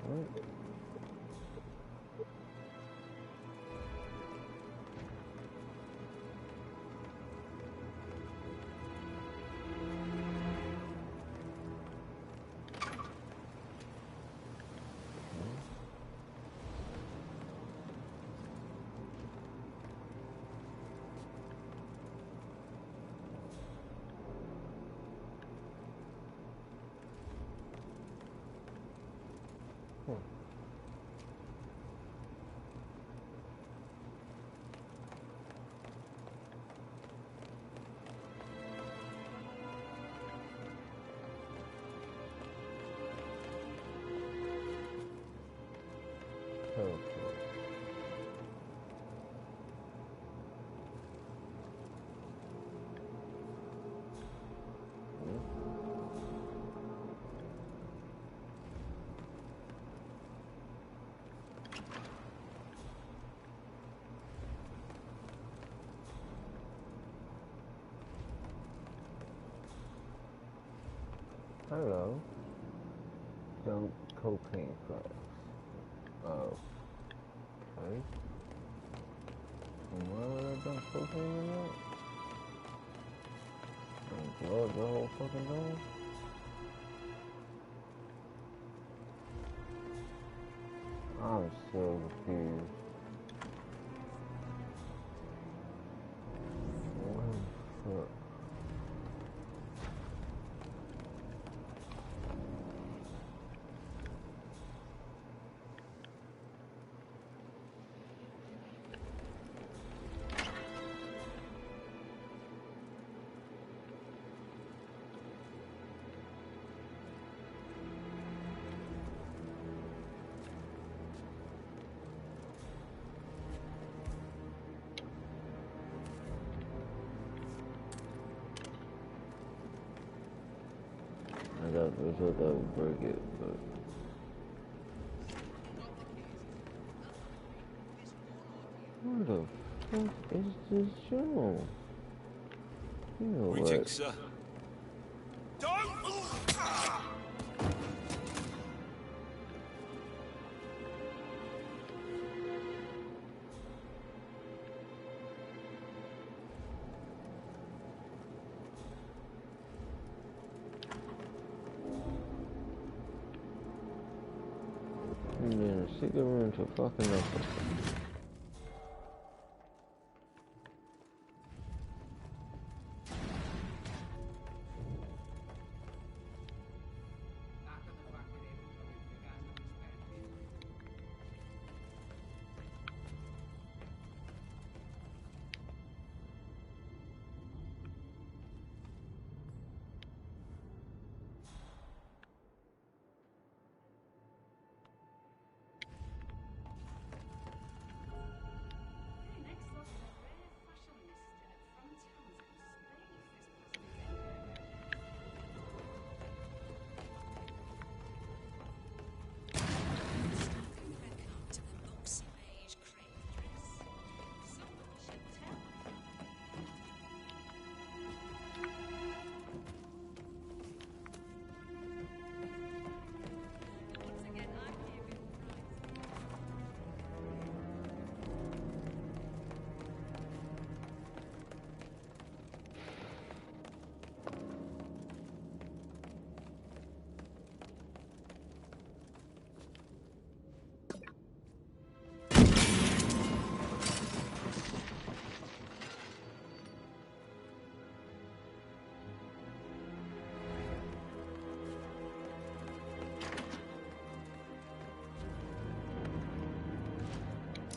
What? Hello. Don't cocaine products. Oh. Okay. And why would I dump cocaine in that? And blow the whole fucking dome? I'm so confused. What the fuck? I thought that would break it, but where the fuck is this show? You know Greetings, what? sir. I'm in a secret room to fucking nothing.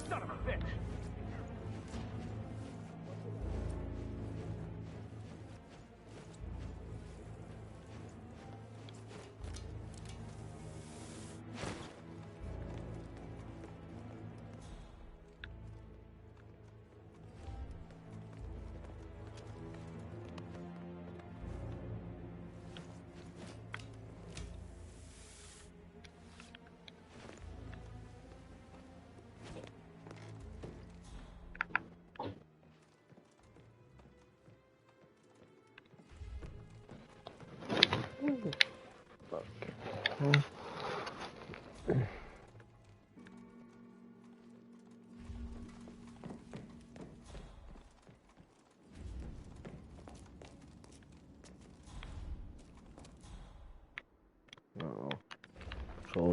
Son of a bitch! What the fuck?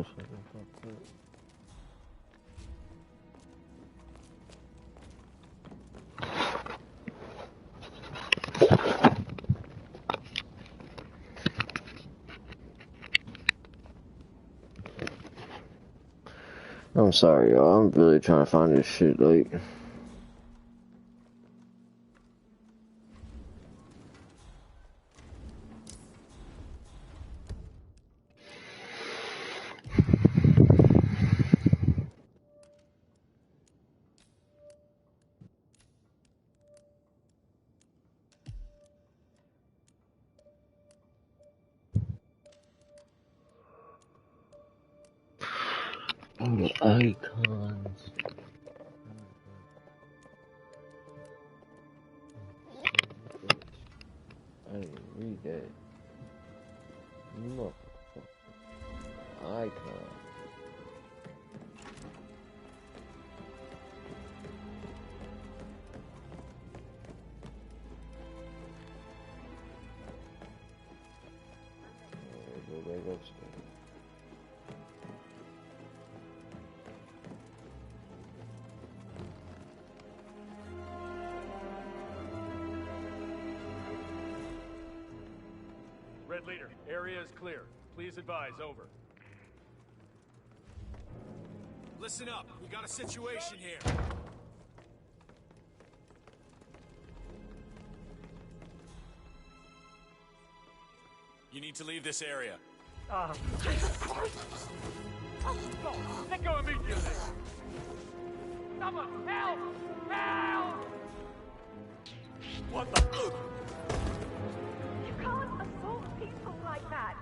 wish I could fuck that. I'm sorry, y'all. I'm really trying to find this shit, like... Oh, icons. I didn't read that. Motherfucker. Icon. Go back upstairs. Red Leader, area is clear. Please advise, over. Listen up, we got a situation here. You need to leave this area. Jesus Christ! Oh, let go immediately! Someone, help! Help! What the... You can't assault people like that!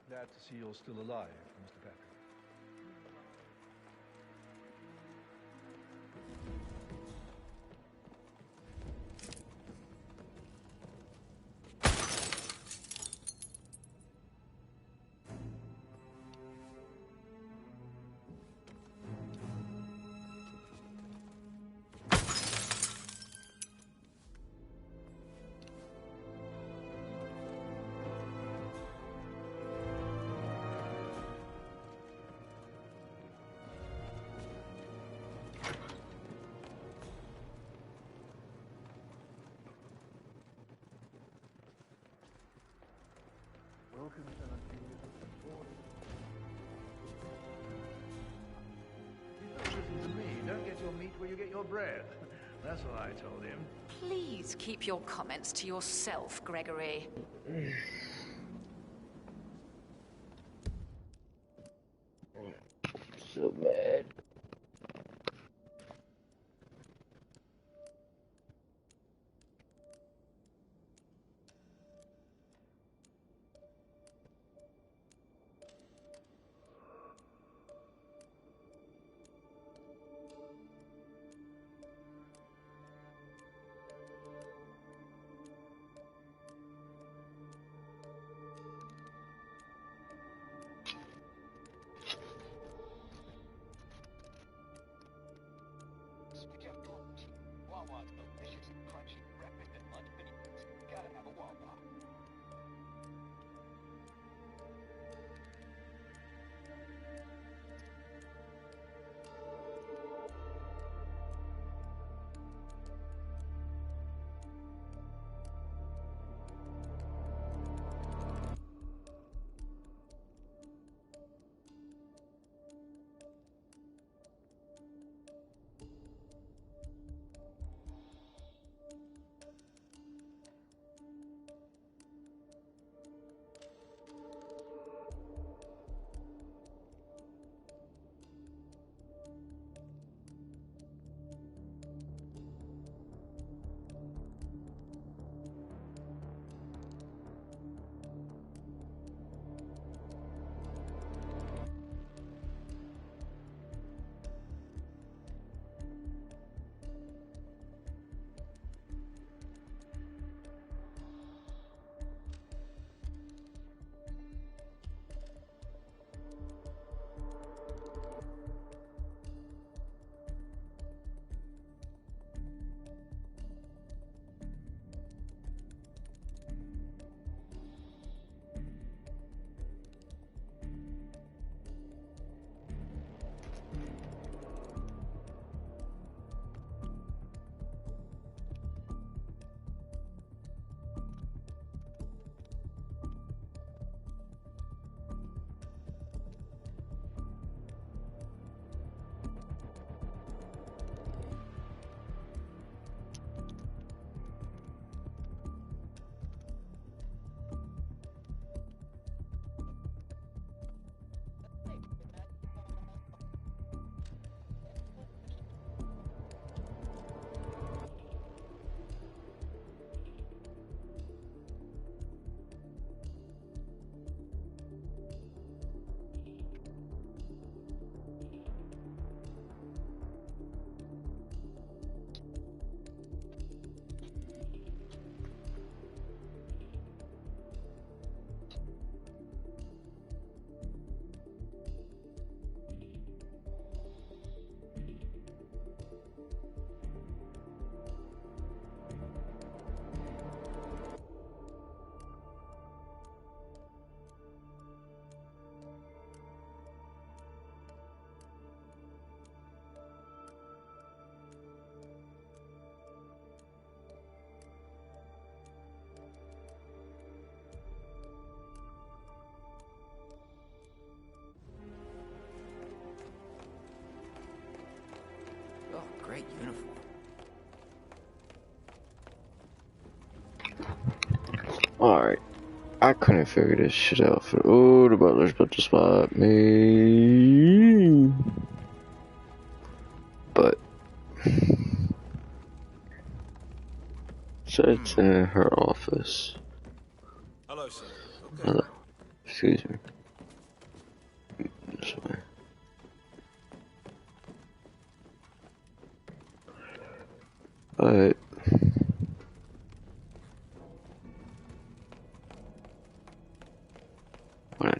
Glad to see you're still alive, Mr. Patrick. Welcome, Lieutenant. Listen to me. Don't get your meat where you get your bread. That's what I told him. Please keep your comments to yourself, Gregory. So mad. Oh, great uniform. Alright. I couldn't figure this shit out. Oh, the butler's about to spot me. But so it's in her office. Hello, sir. Okay. Hello. Excuse me.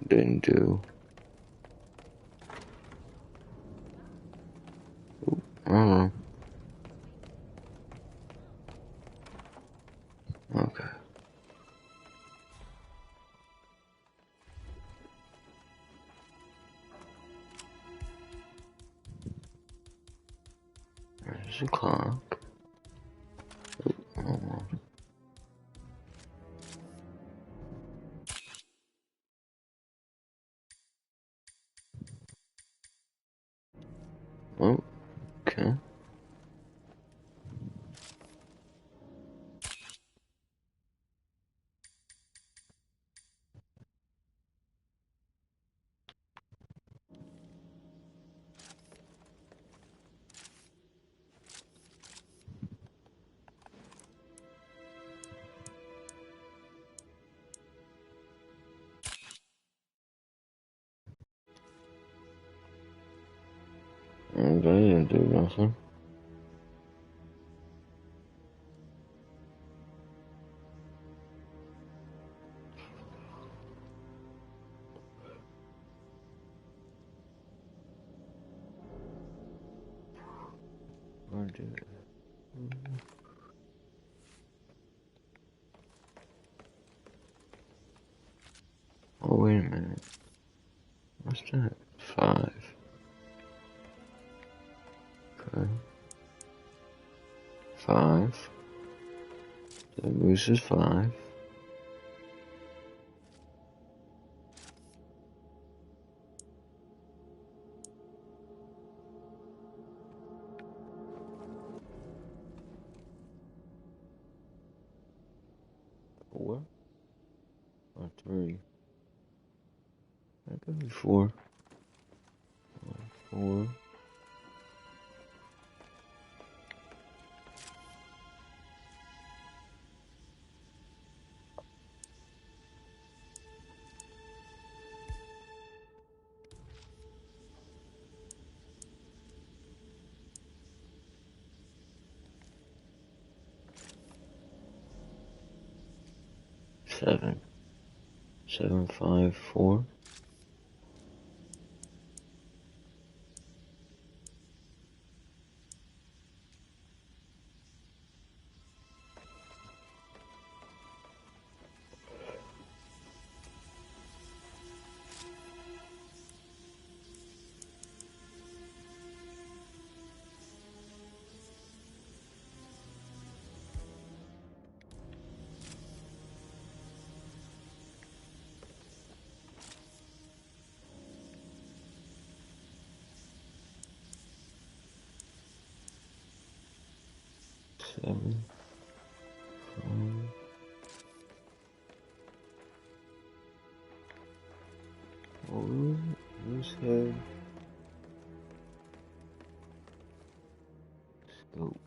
didn't do. Oop, I don't know. Okay. There's a clock. Oop, wrong one. Oh, okay. And they didn't do nothing. Or did it? Oh, wait a minute. What's that? 5. Okay. 5. The moose is 5. Four or 3? That could be 4. 4. 7. 7, 5, 4. Seven, 5. Oh, who's head? Scope.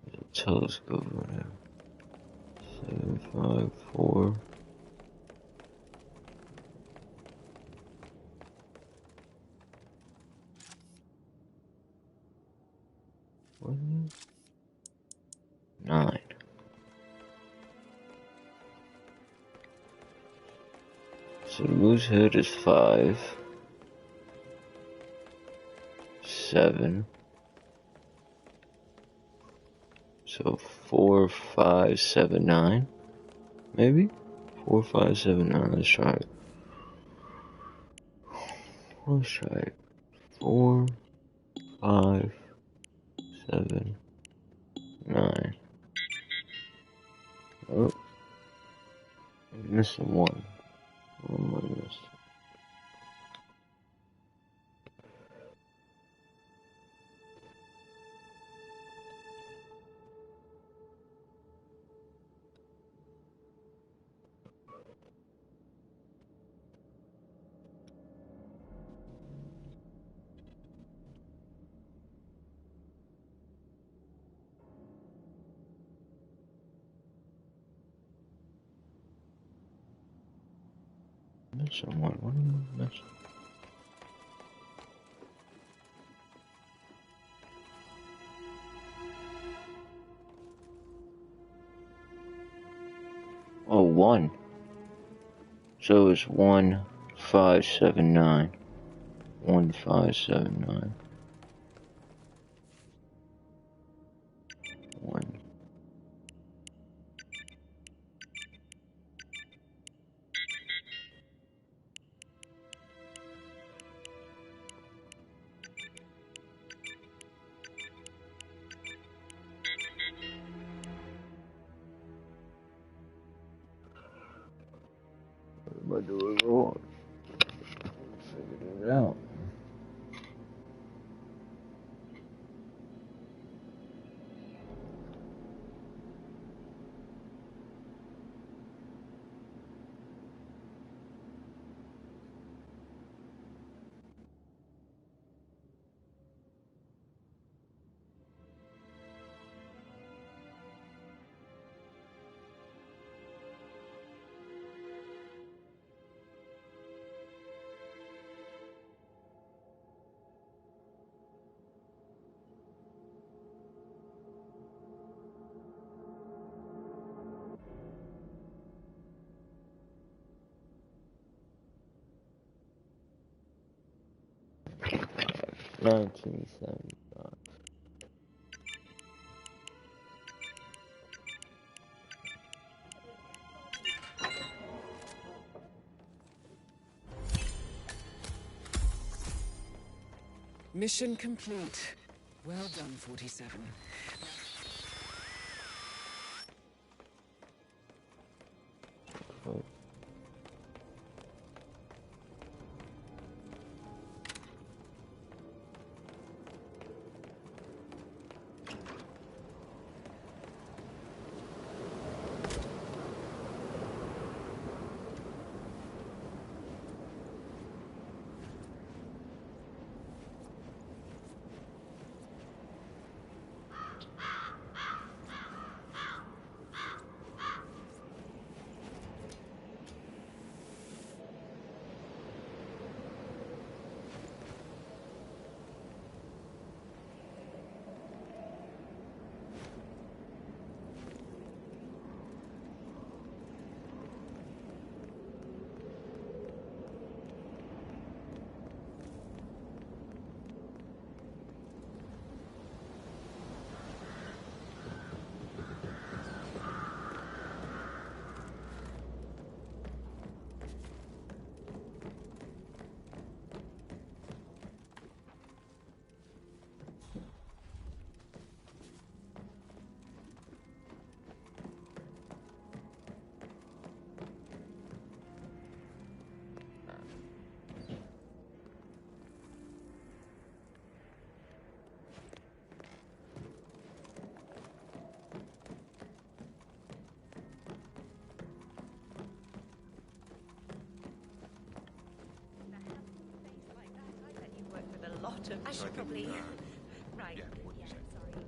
There's a telescope over there. 7, 5, 4. What is it? 9. So the moose head is 5. 7. So 4, 5, 7, 9. Maybe? 4, 5, 7, 9. Let's try it. Let's try it. 4, 5, 7, 9. Oh, I'm missing 1. What am I missing? Missing 1. What am I missing? Oh, 1. So it's 1579. 1579. 1. What am I doing wrong? Figured it out. $19.75. Mission complete. Well done, 47. I should probably... Right. Yeah, what you say? Sorry.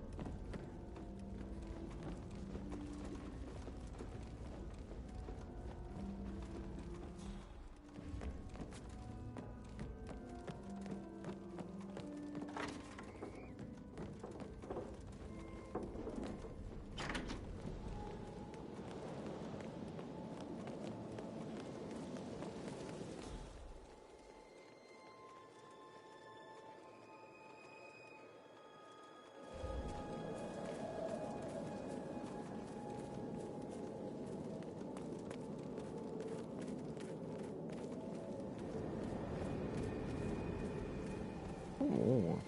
Come on.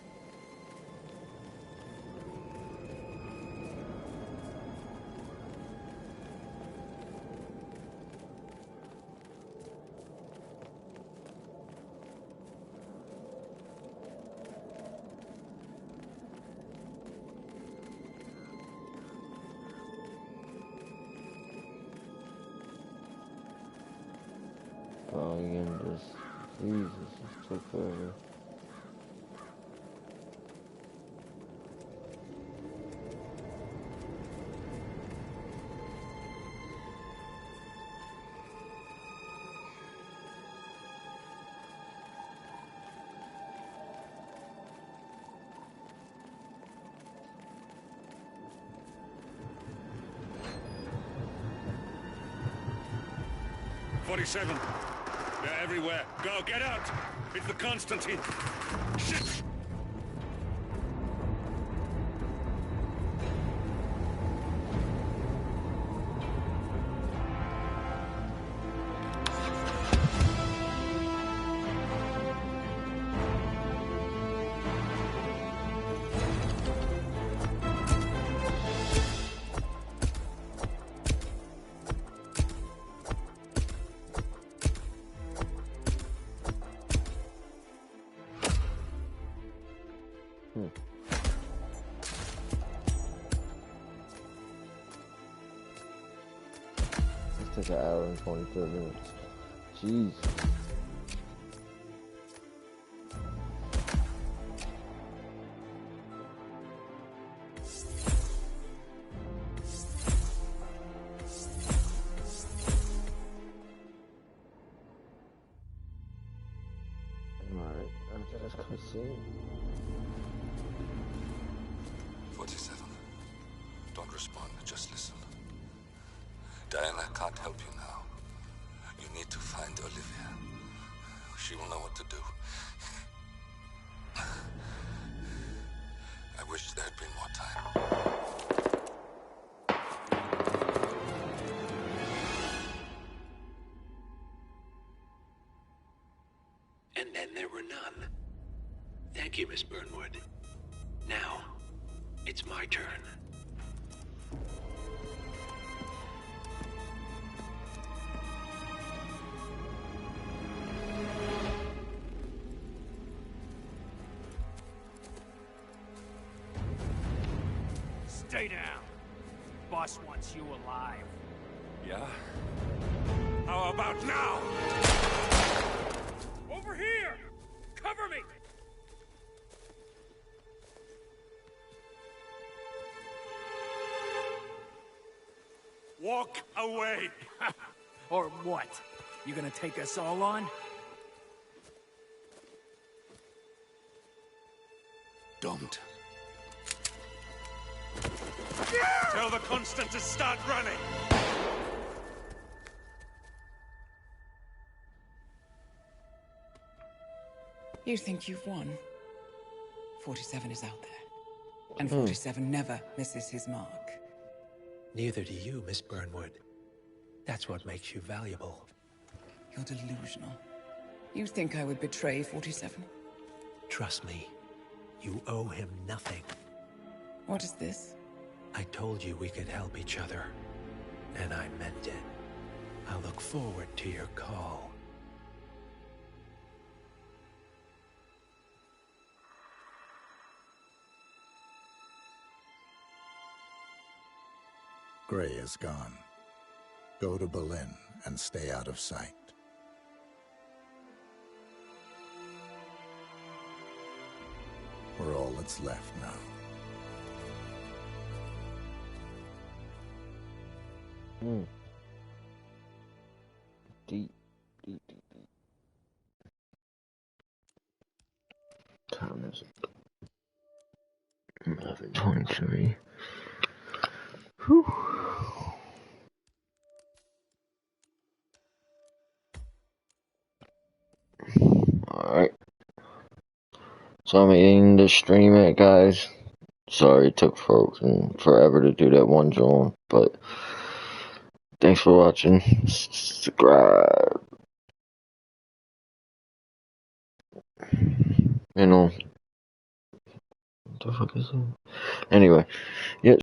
Oh, again, just Jesus, this took forever. 47. They're everywhere. Go, get out! It's the Constantine. Shit! This took an hour and 23 minutes. Jeez. Alright, after this cutscene. 47. Don't respond, just listen. Diana can't help you now. You need to find Olivia. She will know what to do. I wish there had been more time. And then there were none. Thank you, Miss Burnwood. Now, it's my turn. Stay down. Boss wants you alive. Yeah? How about now? Over here! Cover me! Walk away! Or what? You gonna take us all on? Don't. Tell the Constant to start running! You think you've won? 47 is out there. And 47 never misses his mark. Neither do you, Miss Burnwood. That's what makes you valuable. You're delusional. You think I would betray 47? Trust me, you owe him nothing. What is this? I told you we could help each other, and I meant it. I look forward to your call. Gray is gone. Go to Berlin and stay out of sight. We're all that's left now. Deep. Time is 11:23. Whew. Alright. So I'm ending the stream it, guys. Sorry it took forever to do that one zone, but thanks for watching. Subscribe. You know, what the fuck is it? Anyway, yeah.